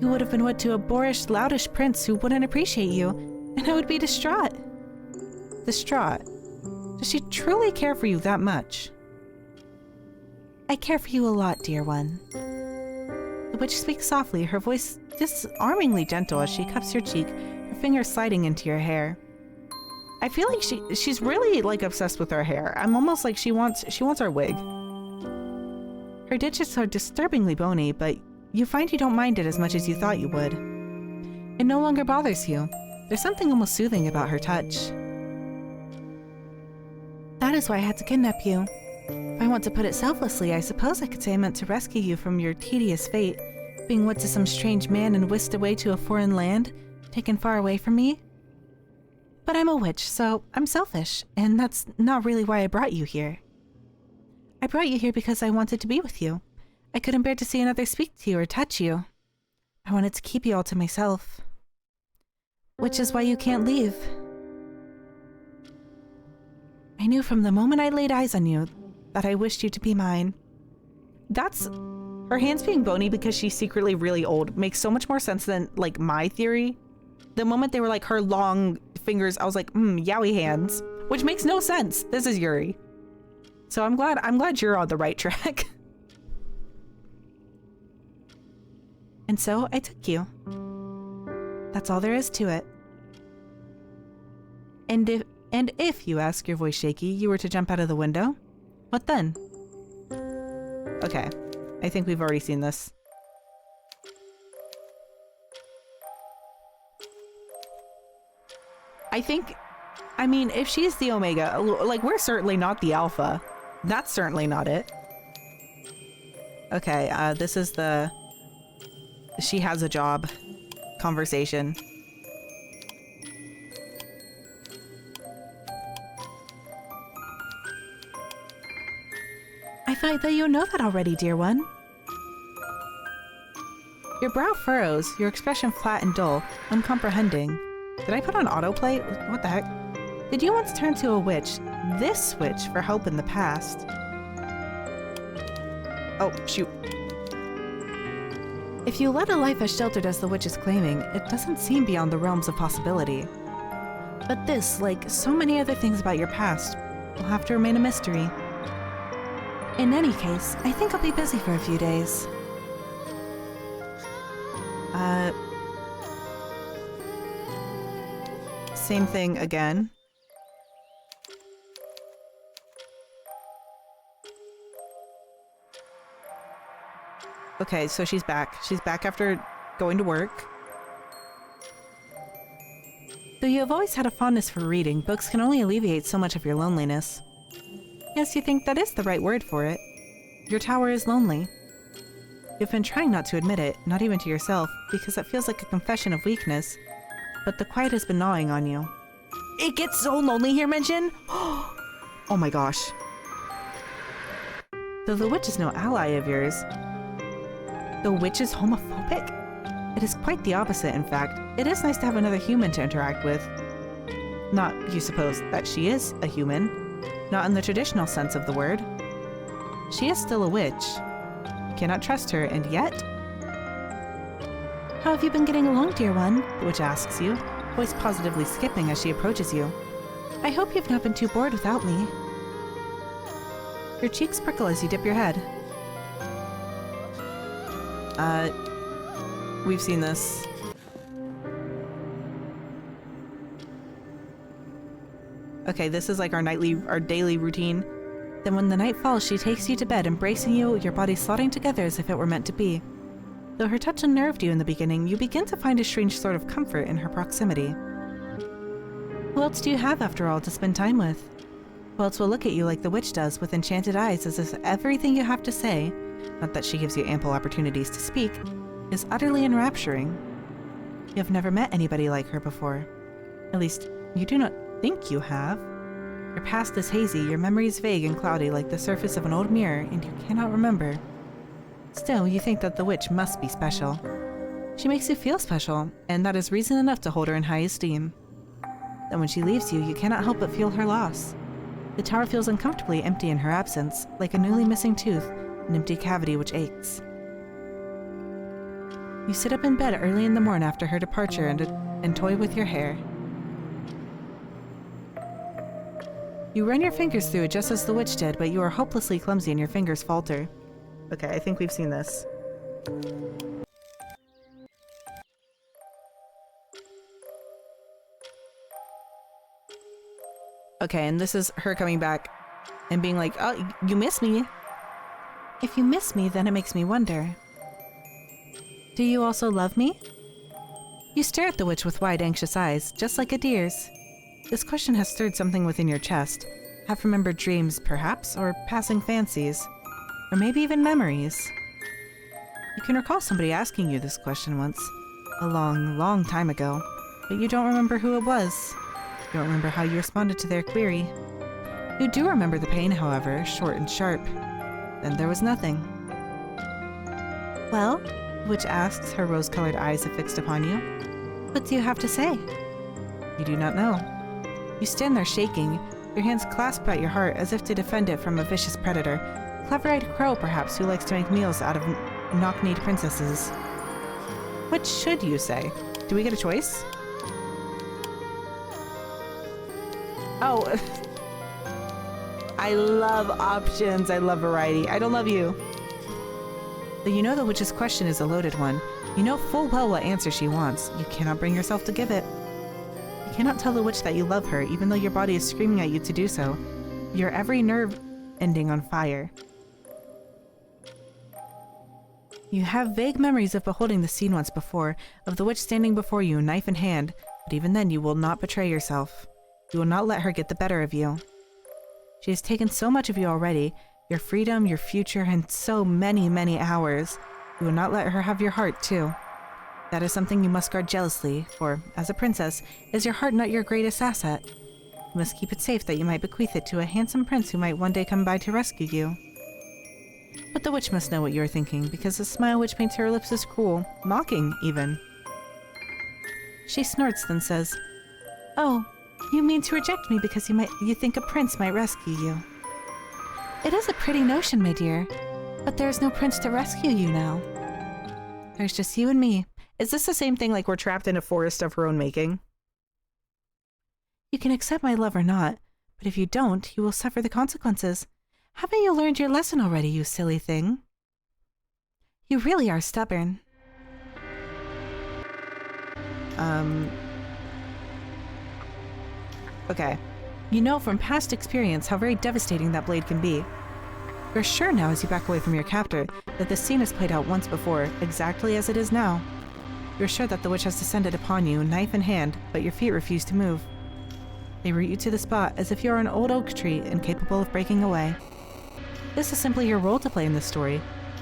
You would have been wed to a boorish, loutish prince who wouldn't appreciate you, and I would be distraught. Distraught? Does she truly care for you that much? I care for you a lot, dear one. The witch speaks softly, her voice disarmingly gentle as she cups your cheek, her fingers sliding into your hair. I feel like she's really like obsessed with our hair. I'm almost like she wants our wig. Her ditches are disturbingly bony, but you find you don't mind it as much as you thought you would. It no longer bothers you. There's something almost soothing about her touch. That is why I had to kidnap you. If I want to put it selflessly, I suppose I could say I meant to rescue you from your tedious fate, being wed to some strange man and whisked away to a foreign land, taken far away from me. But I'm a witch, so I'm selfish, and that's not really why I brought you here. I brought you here because I wanted to be with you. I couldn't bear to see another speak to you or touch you. I wanted to keep you all to myself. Which is why you can't leave. I knew from the moment I laid eyes on you that I wished you to be mine. That's... Her hands being bony because she's secretly really old makes so much more sense than, like, my theory. The moment they were like her long fingers, I was like, yowie hands, which makes no sense. This is Yuri. So I'm glad you're on the right track. And so I took you. That's all there is to it. And if you ask, your voice shaky, you were to jump out of the window, what then? Okay, I think we've already seen this. I mean, if she's the Omega, like, we're certainly not the Alpha. That's certainly not it. Okay, this is the she has a job conversation. I thought that you know that already, dear one. Your brow furrows, your expression flat and dull, uncomprehending. Did I put on autoplay? What the heck? Did you once turn to a witch, this witch, for help in the past? Oh, shoot. If you led a life as sheltered as the witch is claiming, it doesn't seem beyond the realms of possibility. But this, like so many other things about your past, will have to remain a mystery. In any case, I think I'll be busy for a few days. Same thing again. Okay, so she's back. She's back after going to work. Though you have always had a fondness for reading, books can only alleviate so much of your loneliness. Yes, you think that is the right word for it. Your tower is lonely. You've been trying not to admit it, not even to yourself, because it feels like a confession of weakness. But the quiet has been gnawing on you. It gets so lonely here, Mention! Oh my gosh. Though the witch is no ally of yours, the witch is homophobic? It is quite the opposite, in fact. It is nice to have another human to interact with. Not, you suppose, that she is a human. Not in the traditional sense of the word. She is still a witch. You cannot trust her, and yet... How have you been getting along, dear one? The witch asks you, voice positively skipping as she approaches you. I hope you've not been too bored without me. Your cheeks prickle as you dip your head. We've seen this. Okay, this is like our daily routine. Then when the night falls, she takes you to bed, embracing you, your body slotting together as if it were meant to be. Though her touch unnerved you in the beginning, you begin to find a strange sort of comfort in her proximity. Who else do you have, after all, to spend time with? Who else will look at you like the witch does, with enchanted eyes, as if everything you have to say, not that she gives you ample opportunities to speak, is utterly enrapturing? You have never met anybody like her before. At least, you do not think you have. Your past is hazy, your memories vague and cloudy like the surface of an old mirror, and you cannot remember. Still, you think that the witch must be special. She makes you feel special, and that is reason enough to hold her in high esteem. Then when she leaves you, you cannot help but feel her loss. The tower feels uncomfortably empty in her absence, like a newly missing tooth, an empty cavity which aches. You sit up in bed early in the morning after her departure and toy with your hair. You run your fingers through it just as the witch did, but you are hopelessly clumsy and your fingers falter. Okay, I think we've seen this. Okay, and this is her coming back and being like, oh, you miss me. If you miss me, then it makes me wonder. Do you also love me? You stare at the witch with wide, anxious eyes, just like a deer's. This question has stirred something within your chest. Have remembered dreams, perhaps, or passing fancies, or maybe even memories. You can recall somebody asking you this question once, a long, long time ago, but you don't remember who it was. You don't remember how you responded to their query. You do remember the pain, however, short and sharp. Then there was nothing. Well, the witch asks, her rose-colored eyes affixed upon you. What do you have to say? You do not know. You stand there shaking, your hands clasped at your heart as if to defend it from a vicious predator, clever-eyed crow perhaps who likes to make meals out of knock-kneed princesses. What should you say? Do we get a choice? Oh, I love options. I love variety. I don't love you. Though you know the witch's question is a loaded one. You know full well what answer she wants. You cannot bring yourself to give it. You cannot tell the witch that you love her, even though your body is screaming at you to do so. Your every nerve ending on fire. You have vague memories of beholding the scene once before, of the witch standing before you, knife in hand, but even then you will not betray yourself. You will not let her get the better of you. She has taken so much of you already, your freedom, your future, and so many, many hours. You will not let her have your heart, too. That is something you must guard jealously, for, as a princess, is your heart not your greatest asset? You must keep it safe that you might bequeath it to a handsome prince who might one day come by to rescue you. But the witch must know what you are thinking, because the smile which paints her lips is cruel, mocking, even. She snorts, then says, "Oh, you mean to reject me because you think a prince might rescue you? It is a pretty notion, my dear, but there is no prince to rescue you now. There's just you and me." Is this the same thing like we're trapped in a forest of her own making? You can accept my love or not, but if you don't, you will suffer the consequences. Haven't you learned your lesson already, you silly thing? You really are stubborn. Okay. You know from past experience how very devastating that blade can be. You're sure now as you back away from your captor that this scene has played out once before, exactly as it is now. You're sure that the witch has descended upon you, knife in hand, but your feet refuse to move. They root you to the spot as if you are an old oak tree incapable of breaking away. This is simply your role to play in this story.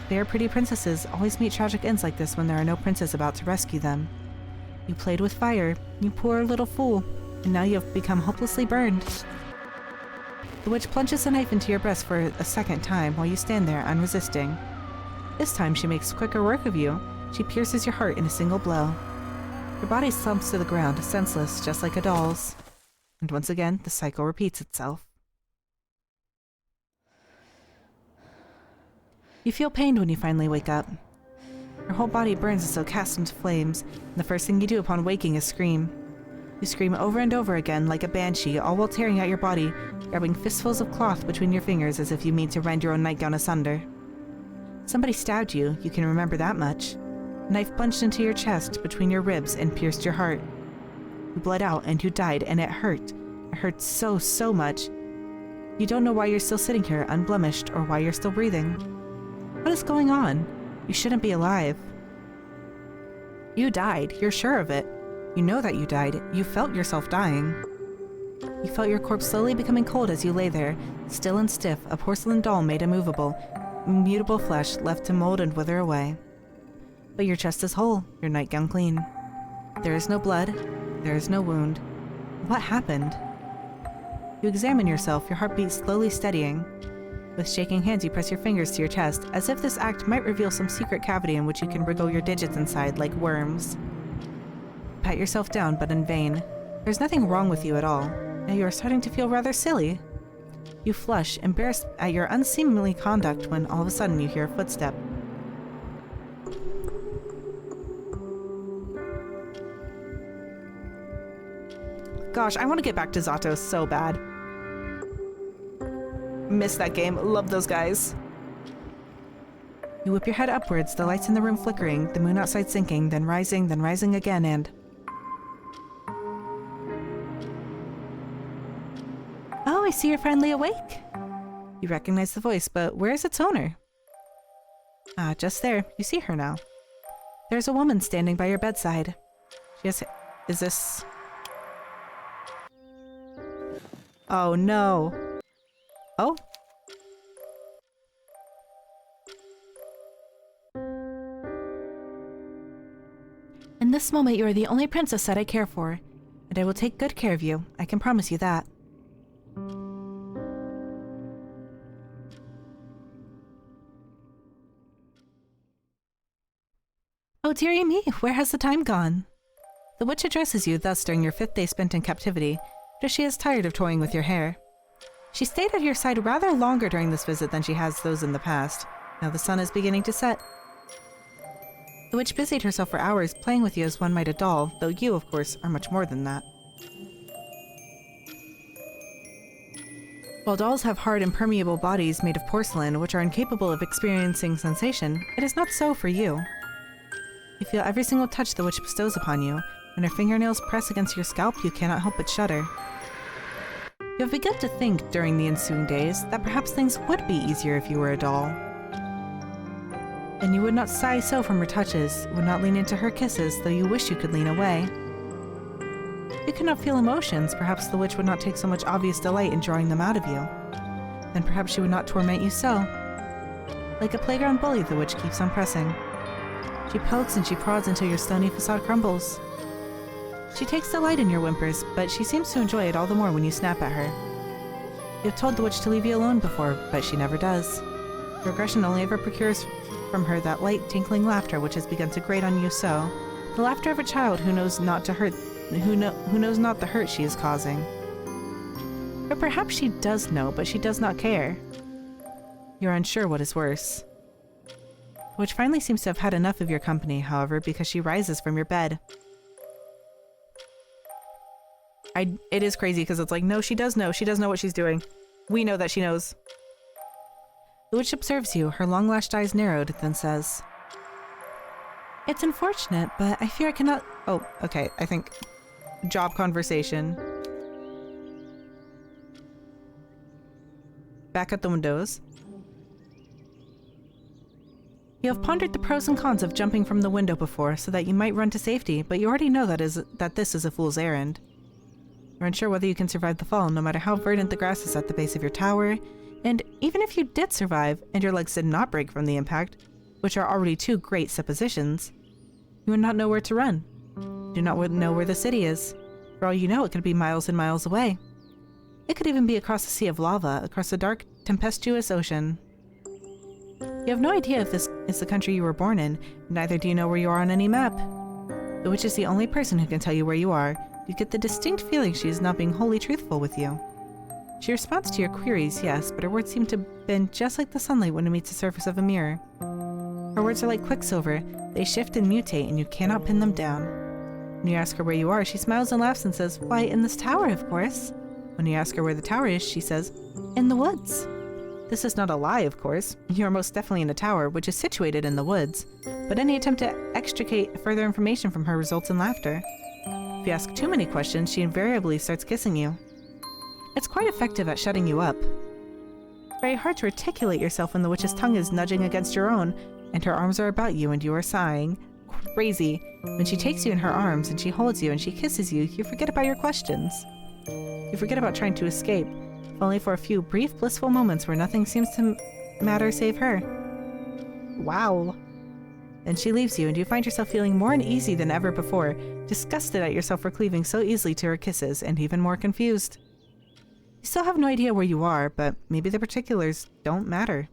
Fair, pretty princesses always meet tragic ends like this when there are no princes about to rescue them. You played with fire, you poor little fool, and now you have become hopelessly burned. The witch plunges the knife into your breast for a second time while you stand there unresisting. This time she makes quicker work of you. She pierces your heart in a single blow. Your body slumps to the ground, senseless, just like a doll's. And once again, the cycle repeats itself. You feel pained when you finally wake up. Your whole body burns as though cast into flames, and the first thing you do upon waking is scream. You scream over and over again like a banshee, all while tearing at your body, grabbing fistfuls of cloth between your fingers as if you mean to rend your own nightgown asunder. Somebody stabbed you, you can remember that much. A knife punched into your chest, between your ribs, and pierced your heart. You bled out and you died, and it hurt. It hurt so, so much. You don't know why you're still sitting here unblemished or why you're still breathing. What is going on? You shouldn't be alive. You died. You're sure of it. You know that you died. You felt yourself dying. You felt your corpse slowly becoming cold as you lay there, still and stiff, a porcelain doll made immovable, immutable flesh left to mold and wither away. But your chest is whole, your nightgown clean. There is no blood. There is no wound. What happened? You examine yourself, your heartbeat slowly steadying. With shaking hands, you press your fingers to your chest, as if this act might reveal some secret cavity in which you can wriggle your digits inside like worms. Pat yourself down, but in vain. There's nothing wrong with you at all. Now you are starting to feel rather silly. You flush, embarrassed at your unseemly conduct, when all of a sudden you hear a footstep. Gosh, I want to get back to Zato so bad. Missed that game. Love those guys. You whip your head upwards, the lights in the room flickering, the moon outside sinking, then rising again, and... Oh, I see you're finally awake. You recognize the voice, but where is its owner? Ah, just there. You see her now. There's a woman standing by your bedside. She has... Is this... Oh, no. Oh? In this moment, you are the only princess that I care for, and I will take good care of you. I can promise you that. Oh, dearie me, where has the time gone? The witch addresses you thus during your 5th day spent in captivity, but she is tired of toying with your hair. She stayed at your side rather longer during this visit than she has those in the past. Now the sun is beginning to set. The witch busied herself for hours playing with you as one might a doll, though you, of course, are much more than that. While dolls have hard, impermeable bodies made of porcelain, which are incapable of experiencing sensation, it is not so for you. You feel every single touch the witch bestows upon you. When her fingernails press against your scalp, you cannot help but shudder. You have begun to think, during the ensuing days, that perhaps things would be easier if you were a doll. And you would not sigh so from her touches, would not lean into her kisses, though you wish you could lean away. You could not feel emotions, perhaps the witch would not take so much obvious delight in drawing them out of you. Then perhaps she would not torment you so. Like a playground bully, the witch keeps on pressing. She pokes and she prods until your stony facade crumbles. She takes delight in your whimpers, but she seems to enjoy it all the more when you snap at her. You have told the witch to leave you alone before, but she never does. Your aggression only ever procures from her that light, tinkling laughter which has begun to grate on you so, the laughter of a child who knows not to hurt, who knows not the hurt she is causing. Or perhaps she does know, but she does not care. You are unsure what is worse. The witch finally seems to have had enough of your company, however, because she rises from your bed. It is crazy because it's like, no, she does know what she's doing. We know that she knows. The witch observes you, her long-lashed eyes narrowed, then says, It's unfortunate, but I fear I cannot... Oh, okay, I think... Job conversation. Back at the windows. You have pondered the pros and cons of jumping from the window before, so that you might run to safety, but you already know that this is a fool's errand. You're unsure whether you can survive the fall, no matter how verdant the grass is at the base of your tower, and even if you did survive, and your legs did not break from the impact, which are already 2 great suppositions, you would not know where to run. You do not know where the city is. For all you know, it could be miles and miles away. It could even be across a sea of lava, across a dark, tempestuous ocean. You have no idea if this is the country you were born in, neither do you know where you are on any map. The witch is the only person who can tell you where you are. You get the distinct feeling she is not being wholly truthful with you. She responds to your queries, yes, but her words seem to bend just like the sunlight when it meets the surface of a mirror. Her words are like quicksilver. They shift and mutate, and you cannot pin them down. When you ask her where you are, she smiles and laughs and says, "Why, in this tower, of course." When you ask her where the tower is, she says, "In the woods." This is not a lie, of course. You are most definitely in a tower, which is situated in the woods. But any attempt to extricate further information from her results in laughter. If you ask too many questions, she invariably starts kissing you. It's quite effective at shutting you up. It's very hard to articulate yourself when the witch's tongue is nudging against your own, and her arms are about you and you are sighing. Crazy. When she takes you in her arms and she holds you and she kisses you, you forget about your questions. You forget about trying to escape, if only for a few brief, blissful moments where nothing seems to matter save her. Wow. Then she leaves you and you find yourself feeling more uneasy than ever before, disgusted at yourself for cleaving so easily to her kisses, and even more confused. You still have no idea where you are, but maybe the particulars don't matter.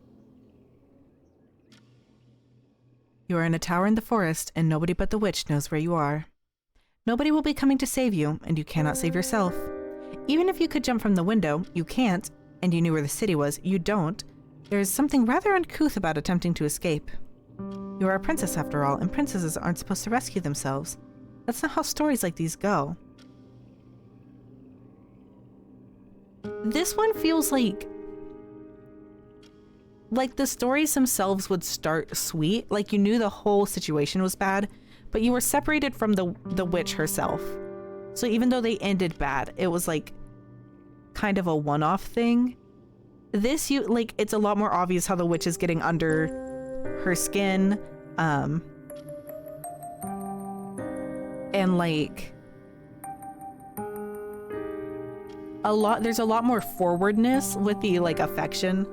You are in a tower in the forest, and nobody but the witch knows where you are. Nobody will be coming to save you, and you cannot save yourself. Even if you could jump from the window, you can't, and you knew where the city was, you don't. There is something rather uncouth about attempting to escape. You are a princess after all, and princesses aren't supposed to rescue themselves. That's not how stories like these go. This one feels like the stories themselves would start sweet, like you knew the whole situation was bad, but you were separated from the witch herself. So even though they ended bad, it was like kind of a one-off thing. This, it's a lot more obvious how the witch is getting under her skin, and like there's a lot more forwardness with the affection.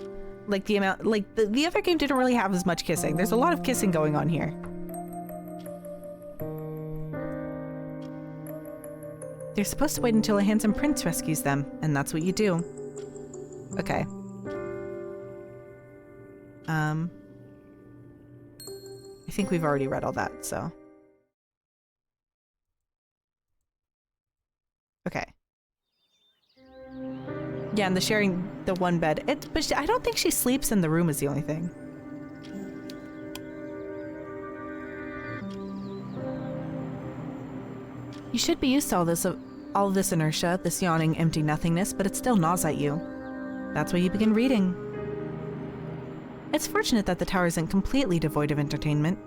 Like the amount, the other game didn't really have as much kissing. There's a lot of kissing going on here. They're supposed to wait until a handsome prince rescues them, and that's what you do. Okay. I think we've already read all that, so. Okay. Yeah, and the sharing the one bed. But I don't think she sleeps in the room is the only thing. You should be used to all of this inertia, this yawning, empty nothingness, but it still gnaws at you. That's why you begin reading. It's fortunate that the tower isn't completely devoid of entertainment.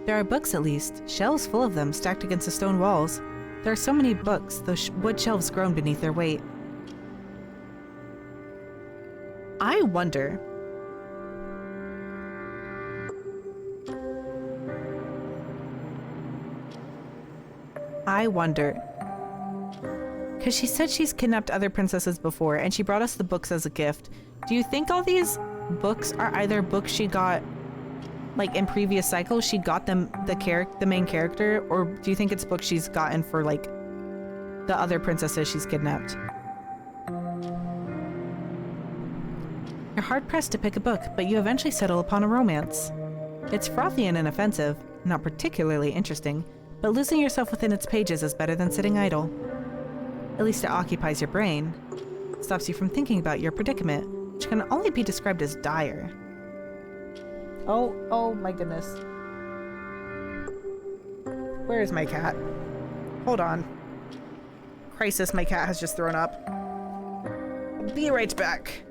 There are books at least, shelves full of them stacked against the stone walls. There are so many books, the wood shelves groan beneath their weight. I wonder. Because she said she's kidnapped other princesses before, and she brought us the books as a gift. Do you think all these books are either books she got, in previous cycles, she got them, the main character, or do you think it's books she's gotten for, the other princesses she's kidnapped? You're hard-pressed to pick a book, but you eventually settle upon a romance. It's frothy and inoffensive, not particularly interesting, but losing yourself within its pages is better than sitting idle. At least it occupies your brain. It stops you from thinking about your predicament, which can only be described as dire. Oh my goodness. Where is my cat? Hold on. Crisis, my cat has just thrown up. I'll be right back.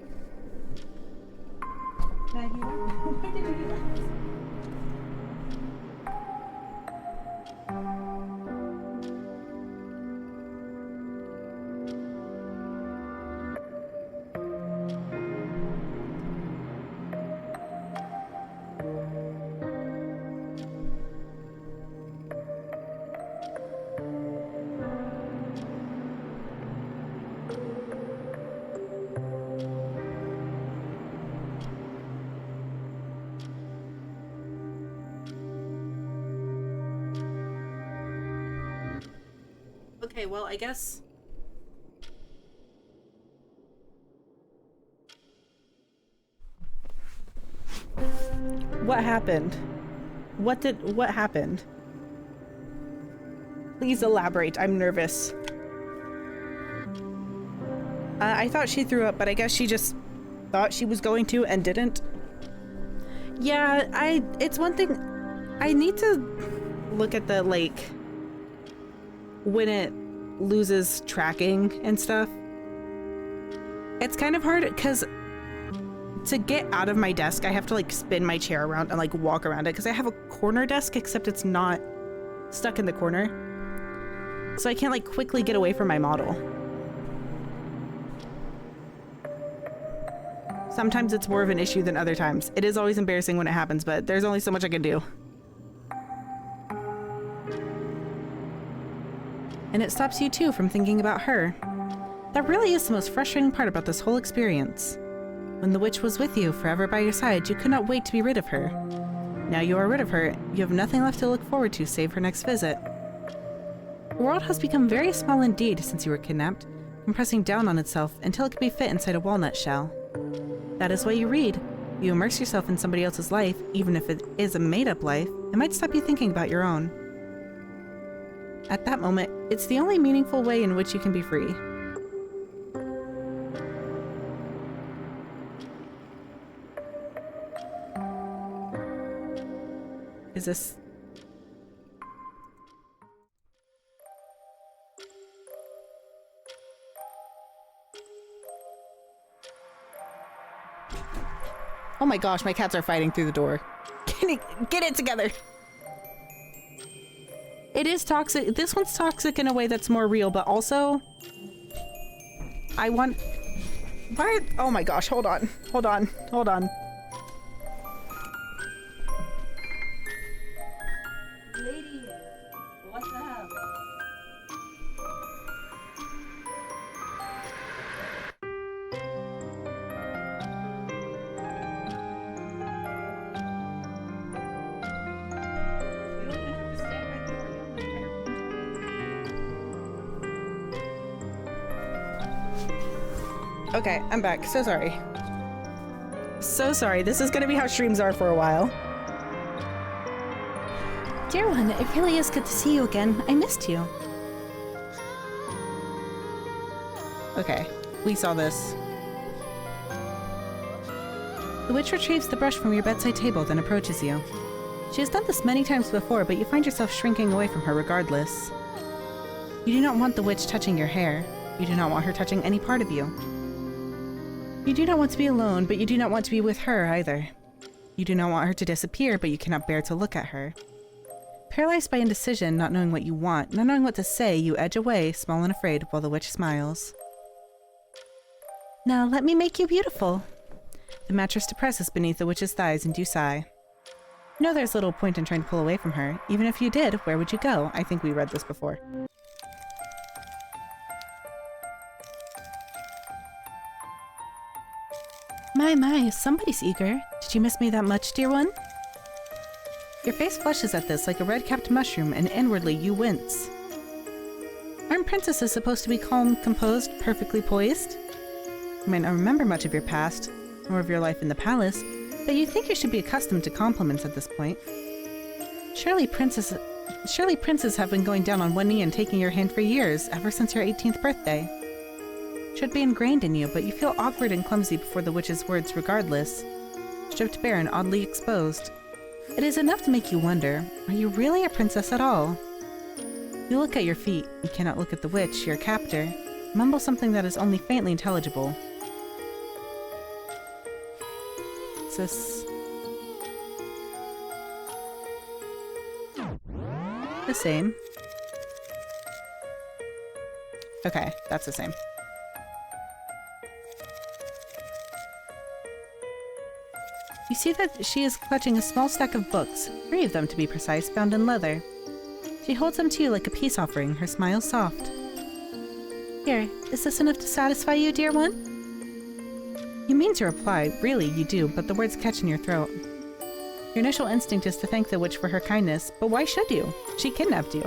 Okay, well, I guess... What happened? What happened? Please elaborate, I'm nervous. I thought she threw up, but I guess she just thought she was going to and didn't. Yeah, it's one thing. I need to look at the, like, when it loses tracking and stuff. It's kind of hard because to get out of my desk, I have to, like, spin my chair around and, like, walk around it because I have a corner desk, except it's not stuck in the corner. So I can't, like, quickly get away from my model. Sometimes it's more of an issue than other times. It is always embarrassing when it happens, but there's only so much I can do. And it stops you too from thinking about her. That really is the most frustrating part about this whole experience. When the witch was with you, forever by your side, you could not wait to be rid of her. Now you are rid of her, you have nothing left to look forward to save her next visit. The world has become very small indeed since you were kidnapped, compressing down on itself until it can be fit inside a walnut shell. That is why you read. You immerse yourself in somebody else's life, even if it is a made-up life, it might stop you thinking about your own. At that moment, it's the only meaningful way in which you can be free. Is this... Oh my gosh, my cats are fighting through the door. Get it together! It is toxic. This one's toxic in a way that's more real, but also... I want... Why? Oh my gosh, hold on. Hold on. Hold on. Lady, what the hell? Okay, I'm back. So sorry. So sorry. This is gonna be how streams are for a while. Dear one, it really is good to see you again. I missed you. Okay, we saw this. The witch retrieves the brush from your bedside table, then approaches you. She has done this many times before, but you find yourself shrinking away from her regardless. You do not want the witch touching your hair. You do not want her touching any part of you. You do not want to be alone, but you do not want to be with her either. You do not want her to disappear, but you cannot bear to look at her. Paralyzed by indecision, not knowing what you want, not knowing what to say, you edge away, small and afraid, while the witch smiles. Now let me make you beautiful. The mattress depresses beneath the witch's thighs and you sigh. You know there's little point in trying to pull away from her. Even if you did, where would you go? I think we read this before. My, somebody's eager. Did you miss me that much, dear one? Your face flushes at this like a red-capped mushroom, and inwardly you wince. Aren't princesses supposed to be calm, composed, perfectly poised? You might not remember much of your past, nor of your life in the palace, but you think you should be accustomed to compliments at this point. Surely princes have been going down on one knee and taking your hand for years, ever since your 18th birthday. Should be ingrained in you, but you feel awkward and clumsy before the witch's words regardless. Stripped bare and oddly exposed. It is enough to make you wonder, are you really a princess at all? You look at your feet. You cannot look at the witch, your captor. Mumble something that is only faintly intelligible. Is this... the same? Okay, that's the same. You see that she is clutching a small stack of books, 3 of them to be precise, bound in leather. She holds them to you like a peace offering, her smile soft. Here, is this enough to satisfy you, dear one? You mean to reply, really you do, but the words catch in your throat. Your initial instinct is to thank the witch for her kindness, but why should you? She kidnapped you.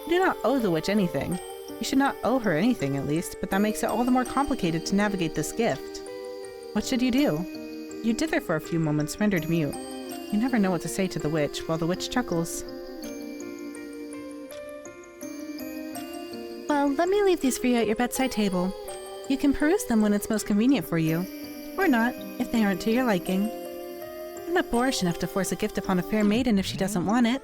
You do not owe the witch anything. You should not owe her anything, at least, but that makes it all the more complicated to navigate this gift. What should you do? You dither for a few moments, rendered mute. You never know what to say to the witch, while the witch chuckles. Well, let me leave these for you at your bedside table. You can peruse them when it's most convenient for you. Or not, if they aren't to your liking. I'm not boorish enough to force a gift upon a fair maiden if she doesn't want it.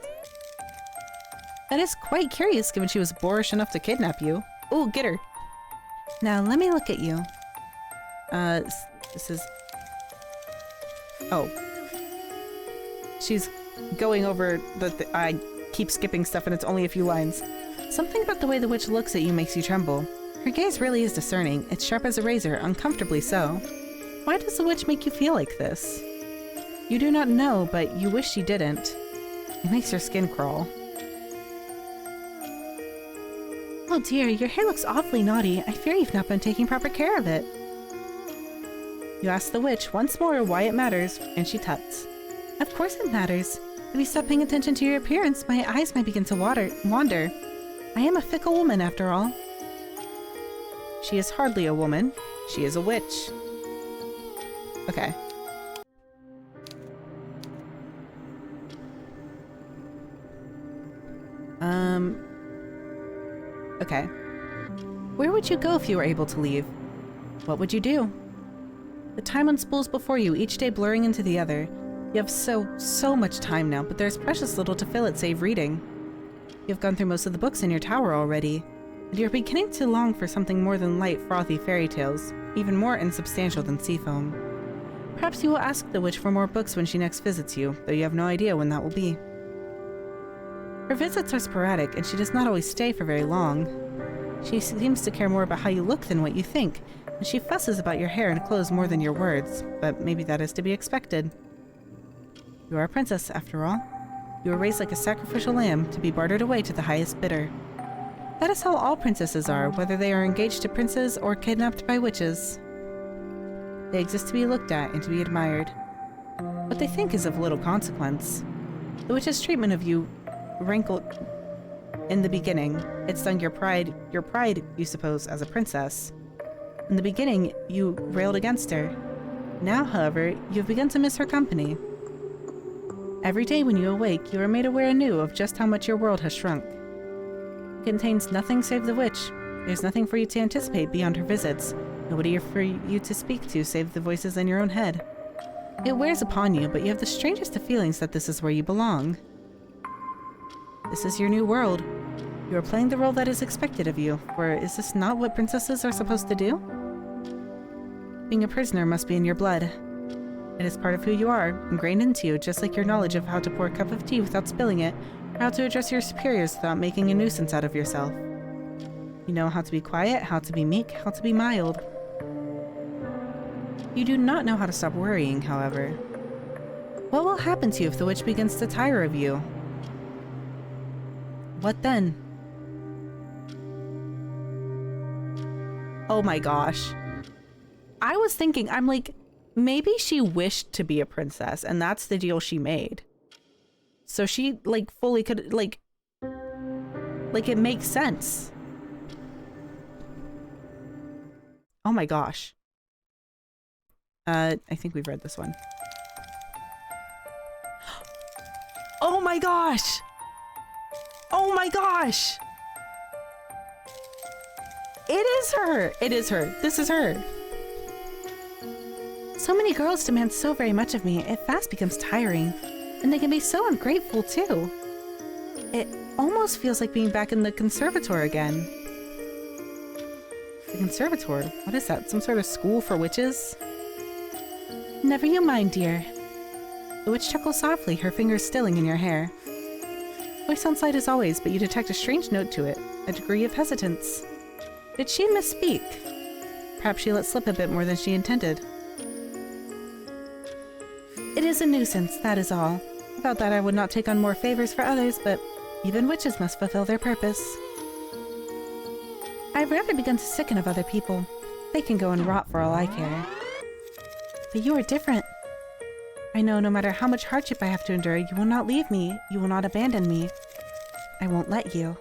That is quite curious, given she was boorish enough to kidnap you. Ooh, get her. Now, let me look at you. This is... Oh. She's going over I keep skipping stuff and it's only a few lines. Something about the way the witch looks at you makes you tremble. Her gaze really is discerning. It's sharp as a razor, uncomfortably so. Why does the witch make you feel like this? You do not know, but you wish she didn't. It makes your skin crawl. Oh dear, your hair looks awfully naughty. I fear you've not been taking proper care of it. You ask the witch once more why it matters, and she tuts. Of course it matters. If you stop paying attention to your appearance, my eyes might begin to wander. I am a fickle woman, after all. She is hardly a woman. She is a witch. Okay. Okay. Where would you go if you were able to leave? What would you do? The time unspools before you, each day blurring into the other. You have so much time now, but there's precious little to fill it save reading. You've gone through most of the books in your tower already, and you're beginning to long for something more than light, frothy fairy tales, even more insubstantial than sea foam. Perhaps you will ask the witch for more books when she next visits you, though you have no idea when that will be. Her visits are sporadic, and she does not always stay for very long. She seems to care more about how you look than what you think, and she fusses about your hair and clothes more than your words, but maybe that is to be expected. You are a princess, after all. You were raised like a sacrificial lamb to be bartered away to the highest bidder. That is how all princesses are, whether they are engaged to princes or kidnapped by witches. They exist to be looked at and to be admired. What they think is of little consequence. The witch's treatment of you rankled in the beginning. It stung your pride, you suppose, as a princess. In the beginning, you railed against her. Now, however, you have begun to miss her company. Every day when you awake, you are made aware anew of just how much your world has shrunk. It contains nothing save the witch. There's nothing for you to anticipate beyond her visits. Nobody for you to speak to save the voices in your own head. It wears upon you, but you have the strangest of feelings that this is where you belong. This is your new world. You are playing the role that is expected of you, for is this not what princesses are supposed to do? Being a prisoner must be in your blood. It is part of who you are, ingrained into you, just like your knowledge of how to pour a cup of tea without spilling it, or how to address your superiors without making a nuisance out of yourself. You know how to be quiet, how to be meek, how to be mild. You do not know how to stop worrying, however. What will happen to you if the witch begins to tire of you? What then? Oh my gosh. I was thinking, I'm like, maybe she wished to be a princess and that's the deal she made. So she like fully could like it makes sense. Oh my gosh. I think we've read this one. Oh my gosh. Oh my gosh! It is her! It is her. This is her. So many girls demand so very much of me, it fast becomes tiring. And they can be so ungrateful, too. It almost feels like being back in the conservatoire again. The conservatoire? What is that? Some sort of school for witches? Never you mind, dear. The witch chuckles softly, her fingers stilling in your hair. Voice on side as always, but you detect a strange note to it, a degree of hesitance. Did she misspeak? Perhaps she let slip a bit more than she intended. It is a nuisance, that is all. Without that I would not take on more favors for others, but even witches must fulfill their purpose. I've rather begun to sicken of other people. They can go and rot for all I care. But you are different. I know no matter how much hardship I have to endure, you will not leave me. You will not abandon me. I won't let you.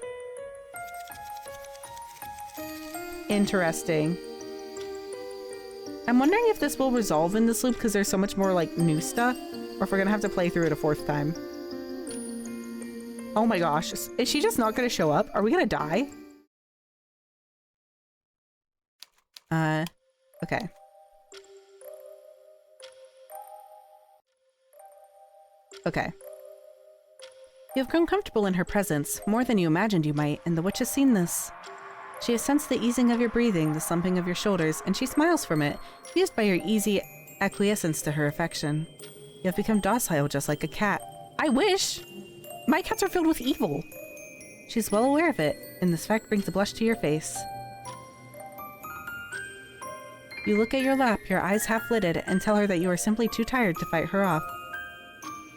Interesting. I'm wondering if this will resolve in this loop because there's so much more like new stuff, or if we're gonna have to play through it a fourth time. Oh my gosh, is she just not gonna show up? Are we gonna die? Okay. Okay. You have grown comfortable in her presence, more than you imagined you might, and the witch has seen this. She has sensed the easing of your breathing, the slumping of your shoulders, and she smiles from it, used by your easy acquiescence to her affection. You have become docile just like a cat. I wish! My cats are filled with evil! She's well aware of it, and this fact brings a blush to your face. You look at your lap, your eyes half-lidded, and tell her that you are simply too tired to fight her off.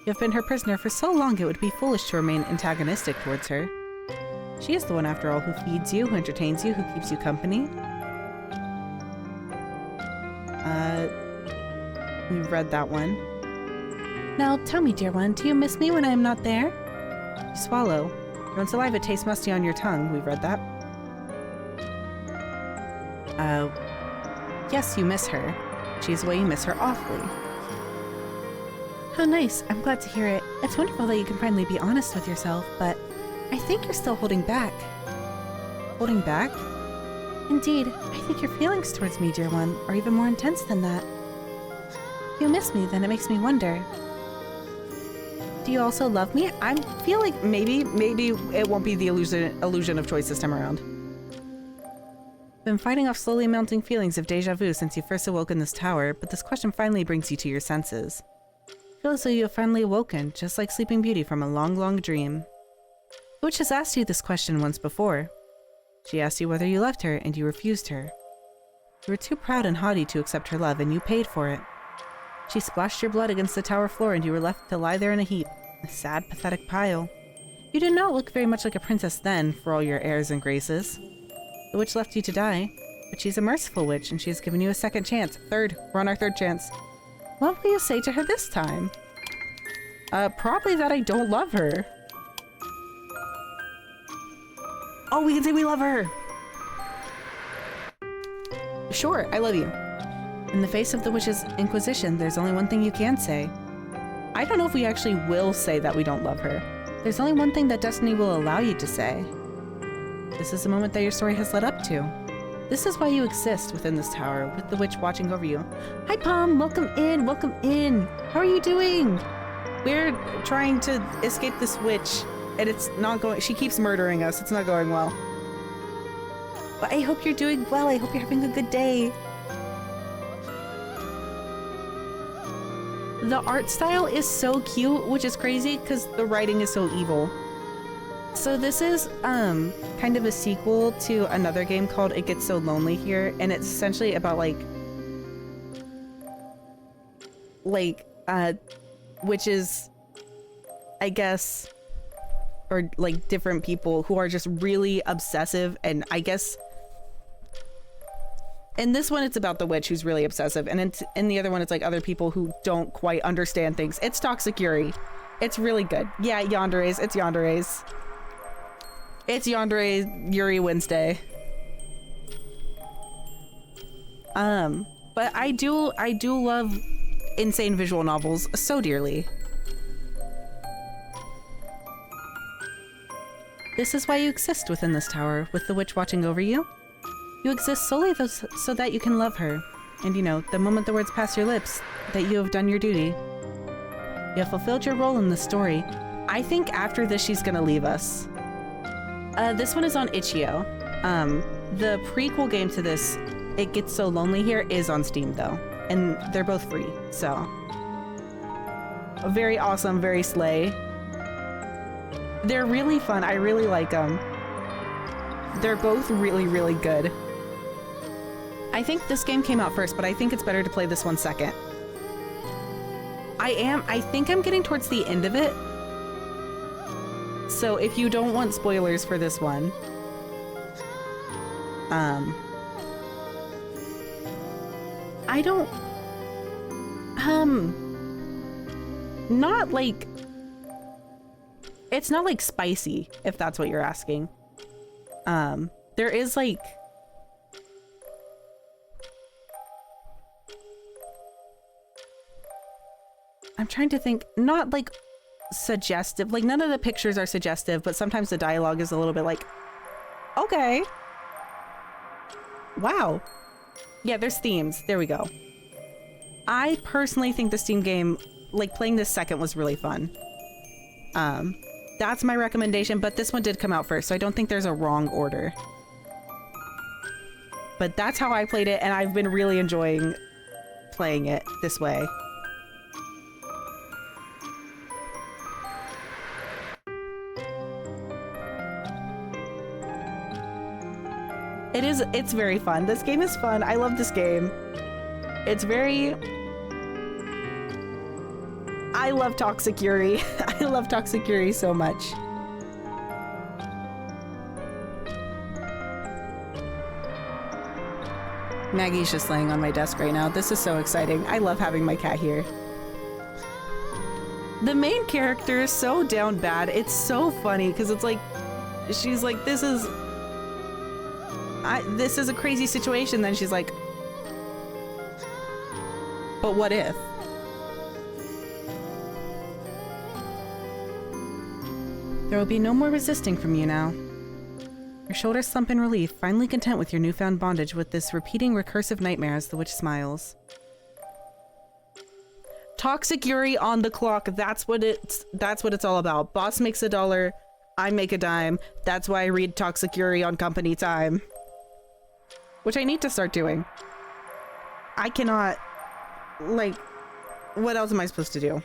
You have been her prisoner for so long it would be foolish to remain antagonistic towards her. She is the one, after all, who feeds you, who entertains you, who keeps you company. We've read that one. Now, tell me, dear one, do you miss me when I am not there? You swallow. Your own saliva tastes musty on your tongue. We've read that. Yes, you miss her. She's away, you miss her awfully. How nice. I'm glad to hear it. It's wonderful that you can finally be honest with yourself, but I think you're still holding back. Holding back? Indeed, I think your feelings towards me, dear one, are even more intense than that. If you miss me, then it makes me wonder. Do you also love me? I feel like maybe it won't be the illusion of choice this time around. Been fighting off slowly mounting feelings of deja vu since you first awoke in this tower, but this question finally brings you to your senses. Feel as though you have finally awoken, just like Sleeping Beauty from a long, long dream. The witch has asked you this question once before. She asked you whether you loved her, and you refused her. You were too proud and haughty to accept her love, and you paid for it. She splashed your blood against the tower floor, and you were left to lie there in a heap, a sad, pathetic pile. You did not look very much like a princess then, for all your airs and graces. The witch left you to die, but she's a merciful witch, and she has given you a second chance. Third. We're on our third chance. What will you say to her this time? Probably that I don't love her. Oh, we can say we love her! Sure, I love you. In the face of the witch's inquisition, there's only one thing you can say. I don't know if we actually will say that we don't love her. There's only one thing that destiny will allow you to say. This is the moment that your story has led up to. This is why you exist within this tower, with the witch watching over you. Hi, Pom! Welcome in! Welcome in! How are you doing? We're trying to escape this witch, and it's not going- she keeps murdering us. It's not going well. But I hope you're doing well. I hope you're having a good day. The art style is so cute, which is crazy because the writing is so evil. So this is kind of a sequel to another game called It Gets So Lonely Here, and it's essentially about witches, I guess, or like different people who are just really obsessive, and I guess in this one it's about the witch who's really obsessive, and in the other one it's like other people who don't quite understand things. It's Toxic Yuri. It's really good. Yeah, Yandere's. It's Yandere's. It's Yandere Yuri Wednesday. But I do love insane visual novels so dearly. This is why you exist within this tower, with the witch watching over you. You exist solely so that you can love her. And you know, the moment the words pass your lips, that you have done your duty. You have fulfilled your role in the story. I think after this she's gonna leave us. This one is on Itch.io. The prequel game to this, It Gets So Lonely Here, is on Steam though, and they're both free, so. Very awesome, very slay. They're really fun, I really like them. They're both really, really good. I think this game came out first, but I think it's better to play this one second. I think I'm getting towards the end of it. So if you don't want spoilers for this one, I don't, not like, it's not like spicy, if that's what you're asking. There is like, I'm trying to think, not like suggestive, like none of the pictures are suggestive, but sometimes the dialogue is a little bit like, okay, wow, Yeah, there's themes. There we go. I personally think the Steam game, like playing this second was really fun. That's my recommendation, but this one did come out first, so I don't think there's a wrong order. But that's how I played it, and I've been really enjoying playing it this way. It's very fun. This game is fun. I love this game. It's very... I love Toxic Yuri. I love Toxic Yuri so much. Maggie's just laying on my desk right now. This is so exciting. I love having my cat here. The main character is so down bad. It's so funny because it's like, she's like, this is a crazy situation. Then she's like, but what if? There will be no more resisting from you now. Your shoulders slump in relief, finally content with your newfound bondage with this repeating recursive nightmare as the witch smiles. Toxic Yuri on the clock. That's what it's all about. Boss makes $1, I make a dime. That's why I read Toxic Yuri on company time. Which I need to start doing. I cannot, like, what else am I supposed to do?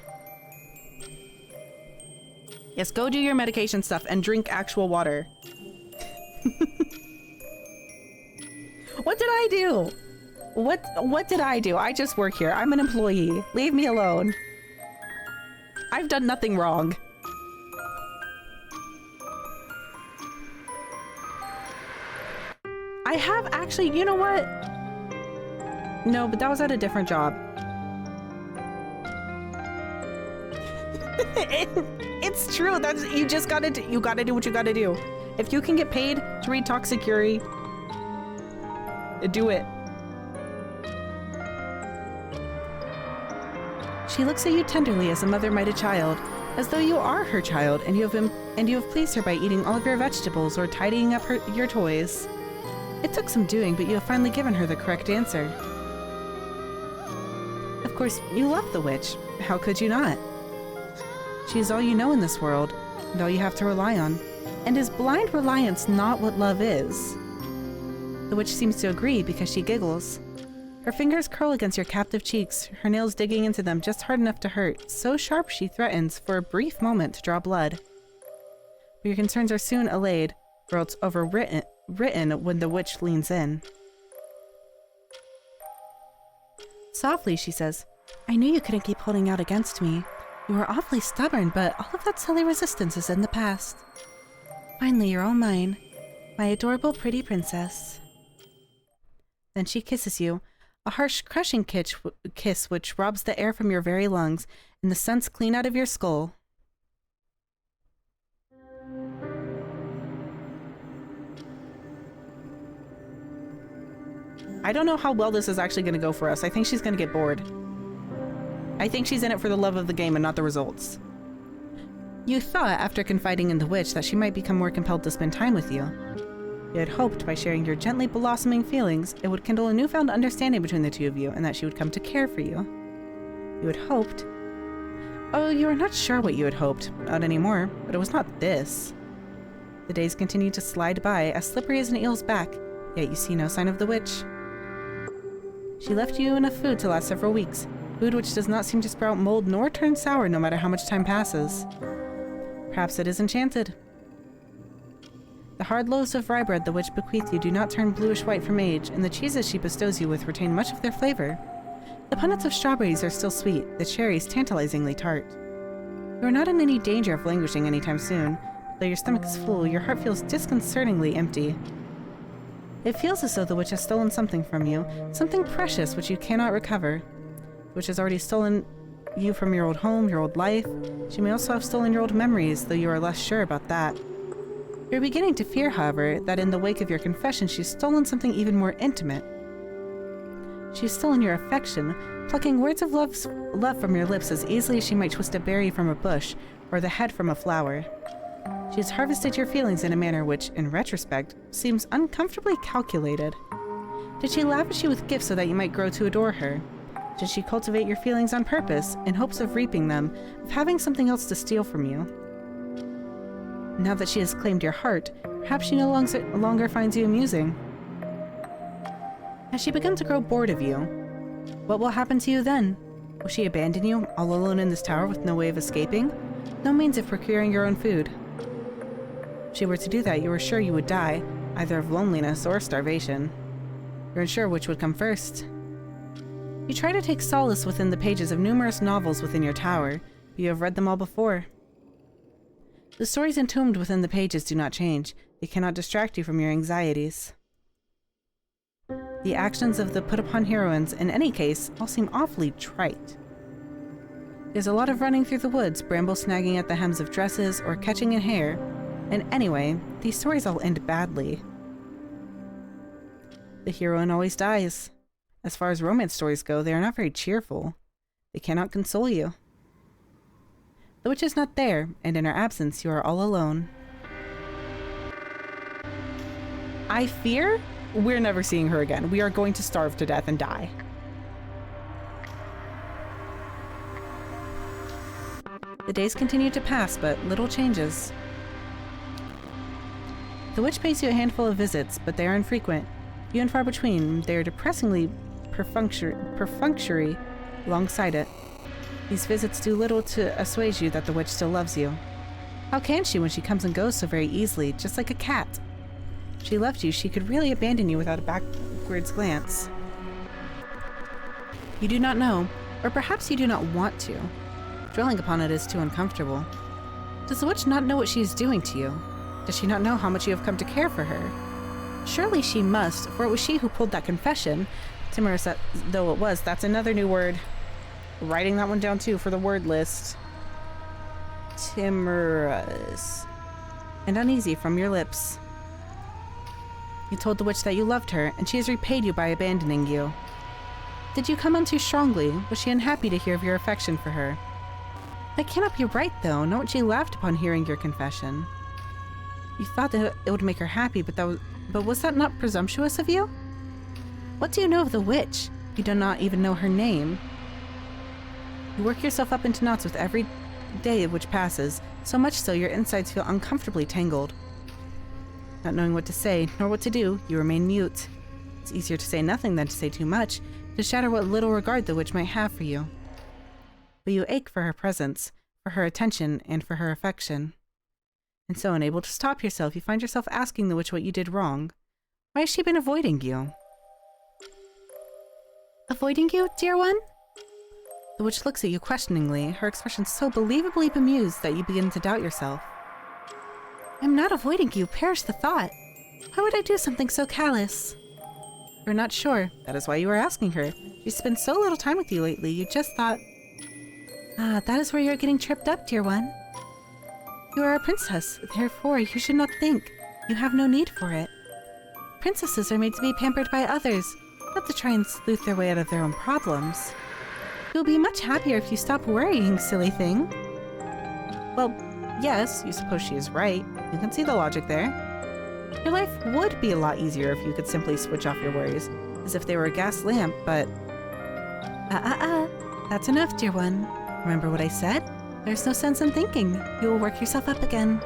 Yes, go do your medication stuff and drink actual water. What did I do? What did I do? I just work here. I'm an employee. Leave me alone. I've done nothing wrong. I have actually, you know what? No, but that was at a different job. It's true. That's, you just gotta do, you gotta do what you gotta do. If you can get paid to read Toxic Yuri, do it. She looks at you tenderly as a mother might a child, as though you are her child, and you have pleased her by eating all of your vegetables or tidying up your toys. It took some doing, but you have finally given her the correct answer. Of course, you love the witch. How could you not? She is all you know in this world, and all you have to rely on. And is blind reliance not what love is? The witch seems to agree because she giggles. Her fingers curl against your captive cheeks, her nails digging into them just hard enough to hurt, so sharp she threatens, for a brief moment, to draw blood. But your concerns are soon allayed, or else overwritten when the witch leans in. Softly, she says, I knew you couldn't keep holding out against me. You were awfully stubborn, but all of that silly resistance is in the past. Finally, you're all mine, my adorable pretty princess. Then she kisses you, a harsh, crushing kiss which robs the air from your very lungs and the sense clean out of your skull. I don't know how well this is actually going to go for us. I think she's going to get bored. I think she's in it for the love of the game and not the results. You thought, after confiding in the witch, that she might become more compelled to spend time with you. You had hoped, by sharing your gently blossoming feelings, it would kindle a newfound understanding between the two of you, and that she would come to care for you. You had hoped... Oh, you are not sure what you had hoped. Not anymore, but it was not this. The days continued to slide by, as slippery as an eel's back, yet you see no sign of the witch. She left you enough food to last several weeks, food which does not seem to sprout mold nor turn sour no matter how much time passes. Perhaps it is enchanted. The hard loaves of rye bread the witch bequeathed you do not turn bluish-white from age, and the cheeses she bestows you with retain much of their flavor. The punnets of strawberries are still sweet, the cherries tantalizingly tart. You are not in any danger of languishing anytime soon. Though your stomach is full, your heart feels disconcertingly empty. It feels as though the witch has stolen something from you, something precious which you cannot recover, which has already stolen you from your old home, your old life. She may also have stolen your old memories, though you are less sure about that. You're beginning to fear, however, that in the wake of your confession she's stolen something even more intimate. She's stolen your affection, plucking words of love from your lips as easily as she might twist a berry from a bush or the head from a flower. She has harvested your feelings in a manner which, in retrospect, seems uncomfortably calculated. Did she lavish you with gifts so that you might grow to adore her? Did she cultivate your feelings on purpose, in hopes of reaping them, of having something else to steal from you? Now that she has claimed your heart, perhaps she no longer finds you amusing. Has she begun to grow bored of you? What will happen to you then? Will she abandon you, all alone in this tower with no way of escaping? No means of procuring your own food? If she were to do that, you were sure you would die, either of loneliness or starvation. You're unsure which would come first. You try to take solace within the pages of numerous novels within your tower, but you have read them all before. The stories entombed within the pages do not change. They cannot distract you from your anxieties. The actions of the put-upon heroines, in any case, all seem awfully trite. There's a lot of running through the woods, bramble snagging at the hems of dresses, or catching in hair. And anyway, these stories all end badly. The heroine always dies. As far as romance stories go, they are not very cheerful. They cannot console you. The witch is not there, and in her absence, you are all alone. I fear we're never seeing her again. We are going to starve to death and die. The days continue to pass, but little changes. The witch pays you a handful of visits, but they are infrequent. Few and far between, they are depressingly perfunctory alongside it. These visits do little to assuage you that the witch still loves you. How can she when she comes and goes so very easily, just like a cat? If she loved you, she could really abandon you without a backwards glance. You do not know, or perhaps you do not want to. Dwelling upon it is too uncomfortable. Does the witch not know what she is doing to you? Does she not know how much you have come to care for her? Surely she must, for it was she who pulled that confession. Timorous though it was, that's another new word. Writing that one down too for the word list. Timorous. And uneasy from your lips. You told the witch that you loved her, and she has repaid you by abandoning you. Did you come on too strongly? Was she unhappy to hear of your affection for her? That cannot be right, though. Not when she laughed upon hearing your confession. You thought that it would make her happy, but was that not presumptuous of you? What do you know of the witch? You do not even know her name. You work yourself up into knots with every day which passes, so much so your insides feel uncomfortably tangled. Not knowing what to say, nor what to do, you remain mute. It's easier to say nothing than to say too much, to shatter what little regard the witch might have for you. But you ache for her presence, for her attention, and for her affection. And so, unable to stop yourself, you find yourself asking the witch what you did wrong. Why has she been avoiding you? Avoiding you, dear one? The witch looks at you questioningly, her expression so believably bemused that you begin to doubt yourself. I'm not avoiding you, perish the thought. Why would I do something so callous? You're not sure. That is why you are asking her. She spent so little time with you lately, you just thought... Ah, that is where you're getting tripped up, dear one. You are a princess, therefore you should not think. You have no need for it. Princesses are made to be pampered by others, not to try and sleuth their way out of their own problems. You'll be much happier if you stop worrying, silly thing. Well, yes, you suppose she is right. You can see the logic there. Your life would be a lot easier if you could simply switch off your worries, as if they were a gas lamp, but... That's enough, dear one. Remember what I said? There's no sense in thinking. You will work yourself up again.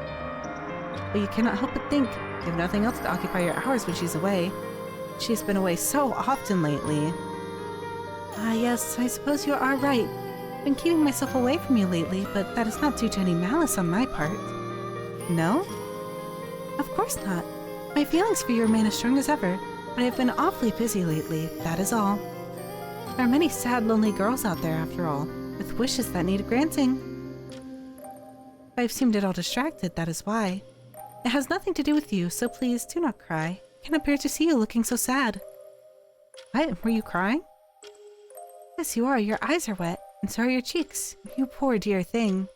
But you cannot help but think. You have nothing else to occupy your hours when she's away. She's been away so often lately. Ah, yes, I suppose you are right. I've been keeping myself away from you lately, but that is not due to any malice on my part. No? Of course not. My feelings for you remain as strong as ever, but I have been awfully busy lately, that is all. There are many sad, lonely girls out there, after all, with wishes that need granting. I've seemed at all distracted, that is why. It has nothing to do with you, so please do not cry. I cannot bear to see you looking so sad. What? Were you crying? Yes, you are. Your eyes are wet, and so are your cheeks. You poor dear thing.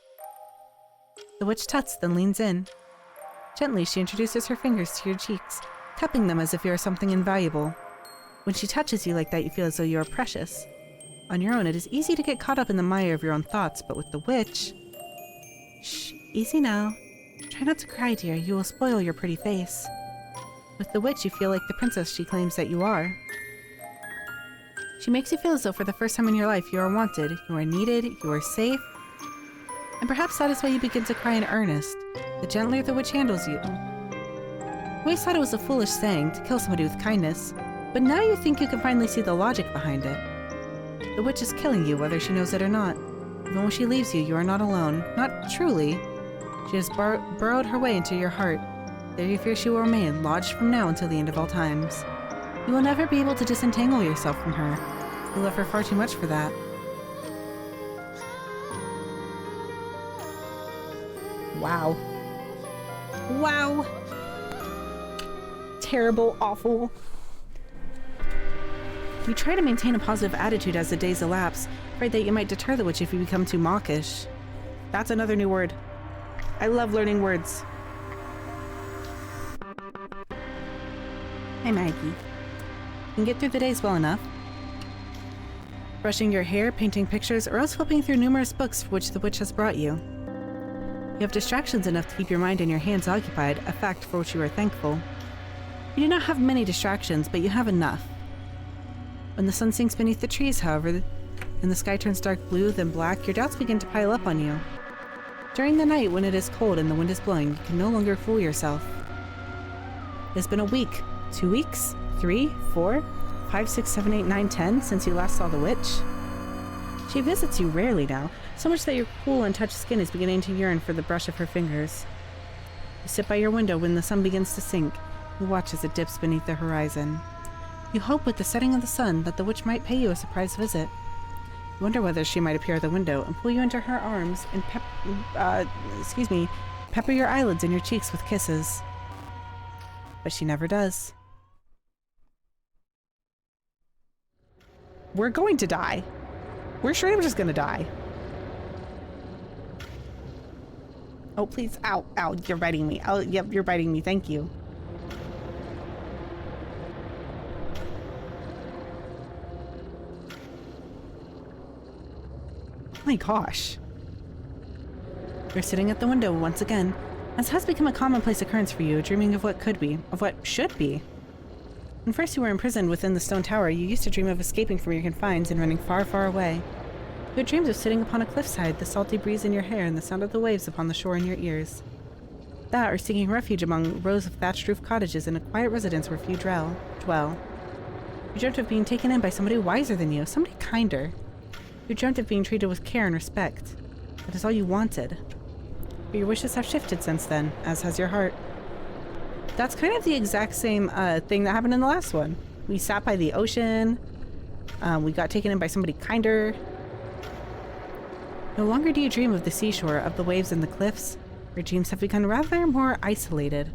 The witch tuts, then leans in. Gently, she introduces her fingers to your cheeks, tapping them as if you are something invaluable. When she touches you like that, you feel as though you are precious. On your own, it is easy to get caught up in the mire of your own thoughts, but with the witch... Shh, easy now. Try not to cry, dear. You will spoil your pretty face. With the witch, you feel like the princess she claims that you are. She makes you feel as though for the first time in your life you are wanted, you are needed, you are safe. And perhaps that is why you begin to cry in earnest, the gentler the witch handles you. You always thought it was a foolish saying to kill somebody with kindness, but now you think you can finally see the logic behind it. The witch is killing you whether she knows it or not. Even when she leaves you, you are not alone. Not truly. She has burrowed her way into your heart. There you fear she will remain, lodged from now until the end of all times. You will never be able to disentangle yourself from her. You love her far too much for that. Wow. Wow. Terrible, awful. You try to maintain a positive attitude as the days elapse, afraid that you might deter the witch if you become too mawkish. That's another new word. I love learning words. Hi, Maggie. You can get through the days well enough. Brushing your hair, painting pictures, or else flipping through numerous books for which the witch has brought you. You have distractions enough to keep your mind and your hands occupied, a fact for which you are thankful. You do not have many distractions, but you have enough. When the sun sinks beneath the trees, however, and the sky turns dark blue, then black, your doubts begin to pile up on you. During the night, when it is cold and the wind is blowing, you can no longer fool yourself. It has been a week, 2 weeks, 3, 4, 5, 6, 7, 8, 9, 10 since you last saw the witch. She visits you rarely now, so much that your cool and touched skin is beginning to yearn for the brush of her fingers. You sit by your window when the sun begins to sink. You watch as it dips beneath the horizon. You hope with the setting of the sun that the witch might pay you a surprise visit. You wonder whether she might appear at the window and pull you into her arms and pepper your eyelids and your cheeks with kisses. But she never does. We're going to die. We're straight up just gonna die. Oh, please. Ow, ow, you're biting me. Oh, yep, you're biting me. Thank you. My gosh. You're sitting at the window once again, as has become a commonplace occurrence for you, dreaming of what could be, of what should be. When first you were imprisoned within the stone tower, you used to dream of escaping from your confines and running far, far away. You had dreams of sitting upon a cliffside, the salty breeze in your hair and the sound of the waves upon the shore in your ears. That, or seeking refuge among rows of thatched-roof cottages in a quiet residence where few dwell. You dreamt of being taken in by somebody wiser than you, somebody kinder. You dreamt of being treated with care and respect. That is all you wanted. But your wishes have shifted since then, as has your heart. That's kind of the exact same thing that happened in the last one. We sat by the ocean. We got taken in by somebody kinder. No longer do you dream of the seashore, of the waves and the cliffs. Your dreams have become rather more isolated.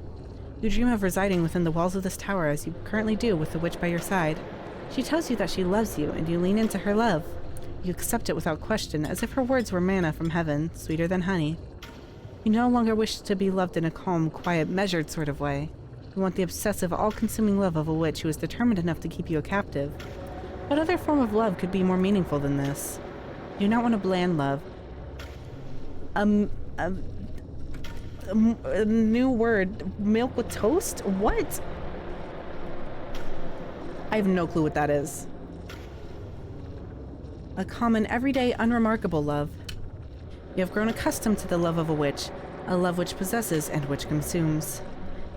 You dream of residing within the walls of this tower as you currently do with the witch by your side. She tells you that she loves you, and you lean into her love. You accept it without question, as if her words were manna from heaven, sweeter than honey. You no longer wish to be loved in a calm, quiet, measured sort of way. You want the obsessive, all-consuming love of a witch who is determined enough to keep you a captive. What other form of love could be more meaningful than this? You do not want a bland love. A new word. Milk with toast? What? I have no clue what that is. A common, everyday, unremarkable love. You have grown accustomed to the love of a witch, a love which possesses and which consumes.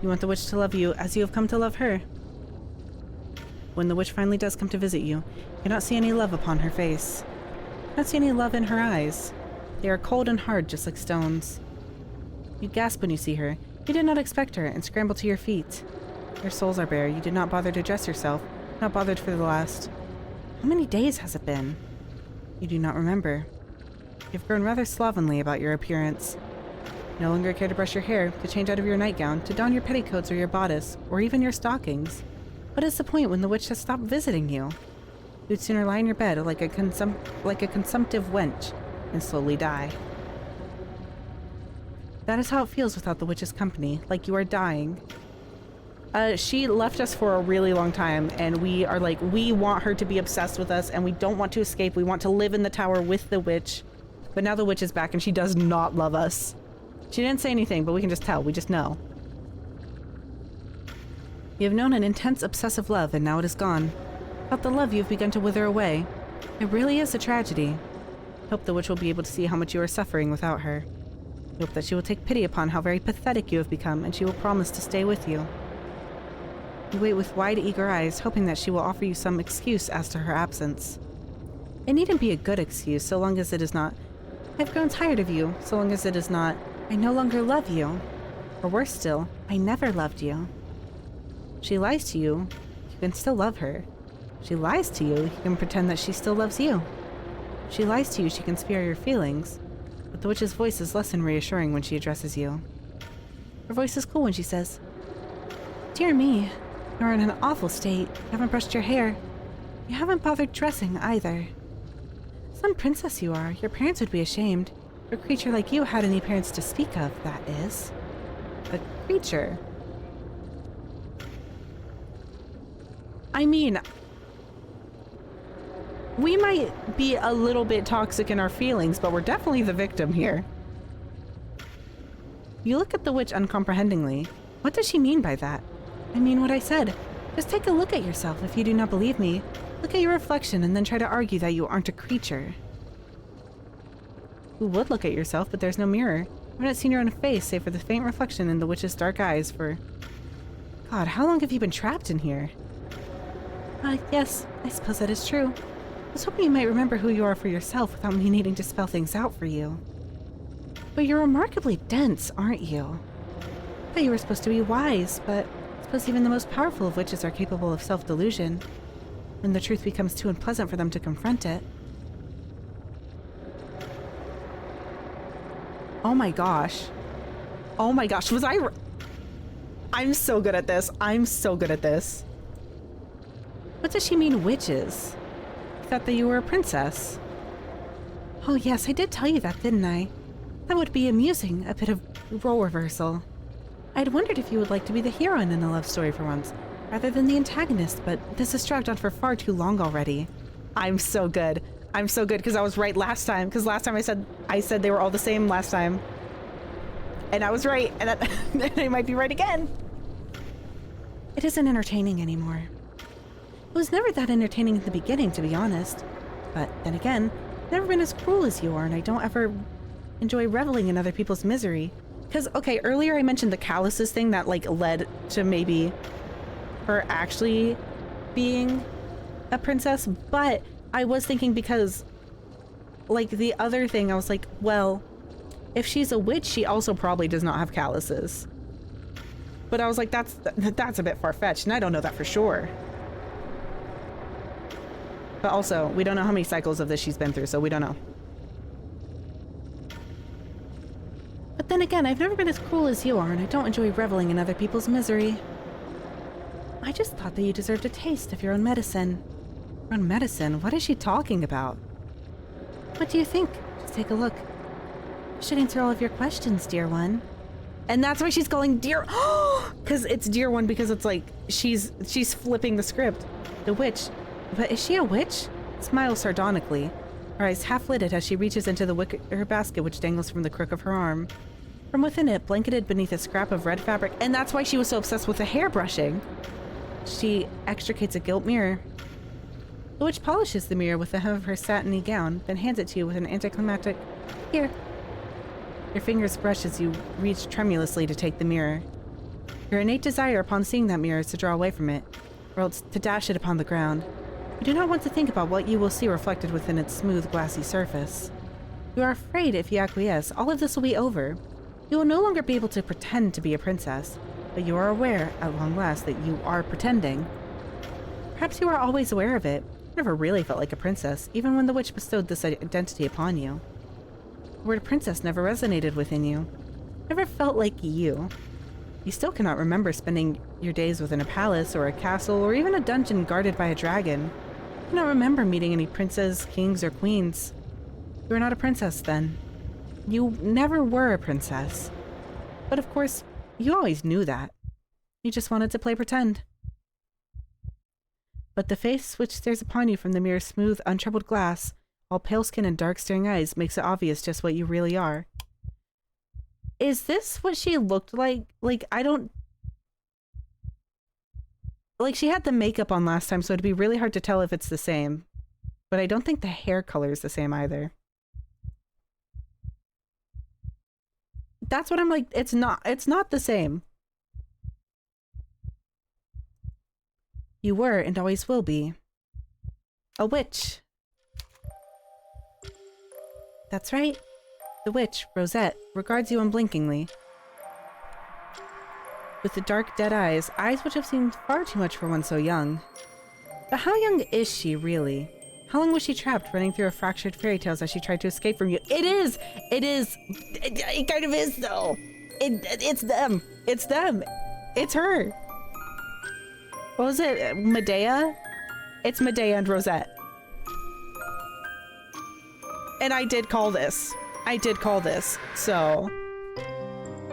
You want the witch to love you as you have come to love her. When the witch finally does come to visit you, you cannot see any love upon her face. You cannot see any love in her eyes. They are cold and hard, just like stones. You gasp when you see her. You did not expect her, and scramble to your feet. Your soles are bare. You did not bother to dress yourself, not bothered for the last. How many days has it been? You do not remember. You've grown rather slovenly about your appearance. You no longer care to brush your hair, to change out of your nightgown, to don your petticoats or your bodice, or even your stockings. What is the point when the witch has stopped visiting you? You'd sooner lie in your bed like a consumptive wench and slowly die. That is how it feels without the witch's company, like you are dying. She left us for a really long time, and we are like, we want her to be obsessed with us, and we don't want to escape. We want to live in the tower with the witch. But now the witch is back, and she does not love us. She didn't say anything, but we can just tell. We just know. You have known an intense, obsessive love, and now it is gone. About the love you've begun to wither away. It really is a tragedy. Hope the witch will be able to see how much you are suffering without her. Hope that she will take pity upon how very pathetic you have become, and she will promise to stay with you. You wait with wide, eager eyes, hoping that she will offer you some excuse as to her absence. It needn't be a good excuse, so long as it is not, I've grown tired of you, so long as it is not, I no longer love you. Or worse still, I never loved you. She lies to you, you can still love her. She lies to you, you can pretend that she still loves you. She lies to you, she can spare your feelings. But the witch's voice is less than reassuring when she addresses you. Her voice is cool when she says, Dear me, you're in an awful state. You haven't brushed your hair. You haven't bothered dressing either. Some princess you are. Your parents would be ashamed. A creature like you had any parents to speak of, that is. A creature? I mean, we might be a little bit toxic in our feelings, but we're definitely the victim here. You look at the witch uncomprehendingly. What does she mean by that? I mean what I said. Just take a look at yourself if you do not believe me. Look at your reflection and then try to argue that you aren't a creature. You would look at yourself, but there's no mirror. I've not seen your own face, save for the faint reflection in the witch's dark eyes for... God, how long have you been trapped in here? Yes, I suppose that is true. I was hoping you might remember who you are for yourself without me needing to spell things out for you. But you're remarkably dense, aren't you? I thought you were supposed to be wise, but I suppose even the most powerful of witches are capable of self-delusion, when the truth becomes too unpleasant for them to confront it. Oh my gosh. Oh my gosh, was I... I'm so good at this. I'm so good at this. What does she mean, witches? I thought that you were a princess. Oh yes, I did tell you that, didn't I? That would be amusing, a bit of role reversal. I'd wondered if you would like to be the heroine in a love story for once, rather than the antagonist, but this has dragged on for far too long already. I'm so good. I'm so good because I was right last time, because last time I said they were all the same last time. And I was right, and I might be right again. It isn't entertaining anymore. It was never that entertaining in the beginning, to be honest. But then again, I've never been as cruel as you are, and I don't ever enjoy reveling in other people's misery. Because, okay, earlier I mentioned the calluses thing that, like, led to maybe her actually being a princess, but I was thinking because, like, the other thing, I was like, well, if she's a witch, she also probably does not have calluses. But I was like, that's a bit far-fetched, and I don't know that for sure. But also, we don't know how many cycles of this she's been through, so we don't know. But then again, I've never been as cruel as you are, and I don't enjoy reveling in other people's misery. I just thought that you deserved a taste of your own medicine. Your own medicine? What is she talking about? What do you think? Just take a look. I should answer all of your questions, dear one. And that's why she's calling dear... Because it's dear one, because it's like, she's flipping the script. The witch. But is she a witch? Smiles sardonically, her eyes half-lidded as she reaches into the wicker basket which dangles from the crook of her arm. From within it, blanketed beneath a scrap of red fabric, and that's why she was so obsessed with the hair brushing. She extricates a gilt mirror. The witch polishes the mirror with the hem of her satiny gown, then hands it to you with an anticlimactic, "Here." Your fingers brush as you reach tremulously to take the mirror. Your innate desire upon seeing that mirror is to draw away from it, or else to dash it upon the ground. You do not want to think about what you will see reflected within its smooth, glassy surface. You are afraid if you acquiesce, all of this will be over. You will no longer be able to pretend to be a princess, but you are aware, at long last, that you are pretending. Perhaps you are always aware of it. You never really felt like a princess, even when the witch bestowed this identity upon you. The word princess never resonated within you. Never felt like you. You still cannot remember spending your days within a palace or a castle or even a dungeon guarded by a dragon. You cannot remember meeting any princes, kings, or queens. You are not a princess then. You never were a princess. But of course, you always knew that. You just wanted to play pretend. But the face which stares upon you from the mirror's smooth, untroubled glass, all pale skin and dark staring eyes, makes it obvious just what you really are. Is this what she looked like? Like, I don't... Like, she had the makeup on last time, so it'd be really hard to tell if it's the same. But I don't think the hair color is the same either. That's what I'm like, it's not the same. You were and always will be. A witch. That's right. The witch, Rosette, regards you unblinkingly. With the dark, dead eyes which have seemed far too much for one so young. But how young is she, really? How long was she trapped, running through a fractured fairy tales as she tried to escape from you? It is! It kind of is, though! It's them! It's them! It's her! What was it? Medea? It's Medea and Rosette. And I did call this. So...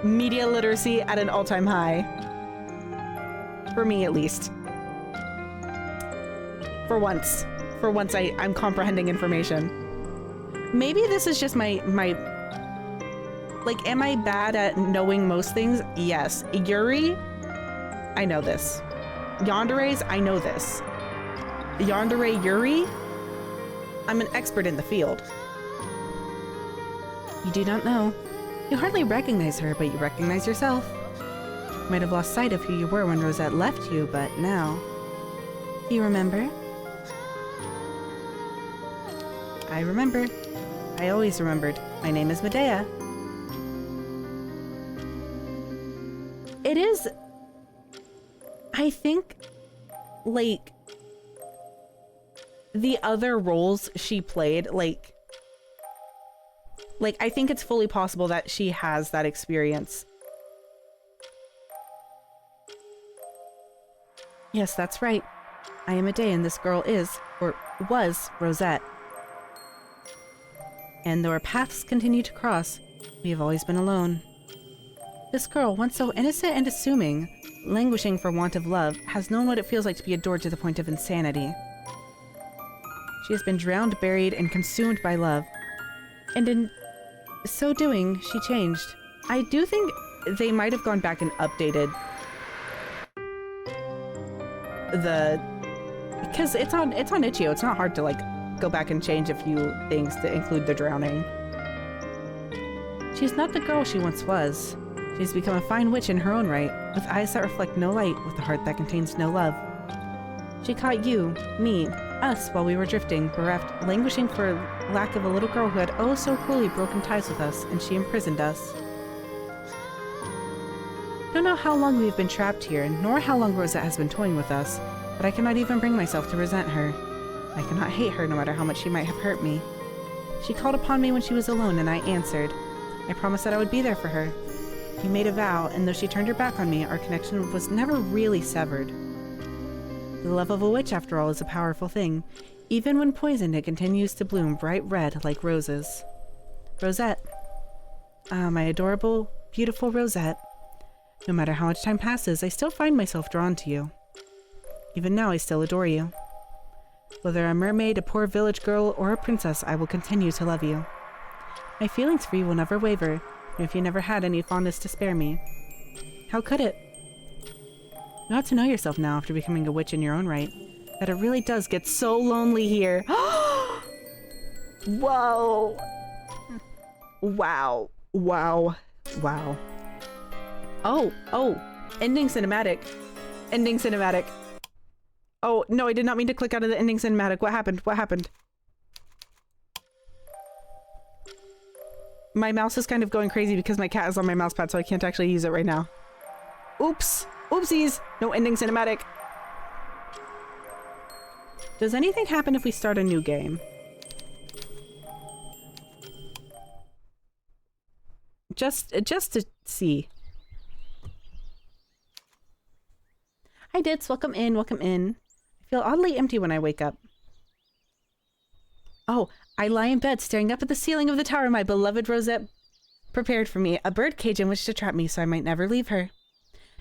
media literacy at an all-time high. For me, at least. For once. I'm comprehending information. Maybe this is just my... Like, am I bad at knowing most things? Yes. Yuri? I know this. Yandere's? I know this. Yandere Yuri? I'm an expert in the field. You do not know. You hardly recognize her, but you recognize yourself. You might have lost sight of who you were when Rosette left you, but now... Do you remember? I remember. I always remembered. My name is Medea. It is... I think... like... the other roles she played, like, I think it's fully possible that she has that experience. Yes, that's right. I am Medea and this girl is, or was, Rosette. And though our paths continue to cross, we have always been alone. This girl, once so innocent and assuming, languishing for want of love, has known what it feels like to be adored to the point of insanity. She has been drowned, buried, and consumed by love. And in so doing, she changed. I do think they might have gone back and updated the... because it's on itch.io. It's not hard to, like, go back and change a few things to include the drowning. She's not the girl she once was. She's become a fine witch in her own right, with eyes that reflect no light, with a heart that contains no love. She caught you, me, us while we were drifting, bereft, languishing for lack of a little girl who had oh so cruelly broken ties with us, and she imprisoned us. Don't know how long we've been trapped here, nor how long Rosette has been toying with us, but I cannot even bring myself to resent her. I cannot hate her no matter how much she might have hurt me. She called upon me when she was alone, and I answered. I promised that I would be there for her. We made a vow, and though she turned her back on me, our connection was never really severed. The love of a witch, after all, is a powerful thing. Even when poisoned, it continues to bloom bright red like roses. Rosette. Ah, my adorable, beautiful Rosette. No matter how much time passes, I still find myself drawn to you. Even now, I still adore you. Whether a mermaid, a poor village girl, or a princess, I will continue to love you. My feelings for you will never waver, and if you never had any fondness to spare me. How could it? You ought to know yourself now after becoming a witch in your own right, that it really does get so lonely here. Whoa! Wow. Wow. Wow. Oh, ending cinematic. Ending cinematic. Oh, no, I did not mean to click out of the ending cinematic. What happened? What happened? My mouse is kind of going crazy because my cat is on my mouse pad, so I can't actually use it right now. Oops. Oopsies. No ending cinematic. Does anything happen if we start a new game? Just to see. Hi, Dits. Welcome in. Welcome in. I feel oddly empty when I wake up. Oh, I lie in bed staring up at the ceiling of the tower my beloved Rosette prepared for me, a bird cage in which to trap me so I might never leave her.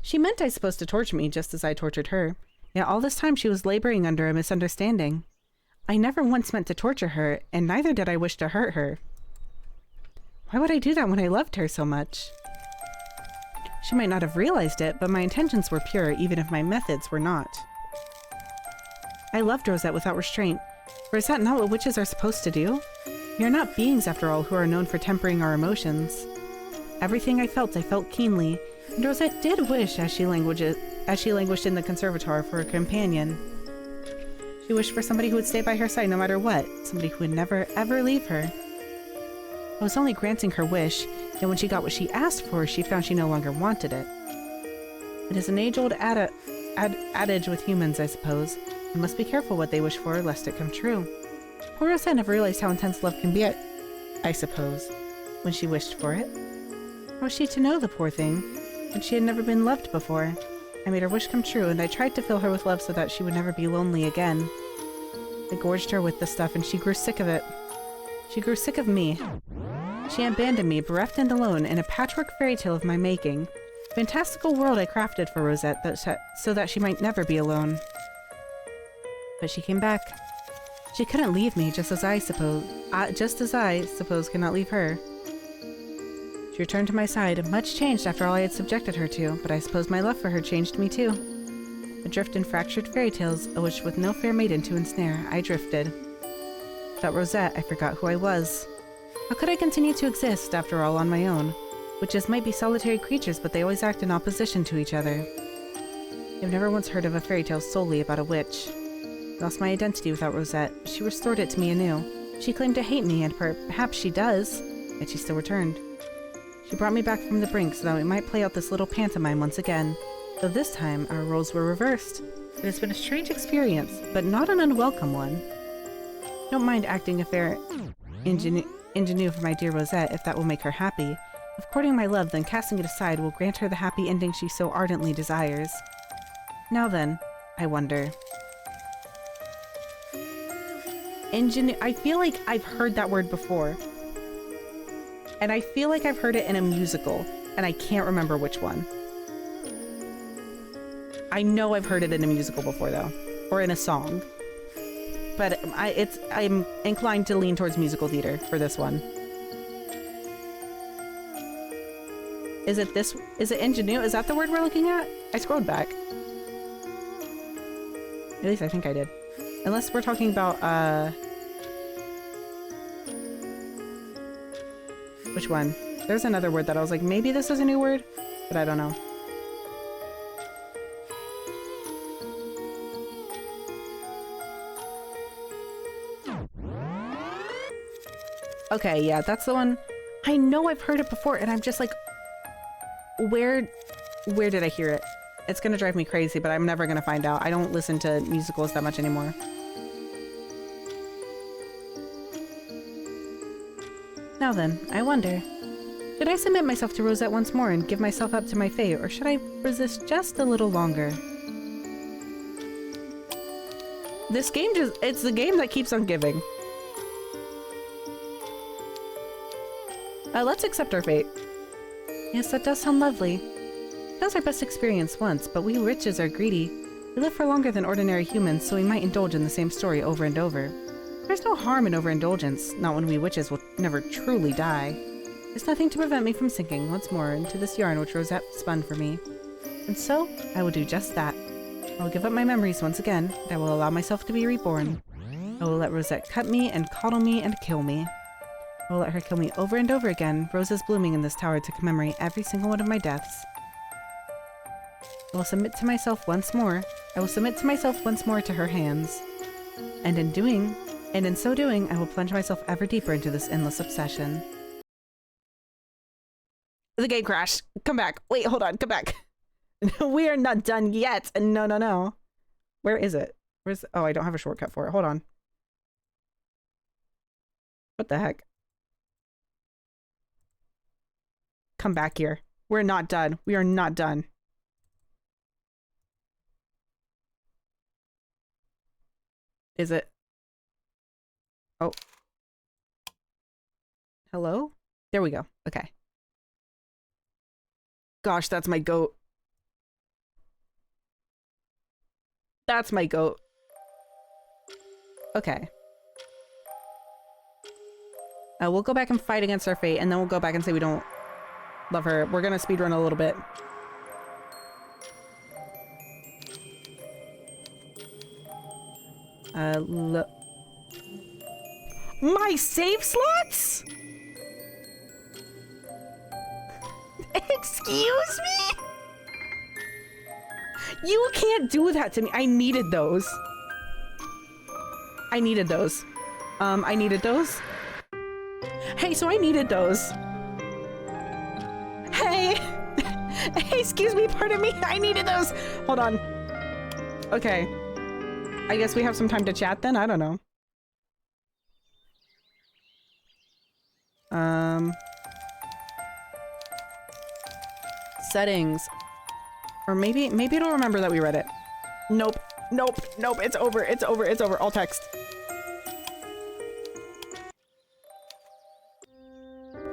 She meant I supposed to torture me just as I tortured her, yet all this time she was laboring under a misunderstanding. I never once meant to torture her, and neither did I wish to hurt her. Why would I do that when I loved her so much? She might not have realized it, but my intentions were pure even if my methods were not. I loved Rosette without restraint. Or is that not what witches are supposed to do? We are not beings, after all, who are known for tempering our emotions. Everything I felt keenly, and Rosette did wish, as she languished in the conservatoire, for a companion. She wished for somebody who would stay by her side no matter what, somebody who would never, ever leave her. I was only granting her wish, and when she got what she asked for, she found she no longer wanted it. It is an age-old adage with humans, I suppose. We must be careful what they wish for, lest it come true. Poor Rosette never realized how intense love can be, I suppose, when she wished for it. How was she to know, the poor thing, when she had never been loved before? I made her wish come true, and I tried to fill her with love so that she would never be lonely again. I gorged her with the stuff, and she grew sick of it. She grew sick of me. She abandoned me, bereft and alone, in a patchwork fairy tale of my making. A fantastical world I crafted for Rosette so that she might never be alone. But she came back. She couldn't leave me, just as I suppose cannot leave her. She returned to my side, much changed after all I had subjected her to, but I suppose my love for her changed me too. Adrift in fractured fairy tales, a wish with no fair maiden to ensnare, I drifted. Without Rosette, I forgot who I was. How could I continue to exist, after all, on my own? Witches might be solitary creatures, but they always act in opposition to each other. I've never once heard of a fairy tale solely about a witch. I lost my identity without Rosette, but she restored it to me anew. She claimed to hate me, and perhaps she does, yet she still returned. She brought me back from the brink so that we might play out this little pantomime once again, though this time our roles were reversed. It has been a strange experience, but not an unwelcome one. I don't mind acting a fair ingenue for my dear Rosette if that will make her happy. If courting my love, then casting it aside will grant her the happy ending she so ardently desires. Now then, I wonder. I feel like I've heard that word before. And I feel like I've heard it in a musical, and I can't remember which one. I know I've heard it in a musical before, though. Or in a song. But I'm inclined to lean towards musical theater for this one. Is it ingenue? Is that the word we're looking at? I scrolled back. At least I think I did. Unless we're talking about, which one? There's another word that I was like, maybe this is a new word, but I don't know. Okay, yeah, that's the one. I know I've heard it before, and I'm just like, where did I hear it? It's gonna drive me crazy, but I'm never gonna find out. I don't listen to musicals that much anymore. Now then, I wonder. Should I submit myself to Rosette once more and give myself up to my fate, or should I resist just a little longer? This game it's the game that keeps on giving. Let's accept our fate. Yes, that does sound lovely. That was our best experience once, but we witches are greedy. We live for longer than ordinary humans, so we might indulge in the same story over and over. There's no harm in overindulgence, not when we witches will never truly die. There's nothing to prevent me from sinking once more into this yarn which Rosette spun for me. And so, I will do just that. I will give up my memories once again, and I will allow myself to be reborn. I will let Rosette cut me and coddle me and kill me. I will let her kill me over and over again, roses blooming in this tower to commemorate every single one of my deaths. I will submit to myself once more. I will submit to myself once more to her hands. And in so doing, I will plunge myself ever deeper into this endless obsession. The game crashed. Come back. Wait, hold on. Come back. We are not done yet. No, no, no. Where is it? Oh, I don't have a shortcut for it. Hold on. What the heck? Come back here. We're not done. We are not done. Is it? Oh. Hello? There we go. Okay. Gosh, that's my goat. That's my goat. Okay. We'll go back and fight against our fate, and then we'll go back and say we don't love her. We're gonna speedrun a little bit. My save slots? Excuse me? You can't do that to me. I needed those. I needed those. I needed those. Hey, so I needed those. Hey! Hey, excuse me, pardon me. I needed those. Hold on. Okay. I guess we have some time to chat then? I don't know. Settings. Or maybe it'll remember that we read it. Nope. Nope. Nope. It's over. It's over. It's over. All text.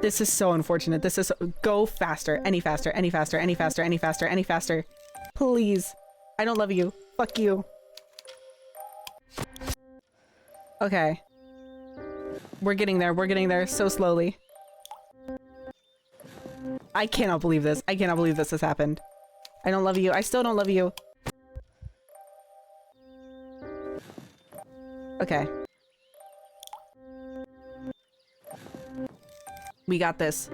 This is so unfortunate. This is go faster. Any faster. Any faster. Any faster. Any faster. Any faster. Please. I don't love you. Fuck you. Okay. We're getting there. We're getting there so slowly. I cannot believe this. I cannot believe this has happened. I don't love you. I still don't love you. Okay. We got this.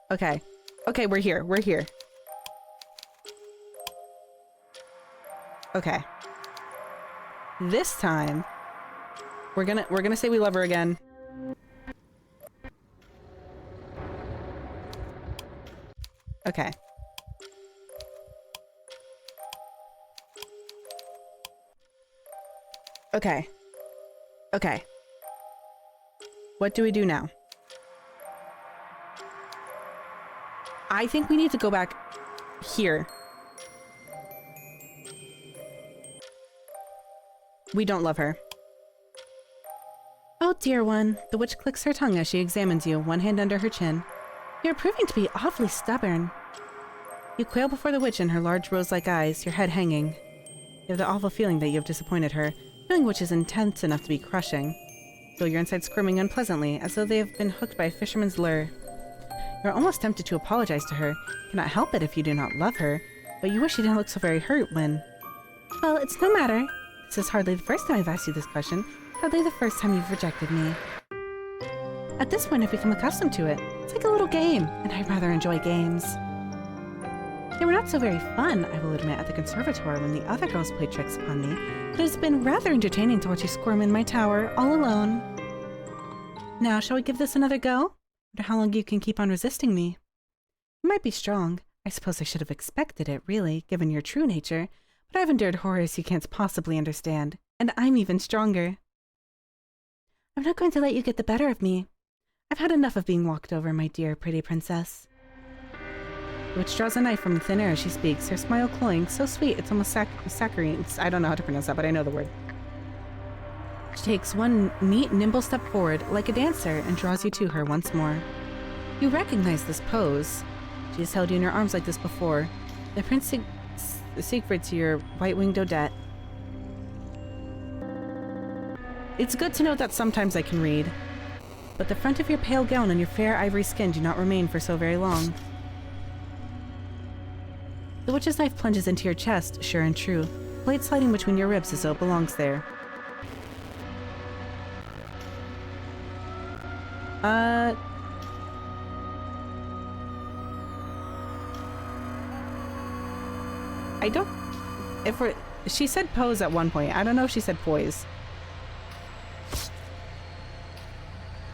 Okay. Okay, we're here. We're here. Okay. This time, we're gonna say we love her again. Okay. Okay. Okay. What do we do now? I think we need to go back here. We don't love her. Oh, dear one. The witch clicks her tongue as she examines you, one hand under her chin. You're proving to be awfully stubborn. You quail before the witch in her large rose-like eyes, your head hanging. You have the awful feeling that you have disappointed her, feeling which is intense enough to be crushing. Though your inside squirming unpleasantly, as though they have been hooked by a fisherman's lure. You're almost tempted to apologize to her. You cannot help it if you do not love her, but you wish you didn't look so very hurt when... Well, it's no matter. This is hardly the first time I've asked you this question, hardly the first time you've rejected me. At this point, I've become accustomed to it. It's like a little game, and I rather enjoy games. They were not so very fun, I will admit, at the conservatory when the other girls played tricks upon me, but it has been rather entertaining to watch you squirm in my tower, all alone. Now, shall we give this another go? Wonder how long you can keep on resisting me. It might be strong. I suppose I should have expected it, really, given your true nature, but I've endured horrors you can't possibly understand, and I'm even stronger. I'm not going to let you get the better of me. I've had enough of being walked over, my dear, pretty princess. The witch draws a knife from the thin air as she speaks, her smile cloying, so sweet it's almost saccharine. I don't know how to pronounce that, but I know the word. She takes one neat, nimble step forward, like a dancer, and draws you to her once more. You recognize this pose. She has held you in her arms like this before. The Prince Siegfried to your white-winged Odette. It's good to note that sometimes I can read. But the front of your pale gown and your fair ivory skin do not remain for so very long. The witch's knife plunges into your chest, sure and true, blade sliding between your ribs as though it belongs there. I don't... She said pose at one point. I don't know if she said poise.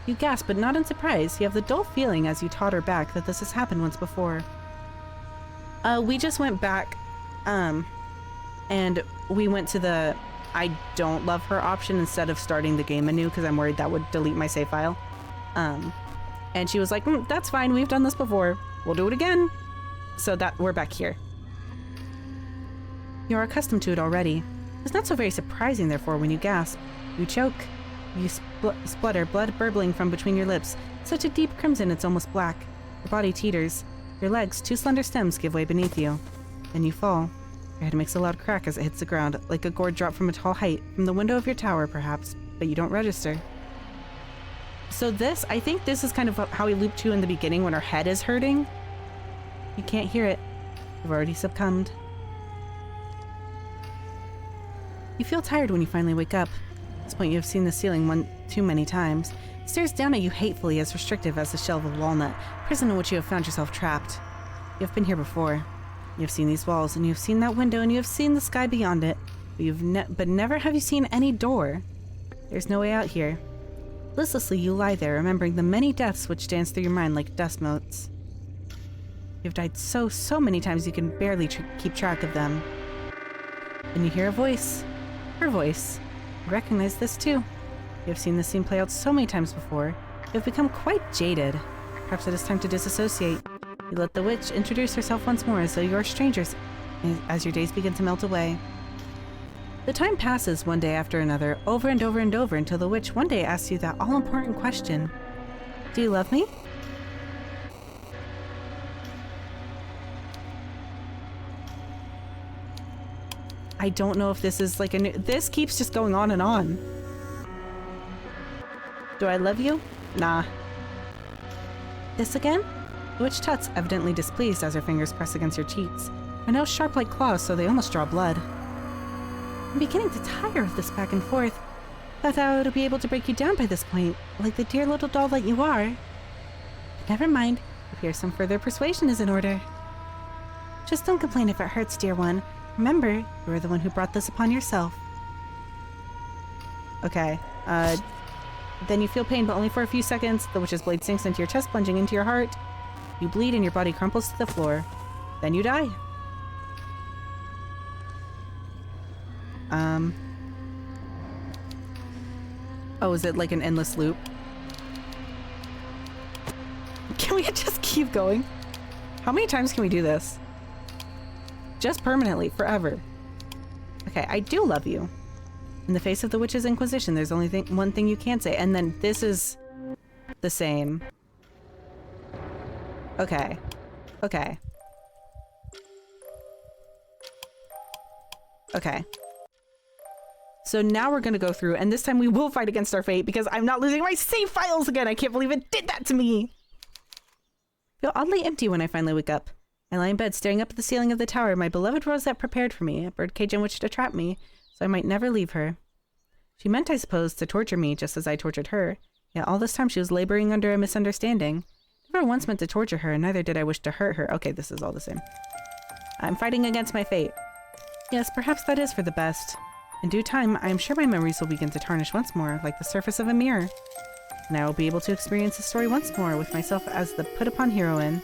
You gasp, but not in surprise. You have the dull feeling as you totter back that this has happened once before. We just went back, and we went to the I don't love her option instead of starting the game anew because I'm worried that would delete my save file. And she was like, that's fine, we've done this before. We'll do it again. So that we're back here. You're accustomed to it already. It's not so very surprising, therefore, when you gasp. You choke. You splutter, blood burbling from between your lips. Such a deep crimson it's almost black. Your body teeters. Your legs, two slender stems, give way beneath you. Then you fall. Your head makes a loud crack as it hits the ground, like a gourd drop from a tall height, from the window of your tower, perhaps, but you don't register. So this, I think this is kind of how we looped to in the beginning when her head is hurting. You can't hear it. You've already succumbed. You feel tired when you finally wake up. At this point, you have seen the ceiling one too many times. It stares down at you hatefully, as restrictive as the shell of a walnut, prison in which you have found yourself trapped. You have been here before. You have seen these walls, and you have seen that window, and you have seen the sky beyond it, but never have you seen any door. There's no way out here. Listlessly, you lie there, remembering the many deaths which dance through your mind like dust motes. You've died so many times you can barely keep track of them. And you hear a voice. Her voice. You recognize this too. You have seen this scene play out so many times before. You have become quite jaded. Perhaps it is time to disassociate. You let the witch introduce herself once more as though you are strangers as your days begin to melt away. The time passes one day after another, over and over and over, until the witch one day asks you that all-important question. Do you love me? I don't know if this is like a new... This keeps just going on and on. Do I love you? Nah. This again? The witch tuts, evidently displeased as her fingers press against your cheeks. Her nails sharp like claws, so they almost draw blood. I'm beginning to tire of this back and forth. I thought I would be able to break you down by this point, like the dear little doll that you are. But never mind. It appears some further persuasion is in order. Just don't complain if it hurts, dear one. Remember, you are the one who brought this upon yourself. Okay. Then you feel pain, but only for a few seconds. The witch's blade sinks into your chest, plunging into your heart. You bleed and your body crumples to the floor. Then you die. Oh, is it like an endless loop? Can we just keep going? How many times can we do this? Just permanently, forever. Okay, I do love you. In the face of the witch's inquisition, there's only one thing you can't say, and then this is the same. Okay. Okay. Okay. So now we're gonna go through, and this time we will fight against our fate because I'm not losing my save files again. I can't believe it did that to me. I feel oddly empty when I finally wake up. I lie in bed staring up at the ceiling of the tower my beloved Rosette prepared for me, a birdcage in which to trap me, so I might never leave her. She meant, I suppose, to torture me just as I tortured her, yet all this time she was laboring under a misunderstanding. Never once meant to torture her, and neither did I wish to hurt her. Okay, this is all the same. I'm fighting against my fate. Yes, perhaps that is for the best. In due time, I am sure my memories will begin to tarnish once more, like the surface of a mirror. And I will be able to experience the story once more with myself as the put-upon heroine.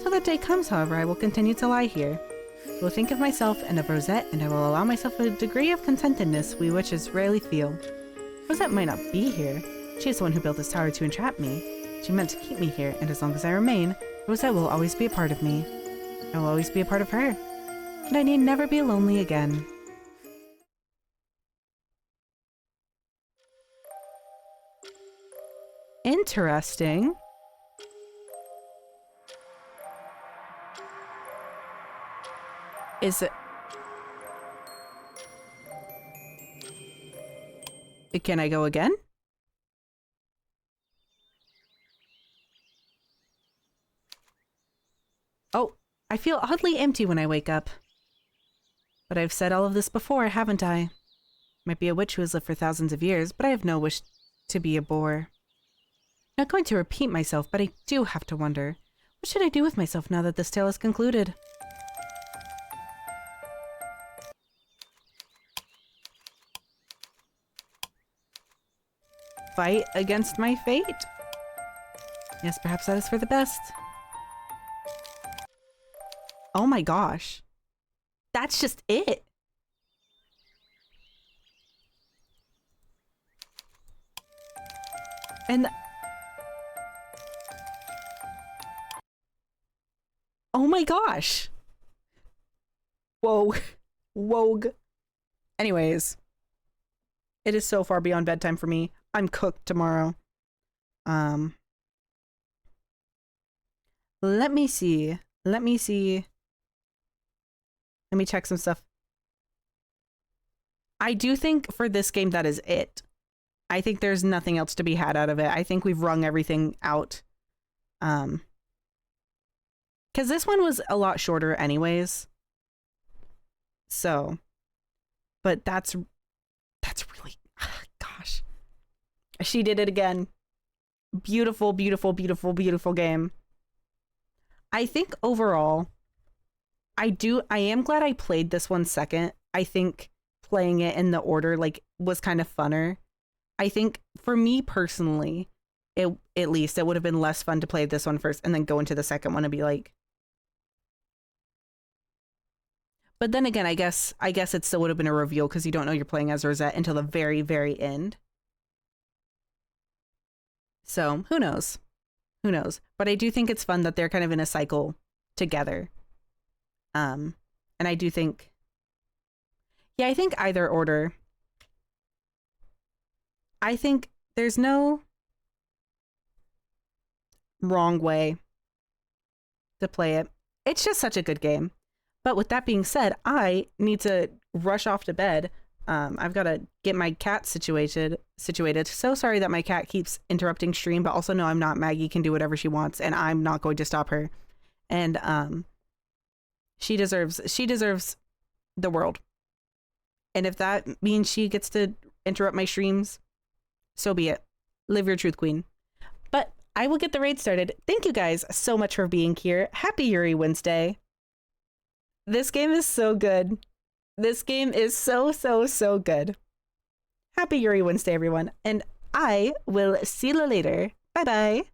Till that day comes, however, I will continue to lie here. I will think of myself and of Rosette, and I will allow myself a degree of contentedness we witches rarely feel. Rosette might not be here. She is the one who built this tower to entrap me. She meant to keep me here, and as long as I remain, Rosette will always be a part of me. I will always be a part of her. And I need never be lonely again. Interesting. Is it... Can I go again? Oh, I feel oddly empty when I wake up. But I've said all of this before, haven't I? Might be a witch who has lived for thousands of years, but I have no wish to be a bore. Not going to repeat myself, but I do have to wonder, what should I do with myself now that this tale is concluded? Fight against my fate? Yes, perhaps that is for the best. Oh my gosh. That's just it. And... oh my gosh. Whoa. Wogue. Anyways. It is so far beyond bedtime for me. I'm cooked tomorrow. Let me see. Let me check some stuff. I do think for this game that is it. I think there's nothing else to be had out of it. I think we've wrung everything out. Because this one was a lot shorter anyways. So, but that's She did it again. Beautiful, beautiful, beautiful, beautiful game. I think overall, I am glad I played this one second. I think playing it in the order like was kind of funner. I think for me personally, at least it would have been less fun to play this one first and then go into the second one and be like. But then again, I guess it still would have been a reveal because you don't know you're playing as Rosette until the very, very end. So who knows? Who knows? But I do think it's fun that they're kind of in a cycle together. And I do think, yeah, I think either order. I think there's no wrong way to play it. It's just such a good game. But with that being said, I need to rush off to bed. I've got to get my cat situated. So sorry that my cat keeps interrupting stream, but also no, I'm not. Maggie can do whatever she wants, and I'm not going to stop her. And she deserves the world. And if that means she gets to interrupt my streams, so be it. Live your truth, queen. But I will get the raid started. Thank you guys so much for being here. Happy Yuri Wednesday. This game is so good. This game is so, so, so good. Happy Yuri Wednesday, everyone. And I will see you later. Bye-bye.